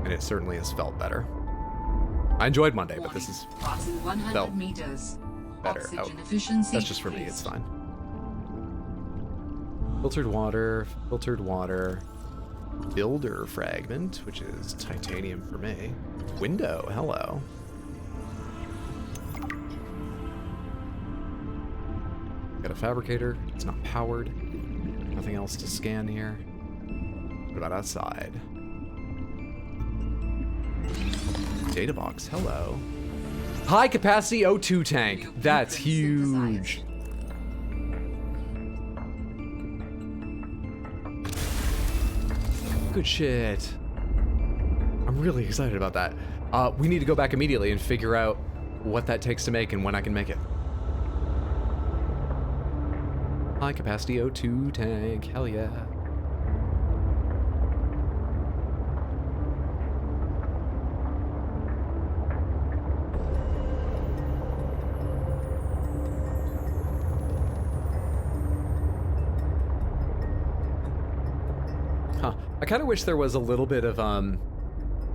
And it certainly has felt better. I enjoyed Monday, but this is Passing 100 felt meters. better. Oxygen efficiency That's just for me, it's decreased. fine. Filtered water, builder fragment, which is titanium for me. Window, hello. Got a fabricator, it's not powered. Nothing else to scan here. What about outside? Data box, hello. High capacity O2 tank, that's huge. Good shit. I'm really excited about that. We need to go back immediately and figure out what that takes to make and when I can make it. High capacity O2 tank, hell yeah. I kind of wish there was a little bit of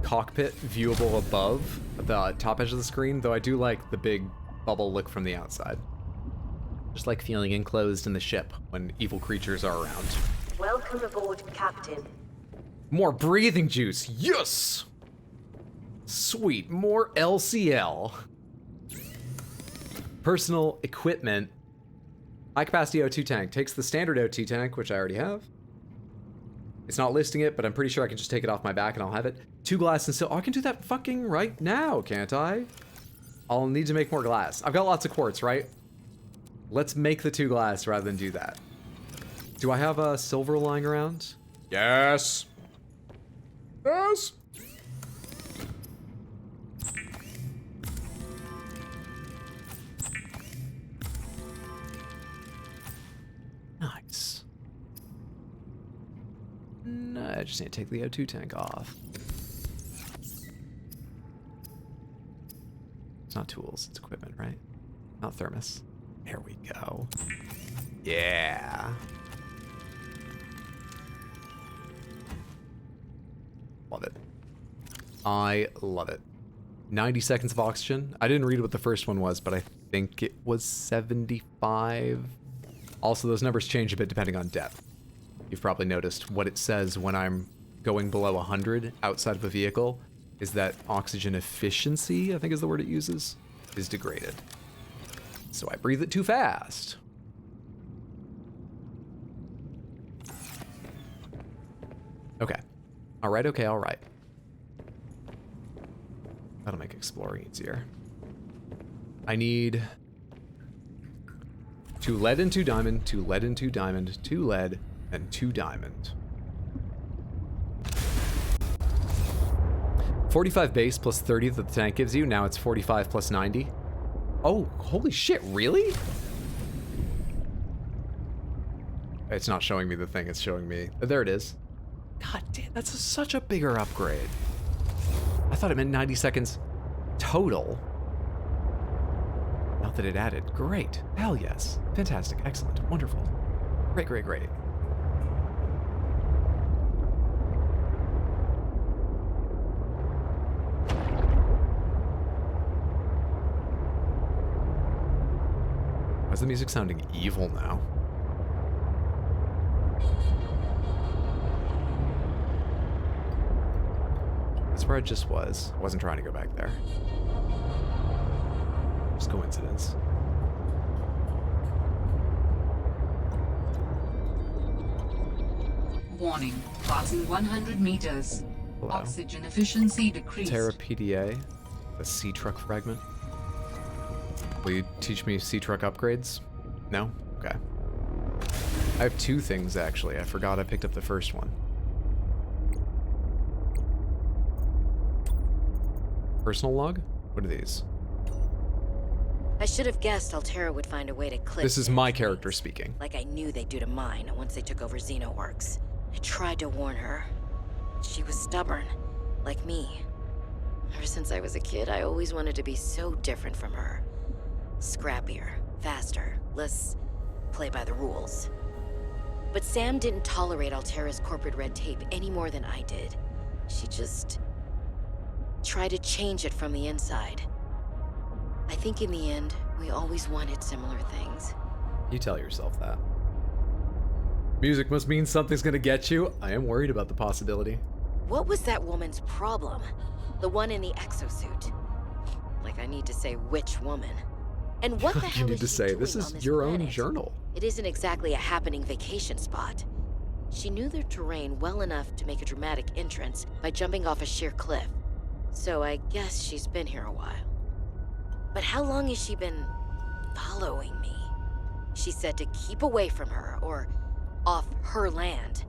cockpit viewable above the top edge of the screen, though I do like the big bubble look from the outside. Just like feeling enclosed in the ship when evil creatures are around. Welcome aboard, Captain. More breathing juice, yes! Sweet, more LCL. Personal equipment. High capacity O2 tank. Takes the standard O2 tank, which I already have. It's not listing it, but I'm pretty sure I can just take it off my back and I'll have it. 2 glass and silver. Oh, I can do that fucking right now, can't I? I'll need to make more glass. I've got lots of quartz, right? Let's make the 2 glass rather than do that. Do I have a silver lying around? Yes. Yes. Nice. No, I just need to take the O2 tank off. It's not tools, it's equipment, right? Not thermos. There we go. Yeah. Love it. I love it. 90 seconds of oxygen. I didn't read what the first one was, but I think it was 75. Also, those numbers change a bit depending on depth. You've probably noticed what it says when I'm going below 100 outside of a vehicle is that oxygen efficiency, I think is the word it uses, is degraded. So I breathe it too fast. Okay. All right, okay, all right. That'll make exploring easier. I need 2 lead and 2 diamond, 2 lead and 2 diamond, 2 lead and 2 diamond. 45 base plus 30 that the tank gives you. Now it's 45 plus 90. Oh, holy shit, really? It's not showing me the thing, it's showing me... There it is. God damn, that's such a bigger upgrade. I thought it meant 90 seconds total. Not that it added. Great. Hell yes. Fantastic. Excellent. Wonderful. Great, great, great. Why is the music sounding evil now? That's where I just was. I wasn't trying to go back there. Just coincidence. Warning. Passing 100 meters. Hello. Oxygen efficiency decreased. Terra PDA. A sea truck fragment. Will you teach me sea truck upgrades? No? Okay. I have 2 things actually. I forgot I picked up the first one. Personal log? What are these? I should have guessed Altera would find a way to clip. This is my character speaking. Like I knew they'd do to mine once they took over Xenoworks. I tried to warn her. She was stubborn, like me. Ever since I was a kid, I always wanted to be so different from her. Scrappier, faster, less play by the rules. But Sam didn't tolerate Altera's corporate red tape any more than I did. She just tried to change it from the inside. I think in the end, we always wanted similar things. You tell yourself that. Music must mean something's gonna get you. I am worried about the possibility. What was that woman's problem? The one in the exosuit. Like I need to say which woman. And what the hell You need is to she say, doing this on is your own planet? journal. It isn't exactly a happening vacation spot. She knew the terrain well enough to make a dramatic entrance by jumping off a sheer cliff. So I guess she's been here a while. But how long has she been following me? She said to keep away from her, or off her land.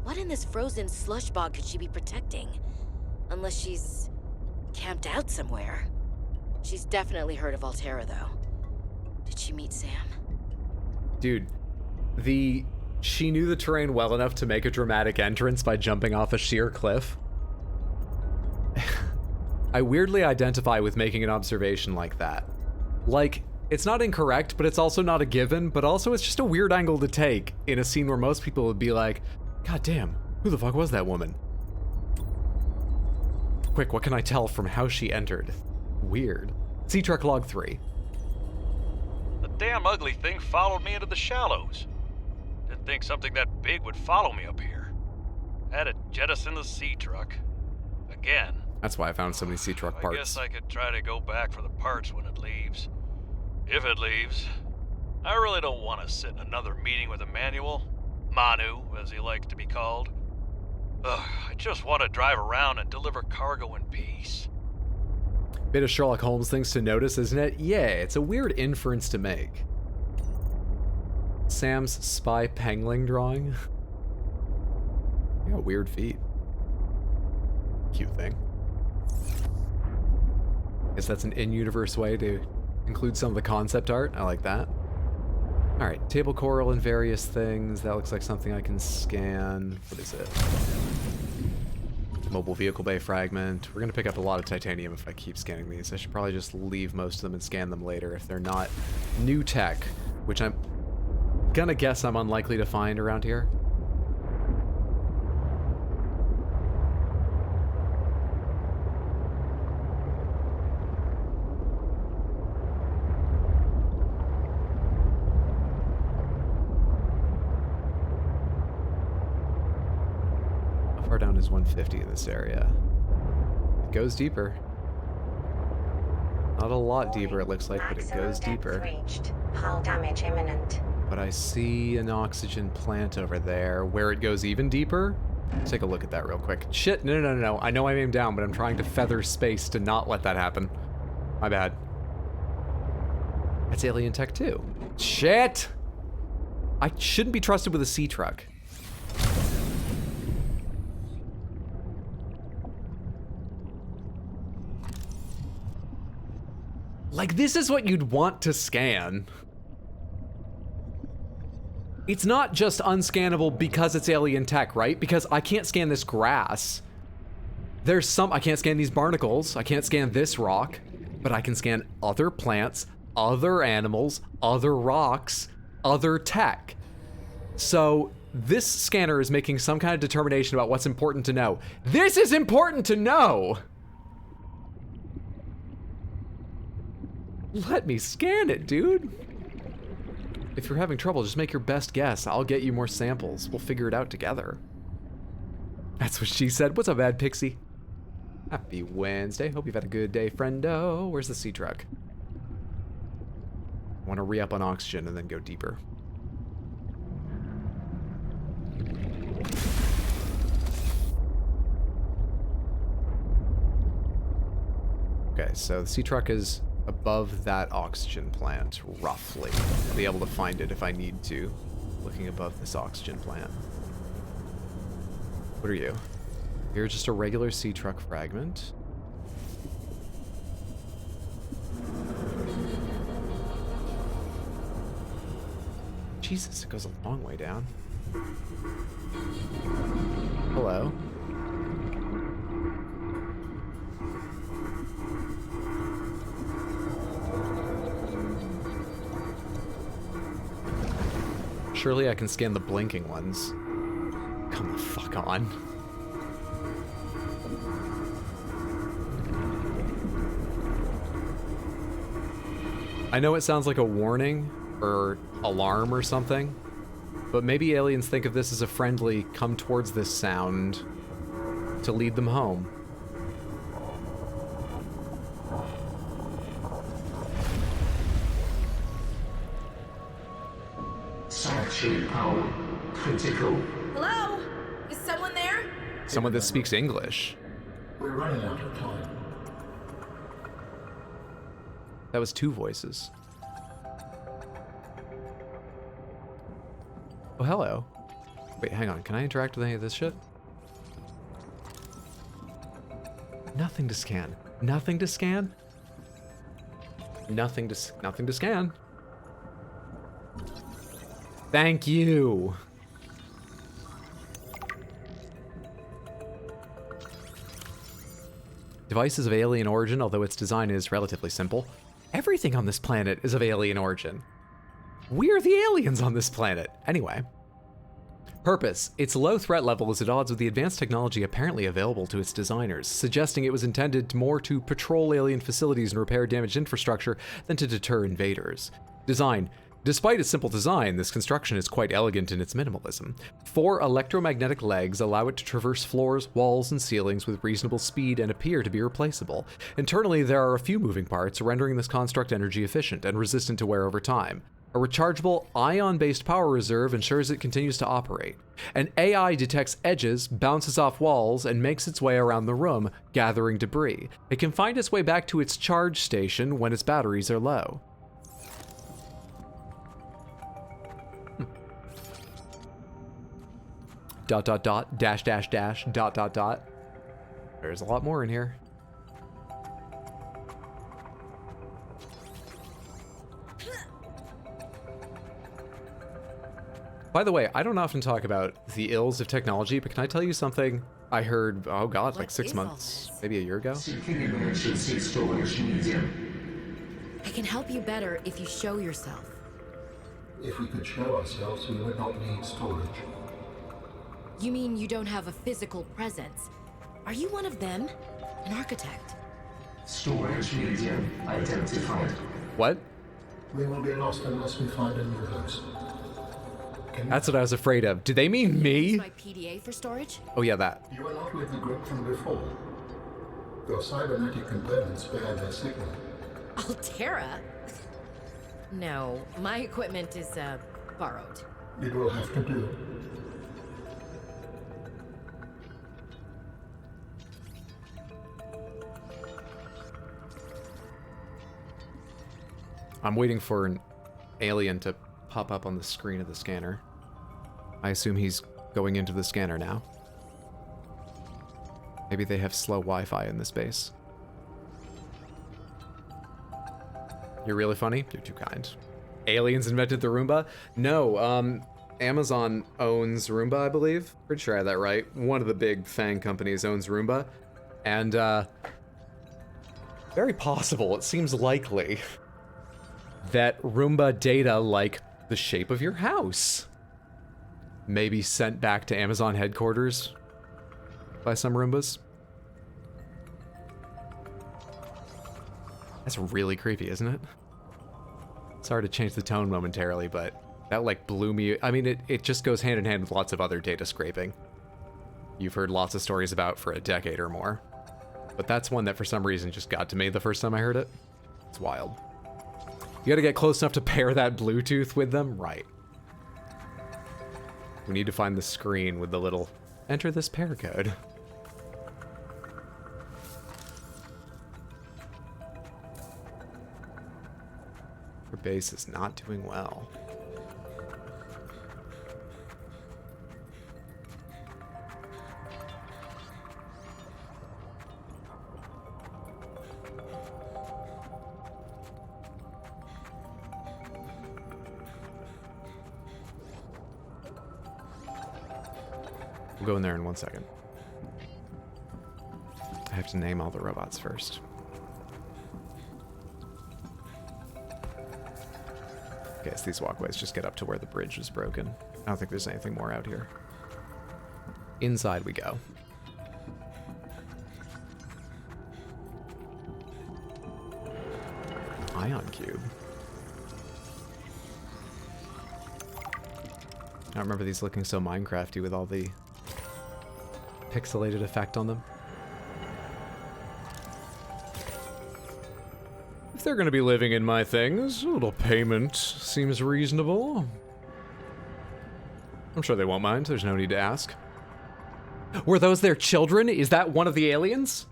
What in this frozen slush bog could she be protecting? Unless she's camped out somewhere. She's definitely heard of Altera, though. Did she meet Sam? Dude, she knew the terrain well enough to make a dramatic entrance by jumping off a sheer cliff. I weirdly identify with making an observation like that. Like, it's not incorrect, but it's also not a given, but also it's just a weird angle to take in a scene where most people would be like, God damn, who the fuck was that woman? Quick, what can I tell from how she entered? Weird. Sea Truck Log 3. The damn ugly thing followed me into the shallows. Didn't think something that big would follow me up here. Had to jettison the sea truck. Again. That's why I found so many Sea Truck parts. I guess I could try to go back for the parts when it leaves. If it leaves. I really don't want to sit in another meeting with Emmanuel. Manu, as he likes to be called. I just want to drive around and deliver cargo in peace. Bit of Sherlock Holmes things to notice, isn't it? Yeah, it's a weird inference to make. Sam's spy pangling drawing. You got weird feet. Cute thing. Guess that's an in-universe way to include some of the concept art. I like that. All right, table coral and various things. That looks like something I can scan. What is it? Mobile vehicle bay fragment. We're gonna pick up a lot of titanium if I keep scanning these. I should probably just leave most of them and scan them later if they're not new tech, which I'm gonna guess I'm unlikely to find around here. Far down is 150 in this area. It goes deeper. Not a lot deeper, it looks like, but it goes deeper. Reached. Hull damage imminent. But I see an oxygen plant over there where it goes even deeper. Let's take a look at that real quick. Shit, no. I know I'm aimed down, but I'm trying to feather space to not let that happen. My bad. That's alien tech too. Shit! I shouldn't be trusted with a sea truck. Like, this is what you'd want to scan. It's not just unscannable because it's alien tech, right? Because I can't scan this grass. I can't scan these barnacles. I can't scan this rock, but I can scan other plants, other animals, other rocks, other tech. So this scanner is making some kind of determination about what's important to know. This is important to know! Let me scan it, dude. If you're having trouble, just make your best guess. I'll get you more samples. We'll figure it out together. That's what she said. What's up, Bad Pixie? Happy Wednesday. Hope you've had a good day, friendo. Where's the sea truck? I want to re-up on oxygen and then go deeper. Okay, so the sea truck is above that oxygen plant, roughly. I'll be able to find it if I need to, looking above this oxygen plant. What are you? You're just a regular sea truck fragment. Jesus, it goes a long way down. Hello. Surely I can scan the blinking ones. Come the fuck on. I know it sounds like a warning or alarm or something, but maybe aliens think of this as a friendly come towards this sound to lead them home. Sanctuary power critical. Hello? Is someone there? Someone that speaks English. We're running out of time. That was two voices. Oh, hello. Wait, hang on. Can I interact with any of this shit? Nothing to scan. Nothing to scan? Nothing to scan. Thank you. Device is of alien origin, although its design is relatively simple. Everything on this planet is of alien origin. We're the aliens on this planet. Anyway. Purpose. Its low threat level is at odds with the advanced technology apparently available to its designers, suggesting it was intended more to patrol alien facilities and repair damaged infrastructure than to deter invaders. Design. Despite its simple design, this construction is quite elegant in its minimalism. 4 electromagnetic legs allow it to traverse floors, walls, and ceilings with reasonable speed and appear to be replaceable. Internally, there are a few moving parts, rendering this construct energy efficient and resistant to wear over time. A rechargeable ion-based power reserve ensures it continues to operate. An AI detects edges, bounces off walls, and makes its way around the room, gathering debris. It can find its way back to its charge station when its batteries are low. Dot dot dot dash dash dash dot dot dot. There's a lot more in here. By the way, I don't often talk about the ills of technology, but can I tell you something I heard, oh god, like 6 months, maybe a year ago? Seeking emergency storage medium. I can help you better if you show yourself. If we could show ourselves, we would not need storage. You mean you don't have a physical presence? Are you one of them? An architect? Storage medium identified. What? We will be lost unless we find a new host. That's what I was afraid of. Do they mean me? My PDA for storage? Oh yeah, that. You are not with the group from before. Your cybernetic components bear their signal. Altera? No, my equipment is, borrowed. It will have to do. I'm waiting for an alien to pop up on the screen of the scanner. I assume he's going into the scanner now. Maybe they have slow Wi-Fi in this base. You're really funny? You're too kind. Aliens invented the Roomba? No, Amazon owns Roomba, I believe. Pretty sure I had that right. One of the big FANG companies owns Roomba. And, very possible, it seems likely, that Roomba data, like the shape of your house, may be sent back to Amazon headquarters by some Roombas. That's really creepy, isn't it? Sorry to change the tone momentarily, but that like blew me. I mean, it just goes hand in hand with lots of other data scraping you've heard lots of stories about for a decade or more. But that's one that for some reason just got to me the first time I heard it. It's wild. You gotta get close enough to pair that Bluetooth with them? Right. We need to find the screen with the little, enter this pair code. Our base is not doing well. We'll go in there in 1 second. I have to name all the robots first. Okay, so these walkways just get up to where the bridge is broken. I don't think there's anything more out here. Inside we go. Ion cube. I remember these looking so Minecrafty with all the pixelated effect on them. If they're gonna be living in my things, a little payment seems reasonable. I'm sure they won't mind, there's no need to ask. Were those their children? Is that one of the aliens?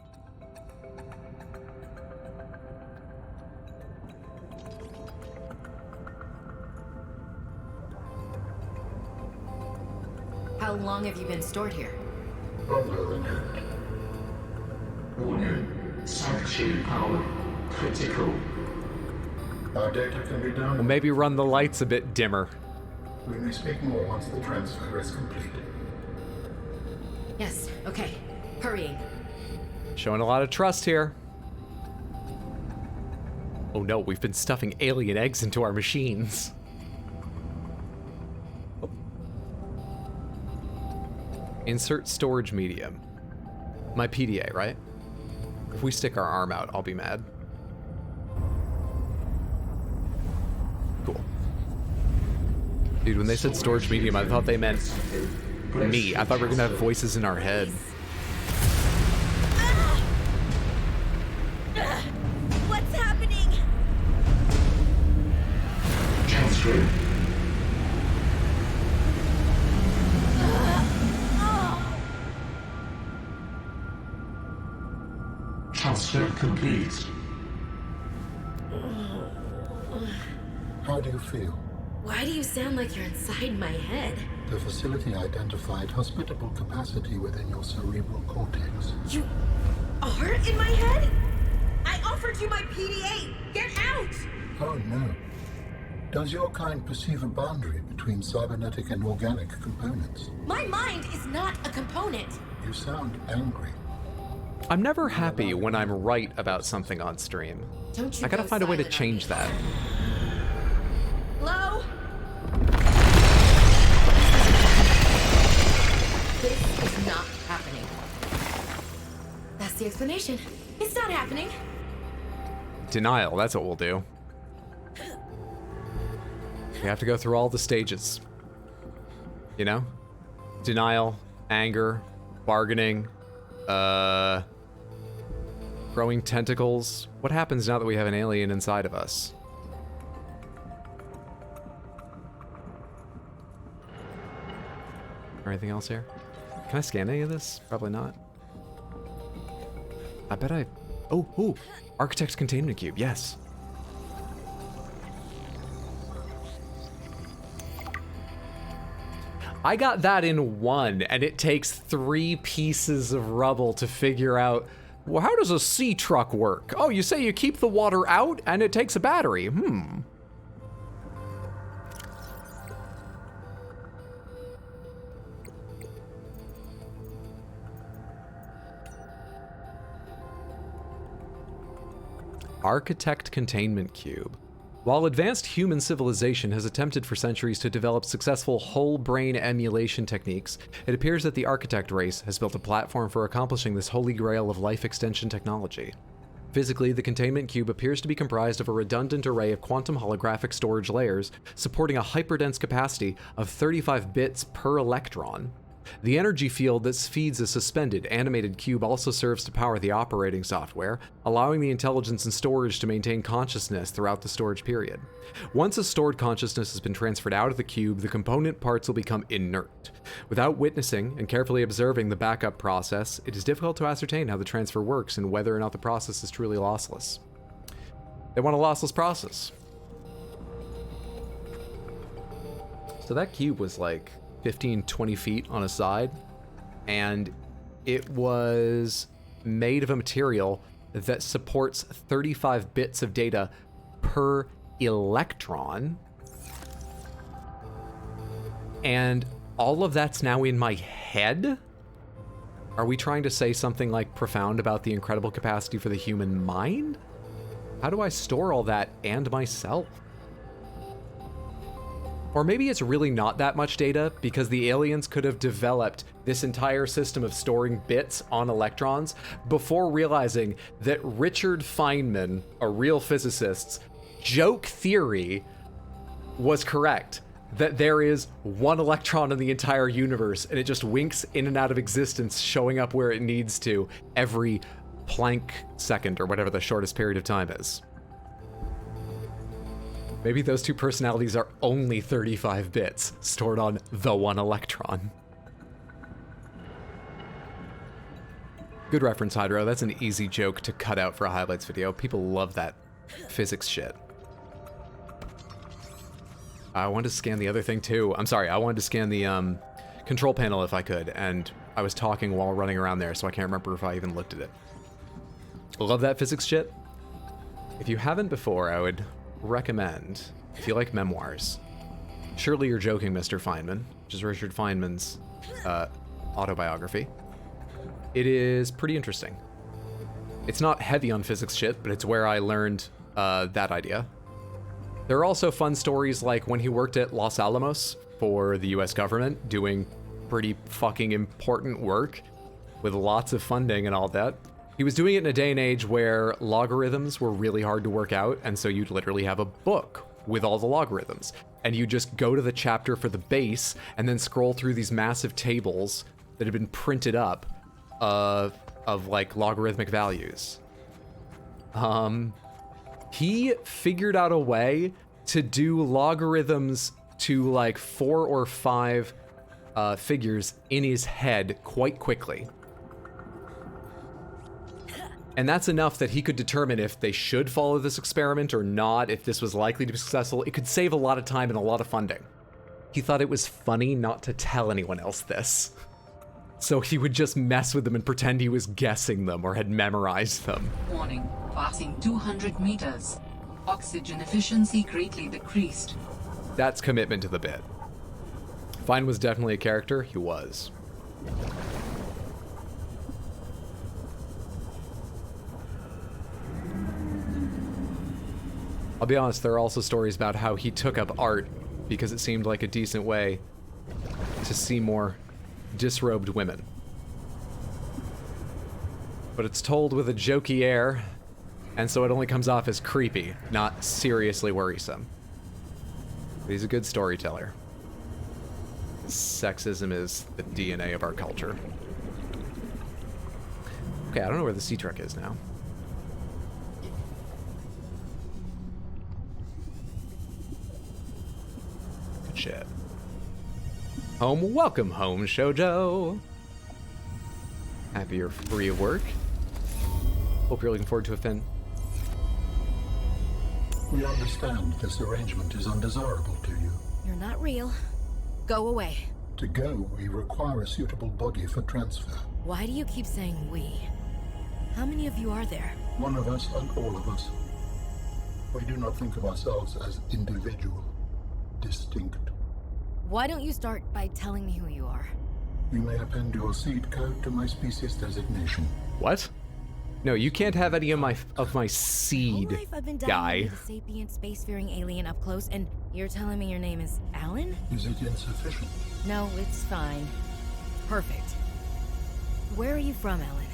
How long have you been stored here? Longer than that. Warning. Sanctuary power critical. Our data can be done. Well, maybe run the lights a bit dimmer. We may speak more once the transfer is complete. Yes, okay. Hurrying. Showing a lot of trust here. Oh no, we've been stuffing alien eggs into our machines. Oh. Insert storage medium. My PDA, right? If we stick our arm out, I'll be mad. Cool. Dude, when they said storage medium, I thought they meant me. I thought we were gonna have voices in our head. What's happening? Transfer. Transfer complete. How do you feel? Why do you sound like you're inside my head? The facility identified hospitable capacity within your cerebral cortex. You are in my head? I offered you my PDA. Get out! Oh no. Does your kind perceive a boundary between cybernetic and organic components? My mind is not a component. You sound angry. I'm never happy when I'm right about something on stream. Don't you I gotta go find a way to silent on change me. that. Hello? This is not happening. That's the explanation. It's not happening. Denial, that's what we'll do. We have to go through all the stages. You know? Denial, anger, bargaining, growing tentacles. What happens now that we have an alien inside of us? Or anything else here? Can I scan any of this? Probably not. I bet I... Oh, ooh! Architect's Containment Cube, yes. I got that in one, and it takes 3 pieces of rubble to figure out, well, how does a sea truck work? Oh, you say you keep the water out, and it takes a battery. Architect Containment Cube. While advanced human civilization has attempted for centuries to develop successful whole brain emulation techniques, it appears that the architect race has built a platform for accomplishing this holy grail of life extension technology. Physically, the containment cube appears to be comprised of a redundant array of quantum holographic storage layers, supporting a hyperdense capacity of 35 bits per electron. The energy field that feeds a suspended, animated cube also serves to power the operating software, allowing the intelligence and storage to maintain consciousness throughout the storage period. Once a stored consciousness has been transferred out of the cube, the component parts will become inert. Without witnessing and carefully observing the backup process, it is difficult to ascertain how the transfer works and whether or not the process is truly lossless. They want a lossless process. So that cube was like 15, 20 feet on a side, and it was made of a material that supports 35 bits of data per electron, and all of that's now in my head? Are we trying to say something like profound about the incredible capacity for the human mind? How do I store all that and myself? Or maybe it's really not that much data because the aliens could have developed this entire system of storing bits on electrons before realizing that Richard Feynman, a real physicist's joke theory was correct. That there is one electron in the entire universe and it just winks in and out of existence, showing up where it needs to every Planck second or whatever the shortest period of time is. Maybe those two personalities are only 35 bits stored on the one electron. Good reference, Hydro. That's an easy joke to cut out for a highlights video. People love that physics shit. I wanted to scan the other thing too. I'm sorry, I wanted to scan the control panel if I could, and I was talking while running around there, so I can't remember if I even looked at it. Love that physics shit. If you haven't before, I would recommend, if you like memoirs, Surely You're Joking, Mr. Feynman, which is Richard Feynman's autobiography. It is pretty interesting. It's not heavy on physics shit, but it's where I learned that idea. There are also fun stories like when he worked at Los Alamos for the US government, doing pretty fucking important work with lots of funding and all that. He was doing it in a day and age where logarithms were really hard to work out, and so you'd literally have a book with all the logarithms. And you just go to the chapter for the base and then scroll through these massive tables that had been printed up of like logarithmic values. He figured out a way to do logarithms to like 4 or 5 figures in his head quite quickly. And that's enough that he could determine if they should follow this experiment or not, if this was likely to be successful. It could save a lot of time and a lot of funding. He thought it was funny not to tell anyone else this. So he would just mess with them and pretend he was guessing them or had memorized them. Warning, passing 200 meters. Oxygen efficiency greatly decreased. That's commitment to the bit. Fine was definitely a character. He was. I'll be honest, there are also stories about how he took up art because it seemed like a decent way to see more disrobed women. But it's told with a jokey air, and so it only comes off as creepy, not seriously worrisome. But he's a good storyteller. Sexism is the DNA of our culture. Okay, I don't know where the sea truck is now. Good shit. Home, welcome home, Shoujo. Happy you're free of work. Hope you're looking forward to a fin. We understand this arrangement is undesirable to you. You're not real. Go away. To go, we require a suitable body for transfer. Why do you keep saying we? How many of you are there? One of us and all of us. We do not think of ourselves as individual, distinct. Why don't you start by telling me who you are? You may append your seed code to my species designation. What? No, you can't have any of my seed, Whole life I've been guy. diving into the sapient spacefaring alien up close, and you're telling me your name is Alan? Is it insufficient? No, it's fine. Perfect. Where are you from, Alan?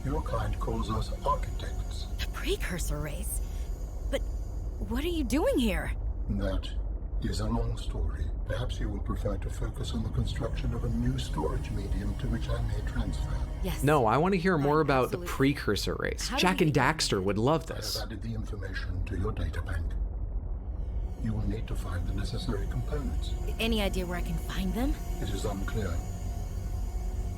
Your kind calls us architects. The precursor race? But what are you doing here? That is a long story. Perhaps you would prefer to focus on the construction of a new storage medium to which I may transfer. Yes. No, I want to hear more about the absolutely. precursor race. How do Jack we and begin? Daxter would love I this. have added the information to your data bank. You will need to find the necessary components. Any idea where I can find them? It is unclear.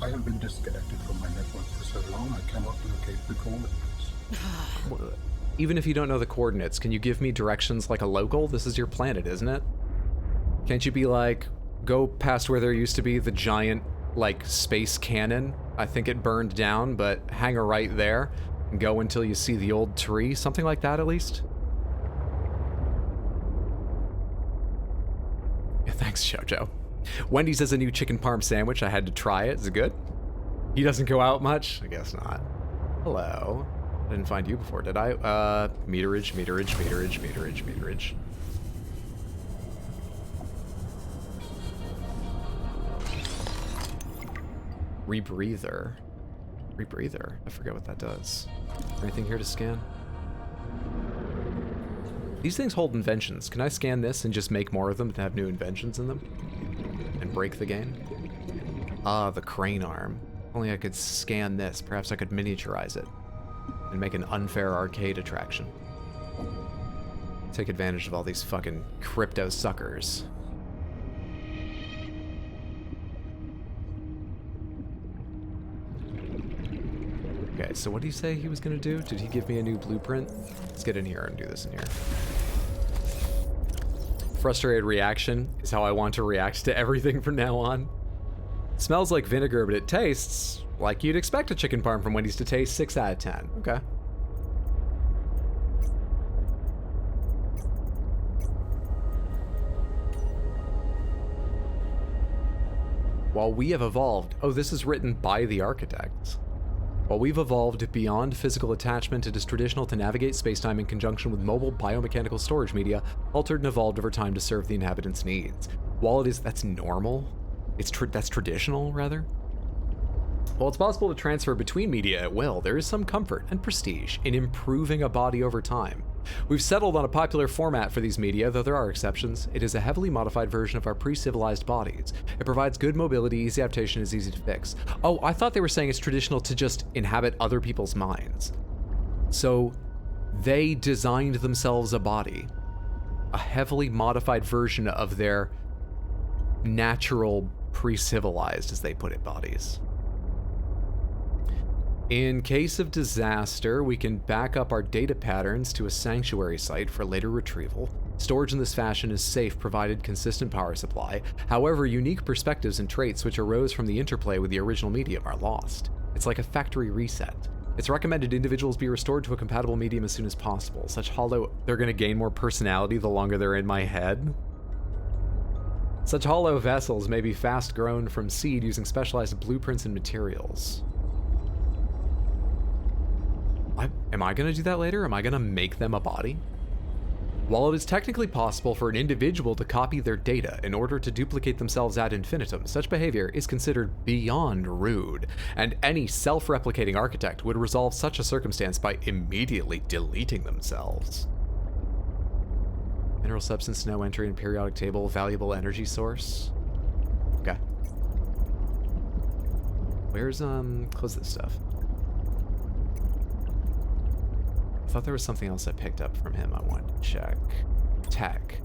I have been disconnected from my network for so long I cannot locate the coordinates. Even if you don't know the coordinates, can you give me directions like a local? This is your planet, isn't it? Can't you be like, go past where there used to be the giant, like, space cannon? I think it burned down, but hang a right there and go until you see the old tree. Something like that, at least? Yeah, thanks, Jojo. Wendy's has a new chicken parm sandwich. I had to try it. Is it good? He doesn't go out much? I guess not. Hello. I didn't find you before, did I? Meterage. Rebreather. I forget what that does. Anything here to scan? These things hold inventions. Can I scan this and just make more of them to have new inventions in them? And break the game? Ah, the crane arm. Only I could scan this. Perhaps I could miniaturize it and make an unfair arcade attraction. Take advantage of all these fucking crypto suckers. Okay, so what did he say he was gonna do? Did he give me a new blueprint? Let's get in here and do this in here. Frustrated reaction is how I want to react to everything from now on. Smells like vinegar, but it tastes like you'd expect a chicken parm from Wendy's to taste. 6 out of 10. Okay. While we have evolved... Oh, this is written by the architects. While we've evolved beyond physical attachment, it is traditional to navigate spacetime in conjunction with mobile biomechanical storage media, altered and evolved over time to serve the inhabitants' needs. While it is... That's normal? That's traditional, rather? While it's possible to transfer between media at will, there is some comfort and prestige in improving a body over time. We've settled on a popular format for these media, though there are exceptions. It is a heavily modified version of our pre-civilized bodies. It provides good mobility, easy adaptation, is easy to fix. Oh, I thought they were saying it's traditional to just inhabit other people's minds. So they designed themselves a body, a heavily modified version of their natural pre-civilized, as they put it, bodies. In case of disaster, we can back up our data patterns to a sanctuary site for later retrieval. Storage in this fashion is safe, provided consistent power supply. However, unique perspectives and traits which arose from the interplay with the original medium are lost. It's like a factory reset. It's recommended individuals be restored to a compatible medium as soon as possible. Such hollow... They're gonna gain more personality the longer they're in my head? Such hollow vessels may be fast grown from seed using specialized blueprints and materials. Am I going to do that later? Am I going to make them a body? While it is technically possible for an individual to copy their data in order to duplicate themselves ad infinitum, such behavior is considered beyond rude, and any self-replicating architect would resolve such a circumstance by immediately deleting themselves. Mineral substance, no entry in periodic table, valuable energy source. Okay. Where's, close this stuff. I thought there was something else I picked up from him I wanted to check. Tech.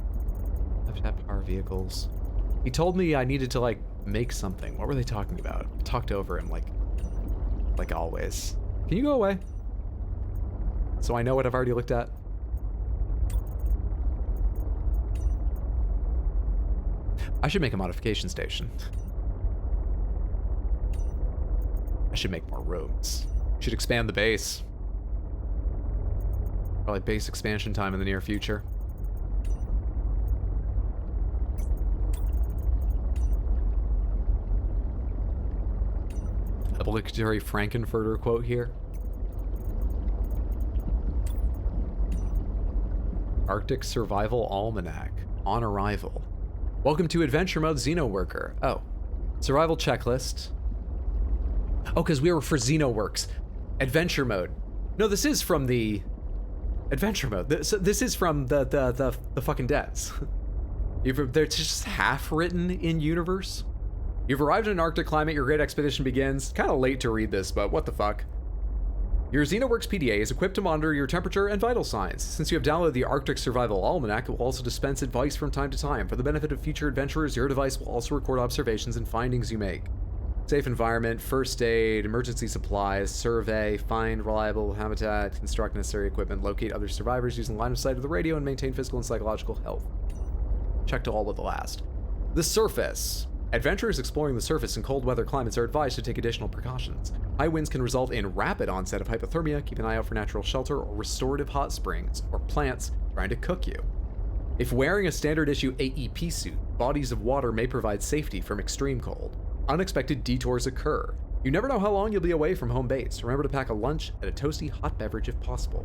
Left power vehicles. He told me I needed to, like, make something. What were they talking about? I talked over him, like always. Can you go away? So I know what I've already looked at. I should make a modification station. I should make more rooms. Should expand the base. Probably base expansion time in the near future. Obligatory Frankenfurter quote here. Arctic Survival Almanac. On arrival. Welcome to Adventure Mode Xenoworker. Oh. Survival checklist. Oh, because we were for Xenoworks. Adventure Mode. No, this is from the... Adventure Mode. This is from the fucking devs. They're just half written in universe. You've arrived in an Arctic climate, your great expedition begins. Kind of late to read this, but what the fuck. Your Xenoworks PDA is equipped to monitor your temperature and vital signs. Since you have downloaded the Arctic Survival Almanac, it will also dispense advice from time to time. For the benefit of future adventurers, your device will also record observations and findings you make. Safe environment, first aid, emergency supplies, survey, find reliable habitat, construct necessary equipment, locate other survivors using line of sight of the radio, and maintain physical and psychological health. Check to all of the last. The surface. Adventurers exploring the surface in cold weather climates are advised to take additional precautions. High winds can result in rapid onset of hypothermia. Keep an eye out for natural shelter or restorative hot springs or plants trying to cook you. If wearing a standard issue AEP suit, Bodies of water may provide safety from extreme cold. Unexpected detours occur. You never know how long you'll be away from home base. Remember to pack a lunch and a toasty hot beverage if possible.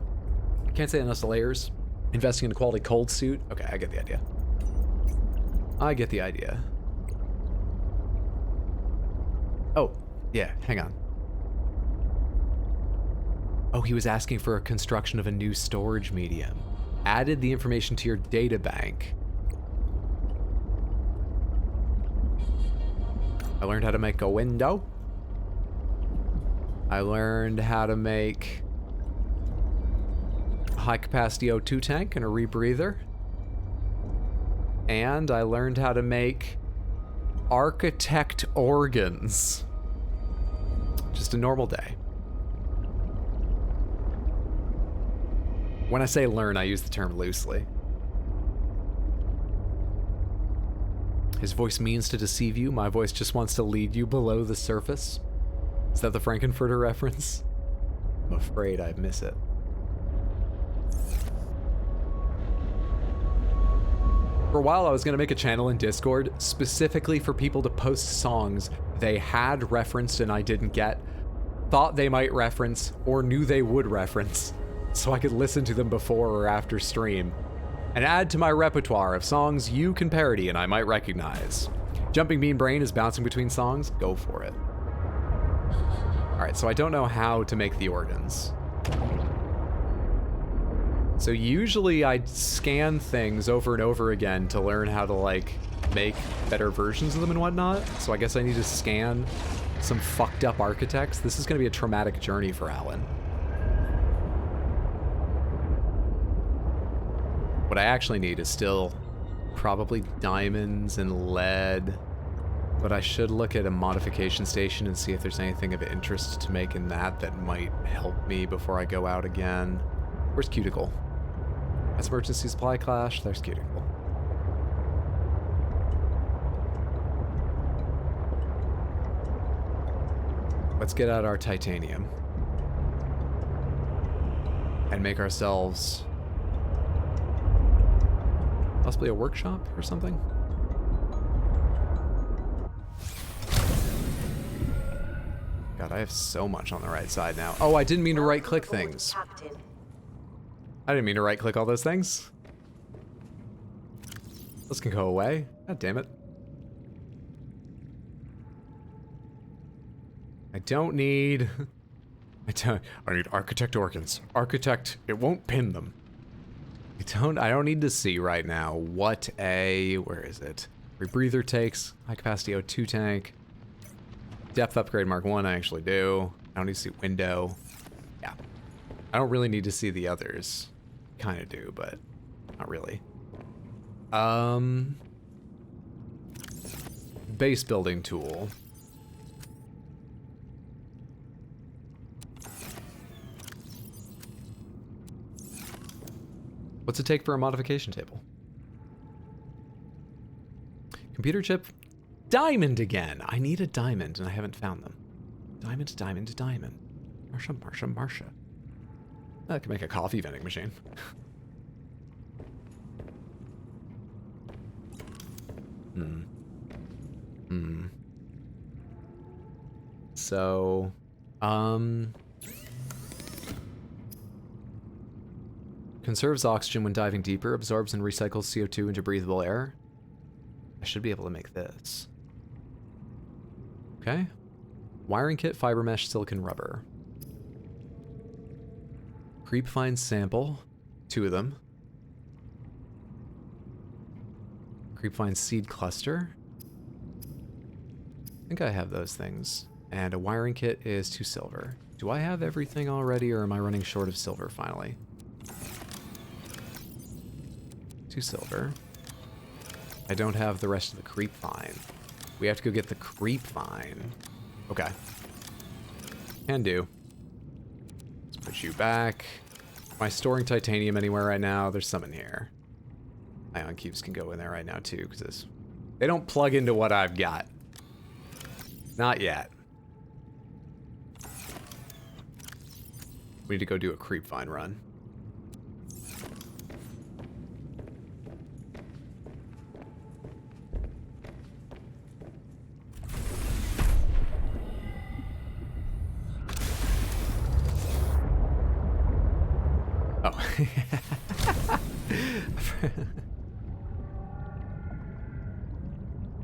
Can't say enough layers. Investing in a quality cold suit. Okay, I get the idea. I get the idea. Oh, yeah, hang on. Oh, he was asking for a construction of a new storage medium. Added the information to your data bank. I learned how to make a window. I learned how to make a high-capacity O2 tank and a rebreather. And I learned how to make architect organs. Just a normal day. When I say learn, I use the term loosely. His voice means to deceive you. My voice just wants to lead you below the surface. Is that the Frankenfurter reference? I'm afraid I miss it. For a while, I was going to make a channel in Discord specifically for people to post songs they had referenced and I didn't get, thought they might reference, or knew they would reference, so I could listen to them before or after stream, and add to my repertoire of songs you can parody and I might recognize. Jumping Bean Brain is bouncing between songs? Go for it. Alright, so I don't know how to make the organs. So usually I'd scan things over and over again to learn how to, like, make better versions of them and whatnot. So I guess I need to scan some fucked up architects. This is going to be a traumatic journey for Alan. What I actually need is still probably diamonds and lead. But I should look at a modification station and see if there's anything of interest to make in that might help me before I go out again. Where's Cuticle? That's emergency supply clash. There's Cuticle. Let's get out our titanium. And make ourselves possibly a workshop or something? God, I have so much on the right side now. Oh, I didn't mean to right-click things. I didn't mean to right-click all those things. This can go away. God damn it. I don't need... I need architect organs. Architect, it won't pin them. I don't need to see right now what a... Where is it? Rebreather takes. High capacity O2 tank. Depth upgrade Mark 1 I actually do. I don't need to see window. Yeah. I don't really need to see the others. Kind of do, but not really. Base building tool. What's it take for a modification table? Computer chip. Diamond again! I need a diamond, and I haven't found them. Diamond, diamond, diamond. Marsha, Marsha, Marsha. I could make a coffee vending machine. So, conserves oxygen when diving deeper, absorbs and recycles CO2 into breathable air. I should be able to make this. Okay. Wiring kit, fiber mesh, silicon rubber. Creep find sample, 2 of them. Creep find seed cluster. I think I have those things. And a wiring kit is 2 silver. Do I have everything already, or am I running short of silver finally? 2 silver. I don't have the rest of the creep vine. We have to go get the creep vine. Okay. Can do. Let's put you back. Am I storing titanium anywhere right now? There's some in here. Ion cubes can go in there right now too, because they don't plug into what I've got. Not yet. We need to go do a creep vine run.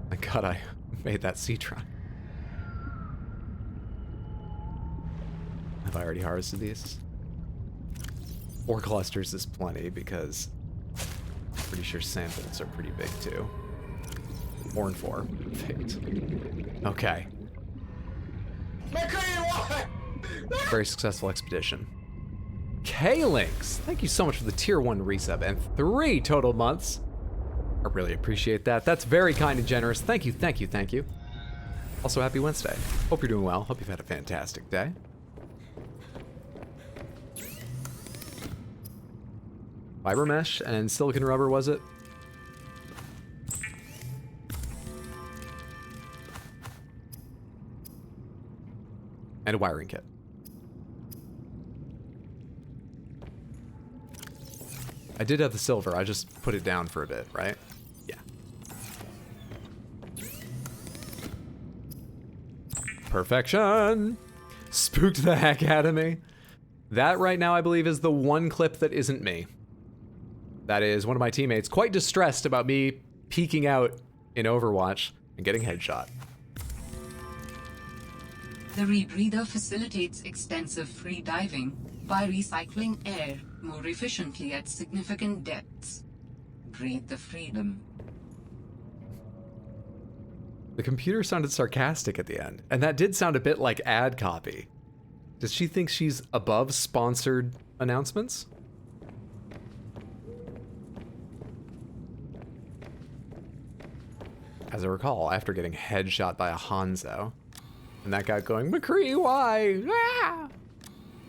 My god, I made that Citron. Have I already harvested these? 4 clusters is plenty because I'm pretty sure samples are pretty big too. 4 and 4. Perfect. Okay. Very successful expedition. K-Links, thank you so much for the tier 1 resub and 3 total months. I really appreciate that. That's very kind and generous. Thank you, thank you, thank you. Also, happy Wednesday. Hope you're doing well. Hope you've had a fantastic day. Fiber mesh and silicon rubber, was it? And a wiring kit. I did have the silver, I just put it down for a bit, right? Yeah. Perfection! Spooked the heck out of me. That right now, I believe, is the one clip that isn't me. That is one of my teammates quite distressed about me peeking out in Overwatch and getting headshot. The rebreather facilitates extensive free diving by recycling air more efficiently at significant depths. Breathe the freedom. The computer sounded sarcastic at the end, and that did sound a bit like ad copy. Does she think she's above sponsored announcements? As I recall, after getting headshot by a Hanzo, and that guy going, McCree, why? Ah!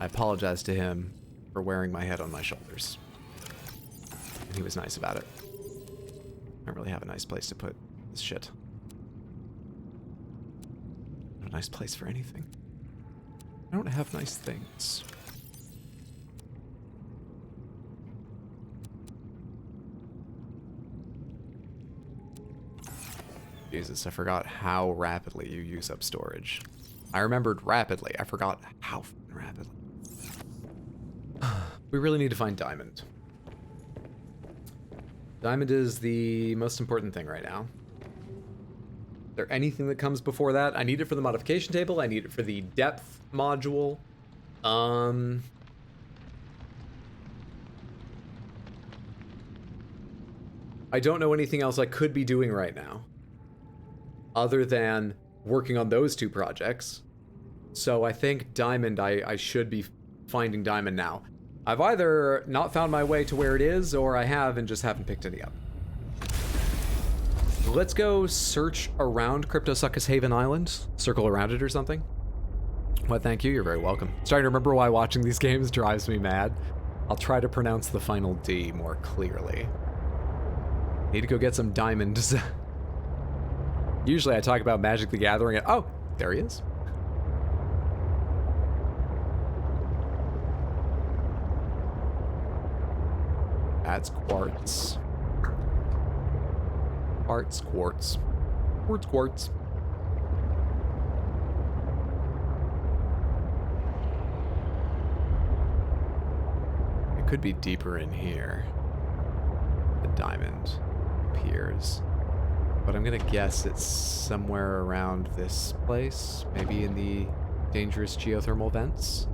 I apologized to him for wearing my head on my shoulders. And he was nice about it. I don't really have a nice place to put this shit. Not a nice place for anything. I don't have nice things. Jesus, I forgot how rapidly you use up storage. I remembered rapidly. I forgot how rapidly. We really need to find diamond. Diamond is the most important thing right now. Is there anything that comes before that? I need it for the modification table. I need it for the depth module. I don't know anything else I could be doing right now, other than working on those 2 projects. So I think diamond, I should be finding diamond now. I've either not found my way to where it is, or I have and just haven't picked any up. Let's go search around Cryptosuchus Haven Island. Circle around it or something. Well, thank you, you're very welcome. Starting to remember why watching these games drives me mad. I'll try to pronounce the final D more clearly. Need to go get some diamonds. Usually I talk about Magic the Gathering and oh, there he is. That's quartz. Quartz, quartz. Quartz, quartz. It could be deeper in here. The diamond appears. But I'm gonna guess it's somewhere around this place. Maybe in the dangerous geothermal vents.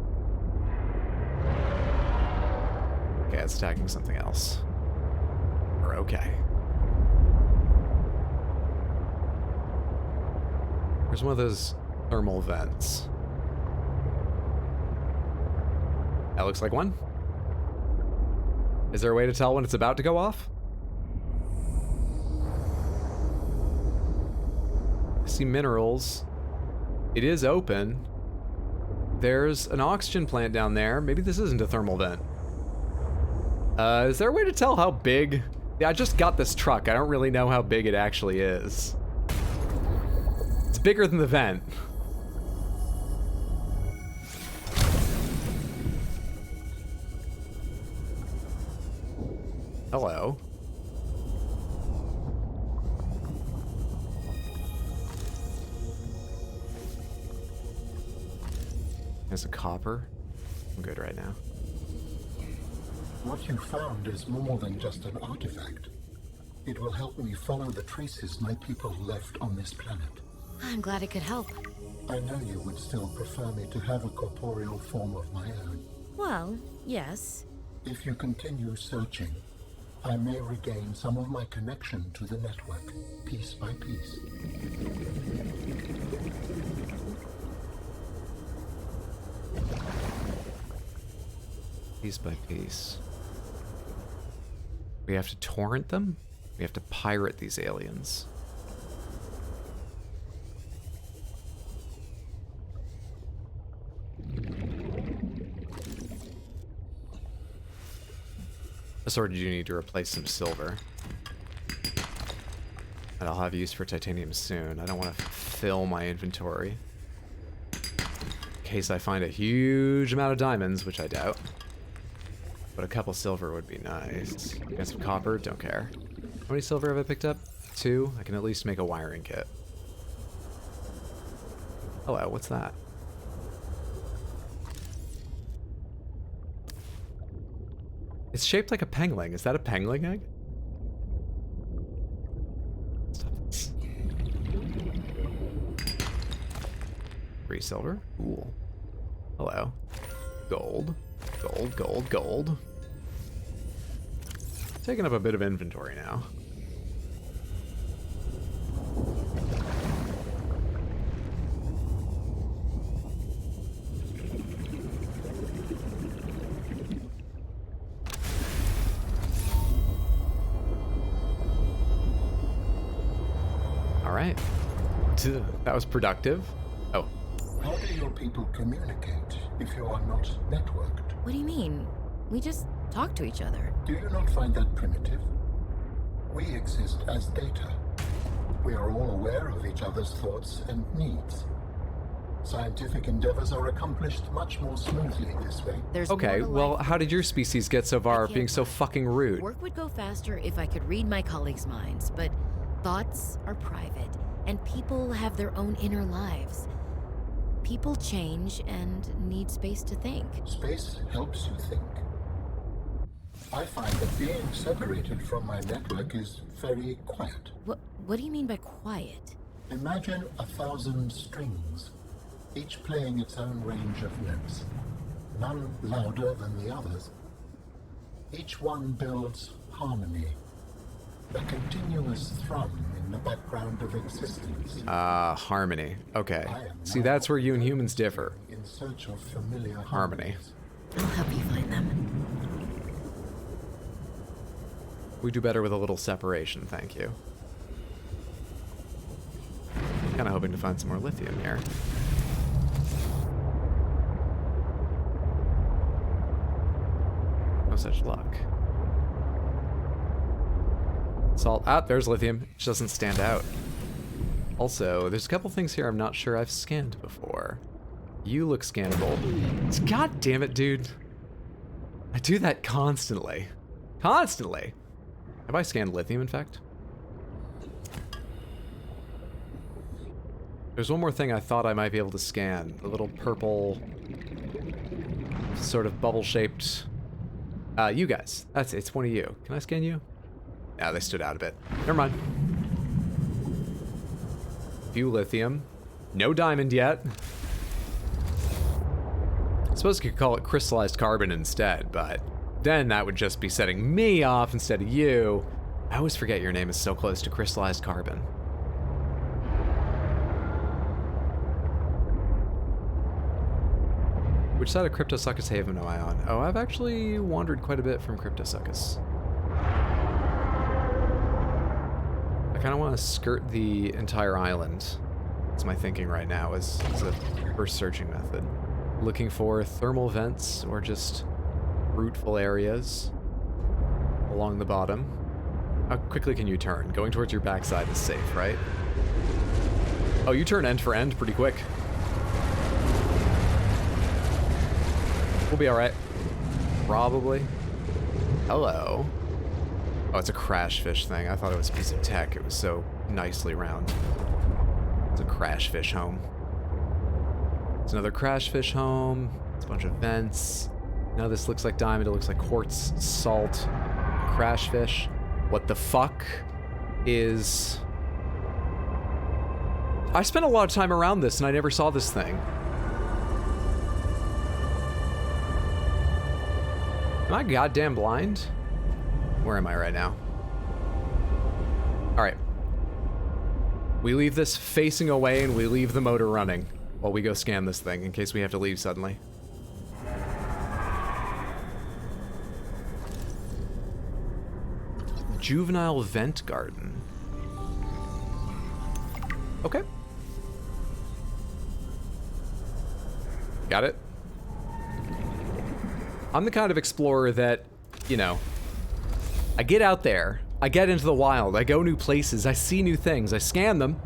Okay, it's attacking something else. We're okay. There's one of those thermal vents. That looks like one. Is there a way to tell when it's about to go off? I see minerals. It is open. There's an oxygen plant down there. Maybe this isn't a thermal vent. Is there a way to tell how big? Yeah, I just got this truck. I don't really know how big it actually is. It's bigger than the vent. Hello. There's a copper. I'm good right now. What you found is more than just an artifact. It will help me follow the traces my people left on this planet. I'm glad it could help. I know you would still prefer me to have a corporeal form of my own. Well, yes. If you continue searching, I may regain some of my connection to the network, piece by piece. Piece by piece. We have to torrent them? We have to pirate these aliens. Or do you need to replace some silver? And I'll have use for titanium soon. I don't want to fill my inventory in case I find a huge amount of diamonds, which I doubt. But a couple silver would be nice. Got some copper? Don't care. How many silver have I picked up? 2? I can at least make a wiring kit. Hello, what's that? It's shaped like a pengling. Is that a pengling egg? Stop this. 3 silver? Cool. Hello. Gold. Gold, gold, gold. Taking up a bit of inventory now. Alright. That was productive. Oh. How do your people communicate if you are not networked? What do you mean? We just talk to each other. Do you not find that primitive? We exist as data. We are all aware of each other's thoughts and needs. Scientific endeavors are accomplished much more smoothly this way. There's Okay, more to well, life how did your species get so far being so fucking rude? Work would go faster if I could read my colleagues' minds, but thoughts are private, and people have their own inner lives. People change and need space to think. Space helps you think. I find that being separated from my network is very quiet. What do you mean by quiet? Imagine 1,000 strings, each playing its own range of notes, none louder than the others. Each one builds harmony, a continuous thrum in the background of existence. Harmony. Okay. See, that's where you and humans differ. In search of familiar Harmony. I'll help you find them. We do better with a little separation, thank you. Kinda hoping to find some more lithium here. No such luck. Salt. Ah, there's lithium. It just doesn't stand out. Also, there's a couple things here I'm not sure I've scanned before. You look scannable. God damn it, dude. I do that constantly. Constantly. Have I scanned lithium, in fact? There's one more thing I thought I might be able to scan. The little purple, sort of bubble-shaped... you guys. That's it. It's one of you. Can I scan you? Yeah, they stood out a bit. Never mind. Few lithium. No diamond yet. I suppose you could call it crystallized carbon instead, but then that would just be setting me off instead of you. I always forget your name is so close to crystallized carbon. Which side of Cryptosuchus Haven am I on? Oh, I've actually wandered quite a bit from Cryptosuchus. I kind of want to skirt the entire island. That's my thinking right now as a first searching method. Looking for thermal vents or just fruitful areas along the bottom. How quickly can you turn? Going towards your backside is safe, right? Oh, you turn end for end pretty quick. We'll be alright. Probably. Hello. Oh, it's a crash fish thing. I thought it was a piece of tech. It was so nicely round. It's a crash fish home. It's another crash fish home. It's a bunch of vents. Now this looks like diamond, it looks like quartz, salt, crash fish. What the fuck is... I spent a lot of time around this and I never saw this thing. Am I goddamn blind? Where am I right now? Alright. We leave this facing away and we leave the motor running while we go scan this thing in case we have to leave suddenly. Juvenile vent garden. Okay. Got it. I'm the kind of explorer that, you know, I get out there, I get into the wild, I go new places, I see new things, I scan them,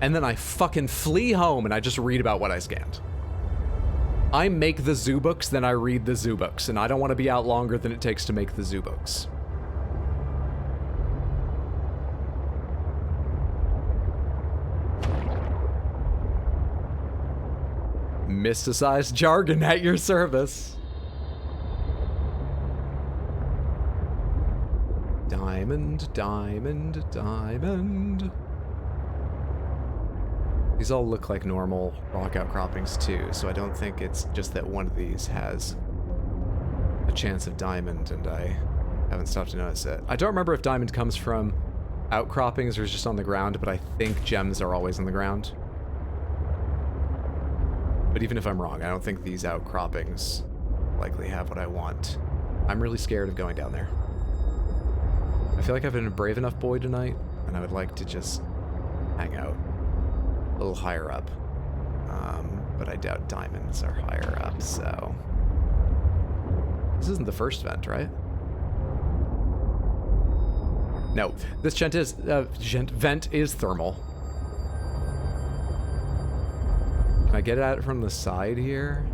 and then I fucking flee home and I just read about what I scanned. I make the zoo books, then I read the zoo books, and I don't want to be out longer than it takes to make the zoo books. Mysticized jargon at your service. Diamond, diamond, diamond. These all look like normal rock outcroppings too, so I don't think it's just that one of these has a chance of diamond and I haven't stopped to notice it. I don't remember if diamond comes from outcroppings or is just on the ground, but I think gems are always on the ground. But even if I'm wrong, I don't think these outcroppings likely have what I want. I'm really scared of going down there. I feel like I've been a brave enough boy tonight, and I would like to just hang out a little higher up. But I doubt diamonds are higher up, so... This isn't the first vent, right? No, this vent is thermal. Can I get at it from the side here?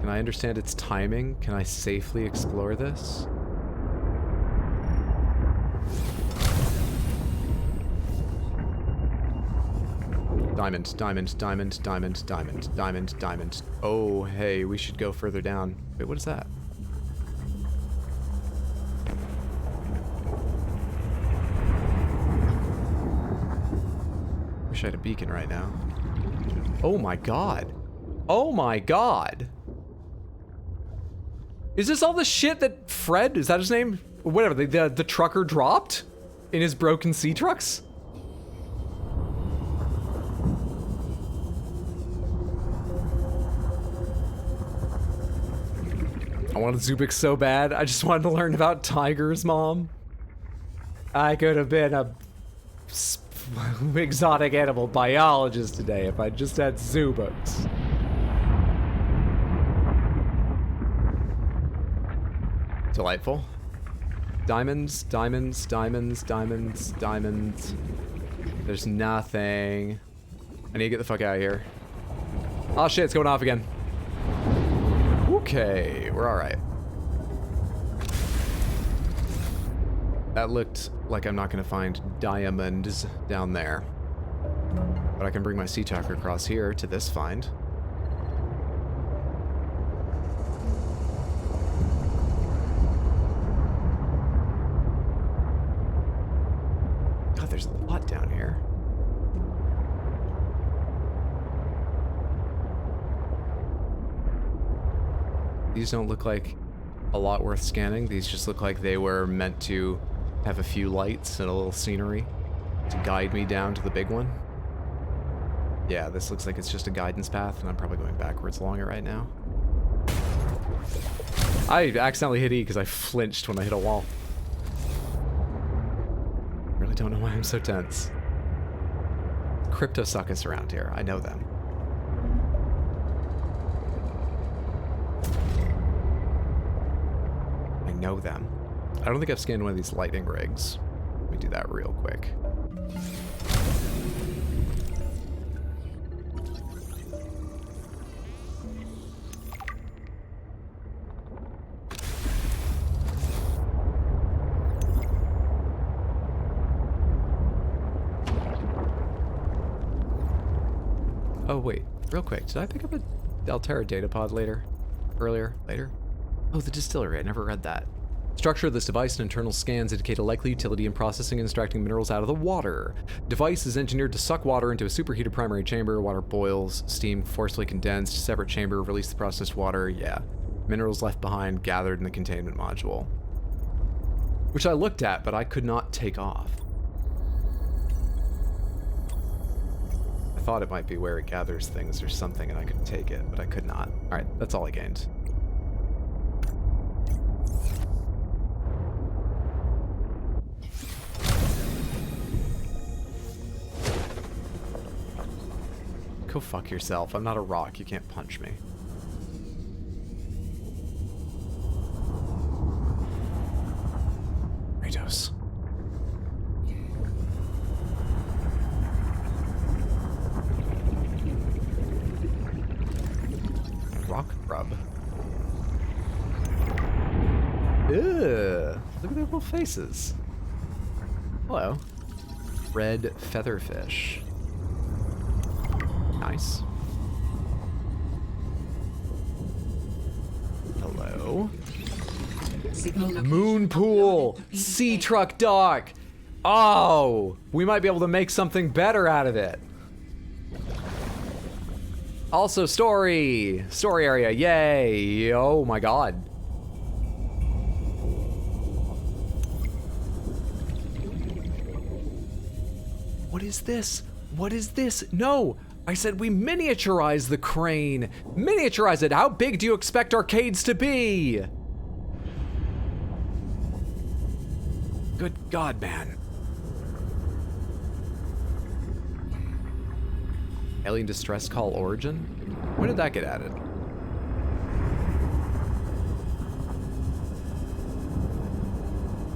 Can I understand its timing? Can I safely explore this? Diamond, diamond, diamond, diamond, diamond, diamond, diamond. Oh, hey, we should go further down. Wait, what is that? Wish I had a beacon right now. Oh my god. Oh my god. Is this all the shit that Fred, is that his name? Whatever, the trucker dropped in his broken sea trucks? I wanted Zubik so bad. I just wanted to learn about tigers, Mom. I could have been a exotic animal biologist today if I just had Zubiks. Delightful. Diamonds, diamonds, diamonds, diamonds, diamonds. There's nothing. I need to get the fuck out of here. Oh shit, it's going off again. Okay, we're alright. That looked like I'm not gonna find diamonds down there. But I can bring my sea talker across here to this find. God, there's a lot down here. These don't look like a lot worth scanning. These just look like they were meant to have a few lights and a little scenery to guide me down to the big one. Yeah, this looks like it's just a guidance path, and I'm probably going backwards along it right now. I accidentally hit E because I flinched when I hit a wall. Really don't know why I'm so tense. Cryptosuckers around here. I know them. I know them. I don't think I've scanned one of these lightning rigs. Let me do that real quick. Oh wait, real quick, did I pick up a Delterra data pod later? earlier? Later? Oh, the distillery. I never read that. Structure of this device and internal scans indicate a likely utility in processing and extracting minerals out of the water. Device is engineered to suck water into a superheated primary chamber. Water boils, steam forcefully condensed, separate chamber, release the processed water. Yeah. Minerals left behind, gathered in the containment module. Which I looked at, but I could not take off. I thought it might be where it gathers things or something and I could take it, but I could not. Alright, that's all I gained. Go fuck yourself. I'm not a rock. You can't punch me. Kratos. Rock rub. Ugh. Look at their little faces. Hello. Red featherfish. Nice. Hello. Moon pool. Sea truck dock. Oh, we might be able to make something better out of it. Also story area. Yay. Oh my god. What is this? What is this? No. I said we miniaturize the crane. Miniaturize it. How big do you expect arcades to be? Good God, man. Alien distress call origin? When did that get added?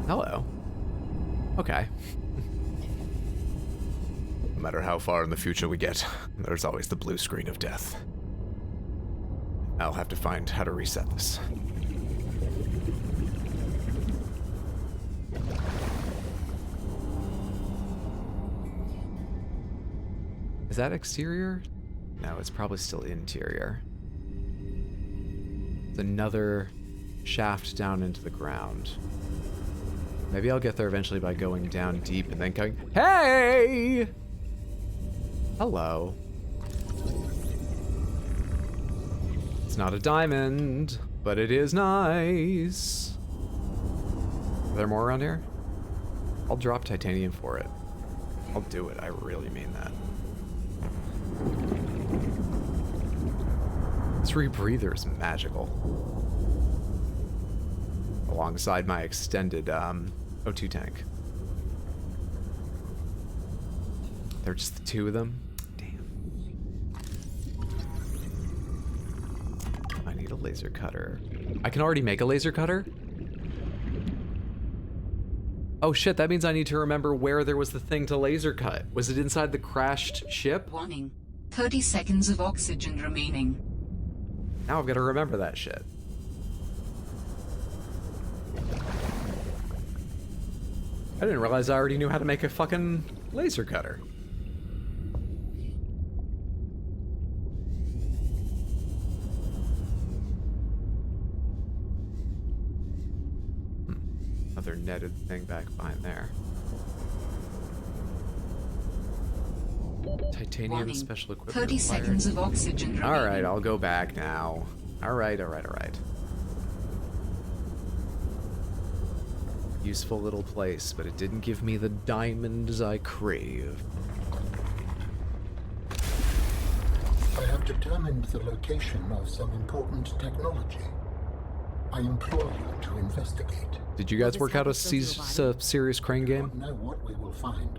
Hello. Okay. No matter how far in the future we get, there's always the blue screen of death. I'll have to find how to reset this. Is that exterior? No, it's probably still interior. It's another shaft down into the ground. Maybe I'll get there eventually by going down deep and then going, hey! Hello. It's not a diamond, but it is nice. Are there more around here? I'll drop titanium for it. I'll do it, I really mean that. This rebreather is magical. Alongside my extended O2 tank. They're just the two of them? I need a laser cutter. I can already make a laser cutter? Oh shit, that means I need to remember where there was the thing to laser cut. Was it inside the crashed ship? Warning. 30 seconds of oxygen remaining. Now I've got to remember that shit. I didn't realize I already knew how to make a fucking laser cutter. Another netted thing back behind there. Titanium Warning. special equipment 30 required. seconds of oxygen remaining. Alright, I'll go back now. Alright. Useful little place, but it didn't give me the diamonds I crave. I have determined the location of some important technology. I implore you to investigate. Did you guys work out a serious crane I game? don't know what we will find.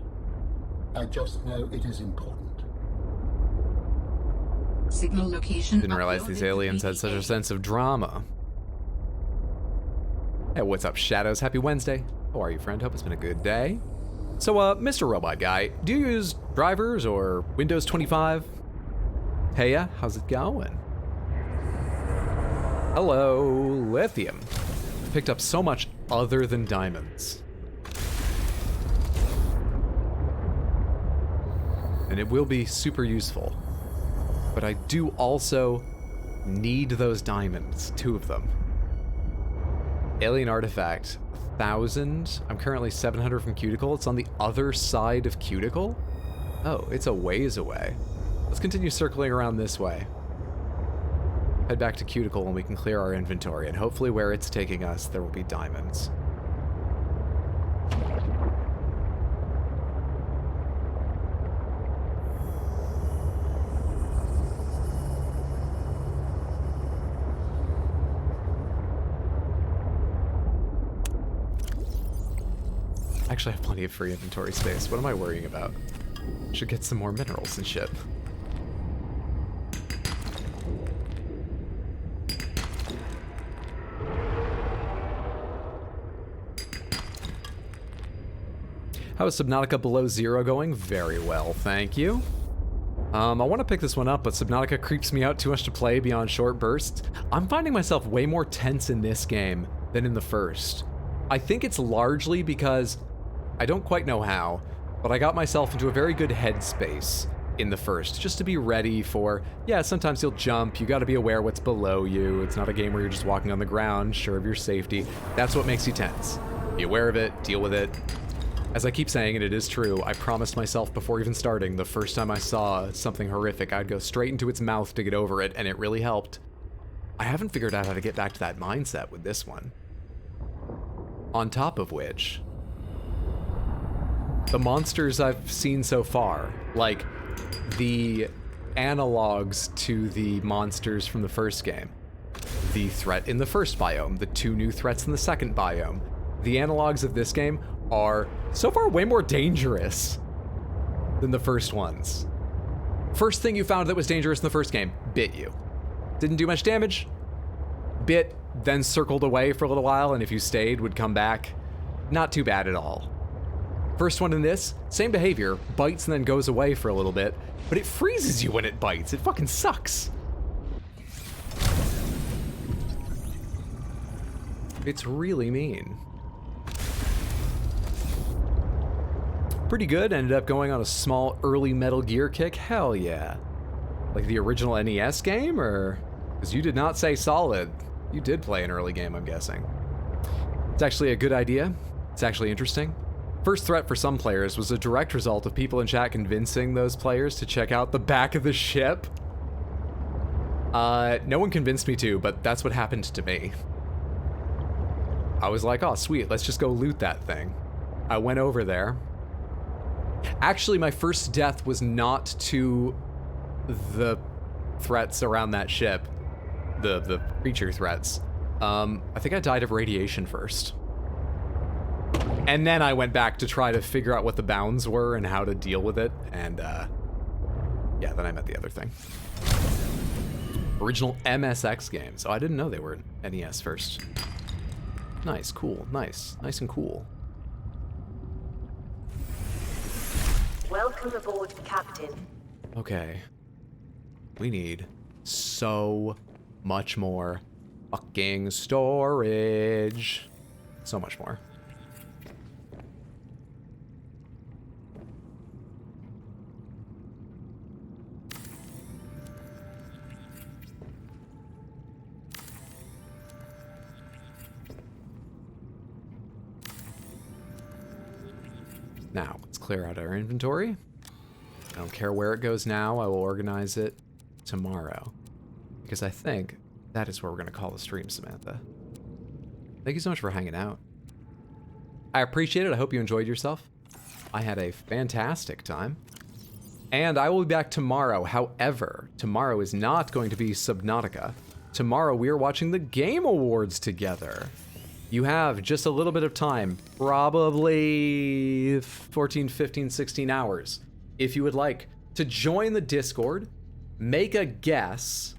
I just know it is important. Signal location. Didn't realize these uploaded to aliens had such a PDA. sense of drama. Hey, what's up, Shadows? Happy Wednesday. How are you, friend? Hope it's been a good day. So, Mr. Robot Guy, do you use drivers or Windows 25? Hey, how's it going? Hello, lithium. I've picked up so much other than diamonds. And it will be super useful. But I do also Need those diamonds, 2 of them. Alien artifact, 1,000. I'm currently 700 from Cuticle. It's on the other side of Cuticle? Oh, it's a ways away. Let's continue circling around this way. Head back to Cuticle and we can clear our inventory, and hopefully where it's taking us, there will be diamonds. Actually, I have plenty of free inventory space. What am I worrying about? Should get some more minerals and shit. How is Subnautica Below Zero going? Very well, thank you. I want to pick this one up, but Subnautica creeps me out too much to play beyond short bursts. I'm finding myself way more tense in this game than in the first. I think it's largely because I don't quite know how, but I got myself into a very good headspace in the first, just to be ready for, yeah, sometimes you'll jump, you gotta be aware what's below you. It's not a game where you're just walking on the ground, sure of your safety. That's what makes you tense. Be aware of it, deal with it. As I keep saying, and it is true, I promised myself before even starting, the first time I saw something horrific, I'd go straight into its mouth to get over it, and it really helped. I haven't figured out how to get back to that mindset with this one. On top of which, the monsters I've seen so far, like the analogs to the monsters from the first game, the threat in the first biome, the 2 new threats in the second biome, the analogs of this game are so far way more dangerous than the first ones. First thing you found that was dangerous in the first game, bit you. Didn't do much damage, bit, then circled away for a little while, and if you stayed, would come back. Not too bad at all. First one in this, same behavior, bites and then goes away for a little bit, but it freezes you when it bites. It fucking sucks. It's really mean. Pretty good, ended up going on a small early Metal Gear kick, hell yeah. Like the original NES game, or? Because you did not say solid. You did play an early game, I'm guessing. It's actually a good idea. It's actually interesting. First threat for some players was a direct result of people in chat convincing those players to check out the back of the ship. No one convinced me to, but that's what happened to me. I was like, oh sweet, let's just go loot that thing. I went over there. Actually, my first death was not to the threats around that ship, the creature threats. I think I died of radiation first. And then I went back to try to figure out what the bounds were and how to deal with it, and yeah, then I met the other thing. Original MSX game, so I didn't know they were NES first. Nice, cool, nice and cool. Welcome aboard, Captain. Okay. We need so much more fucking storage. So much more. Now, let's clear out our inventory. I don't care where it goes now, I will organize it tomorrow. Because I think that is where we're gonna call the stream, Samantha. Thank you so much for hanging out. I appreciate it, I hope you enjoyed yourself. I had a fantastic time. And I will be back tomorrow. However, tomorrow is not going to be Subnautica. Tomorrow we are watching the Game Awards together. You have just a little bit of time, probably 14, 15, 16 hours, if you would like, to join the Discord, make a guess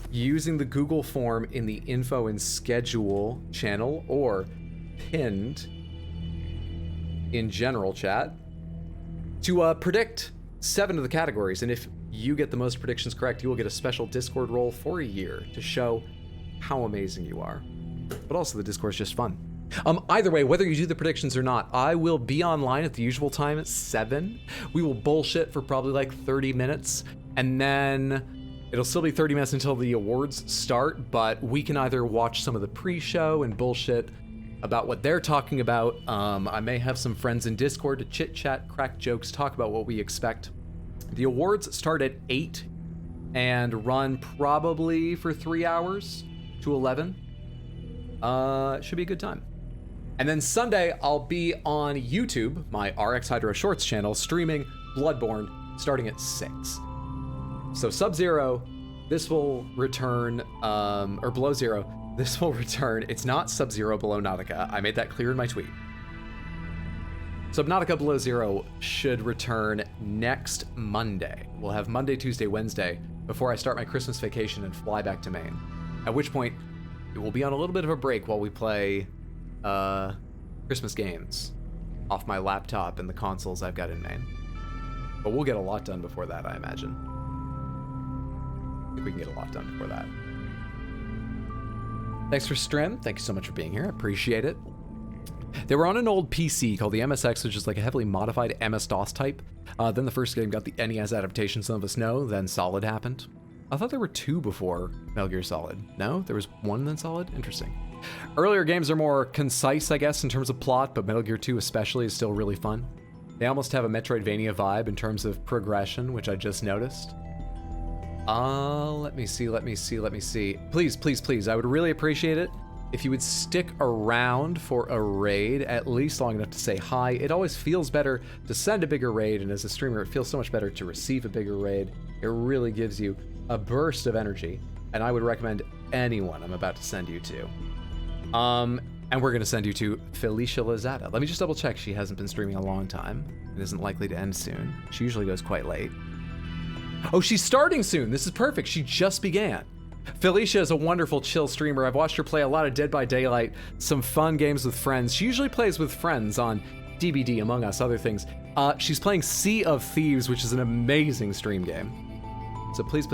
using the Google form in the info and schedule channel or pinned in general chat to predict 7 of the categories. And if you get the most predictions correct, you will get a special Discord role for a year to show how amazing you are. But also the Discord's just fun. Either way, whether you do the predictions or not, I will be online at the usual time at 7. We will bullshit for probably like 30 minutes, and then It'll still be 30 minutes until the awards start, but we can either watch some of the pre-show and bullshit about what they're talking about. I may have some friends in Discord to chit-chat, crack jokes, talk about what we expect. The awards start at 8 and run probably for 3 hours to 11. Should be a good time. And then Sunday, I'll be on YouTube, my RX Hydro Shorts channel, streaming Bloodborne starting at 6. So Sub-Zero, this will return, or Below Zero, this will return. It's not Sub-Zero Below Nautica. I made that clear in my tweet. Subnautica Below Zero should return next Monday. We'll have Monday, Tuesday, Wednesday before I start my Christmas vacation and fly back to Maine. At which point, it will be on a little bit of a break while we play Christmas games off my laptop and the consoles I've got in Maine. But we'll get a lot done before that, I imagine. I think we can get a lot done before that. Thanks for Strim. Thank you so much for being here. I appreciate it. They were on an old PC called the MSX, which is like a heavily modified MS-DOS type. Then the first game got the NES adaptation, some of us know. Then Solid happened. I thought there were 2 before Metal Gear Solid. No? There was 1 then Solid? Interesting. Earlier games are more concise, I guess, in terms of plot, but Metal Gear 2 especially is still really fun. They almost have a Metroidvania vibe in terms of progression, which I just noticed. Let me see. Please, I would really appreciate it if you would stick around for a raid, at least long enough to say hi. It always feels better to send a bigger raid, and as a streamer, it feels so much better to receive a bigger raid. It really gives you a burst of energy, and I would recommend anyone I'm about to send you to. And we're gonna send you to Felicia Lozada. Let me just double check she hasn't been streaming a long time. It isn't likely to end soon. She usually goes quite late. Oh, she's starting soon. This is perfect. She just began. Felicia is a wonderful, chill streamer. I've watched her play a lot of Dead by Daylight, some fun games with friends. She usually plays with friends on DBD, among us other things. She's playing Sea of Thieves, which is an amazing stream game. So please,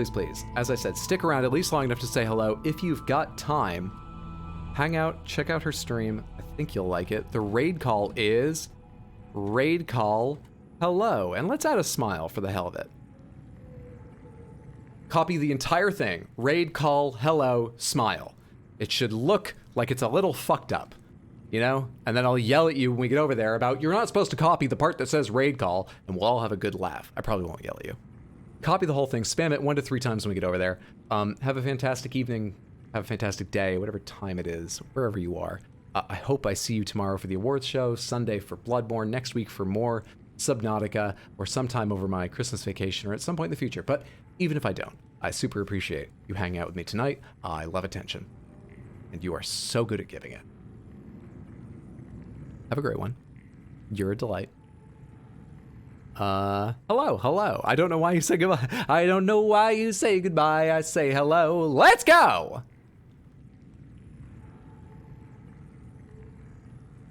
as I said, stick around at least long enough to say hello. If you've got time, hang out, check out her stream. I think you'll like it. The raid call is raid call hello. And let's add a smile for the hell of it. Copy the entire thing. Raid call hello smile. It should look like it's a little fucked up, you know? And then I'll yell at you when we get over there about you're not supposed to copy the part that says raid call, and we'll all have a good laugh. I probably won't yell at you. Copy the whole thing, spam it 1 to 3 times when we get over there. Have a fantastic evening, have a fantastic day, whatever time it is, wherever you are. I hope I see you tomorrow for the awards show, Sunday for Bloodborne, next week for more Subnautica, or sometime over my Christmas vacation, or at some point in the future. But even if I don't, I super appreciate you hanging out with me tonight. I love attention, and you are so good at giving it. Have a great one. You're a delight. Hello. I don't know why you say goodbye. I don't know why you say goodbye. I say hello. Let's go!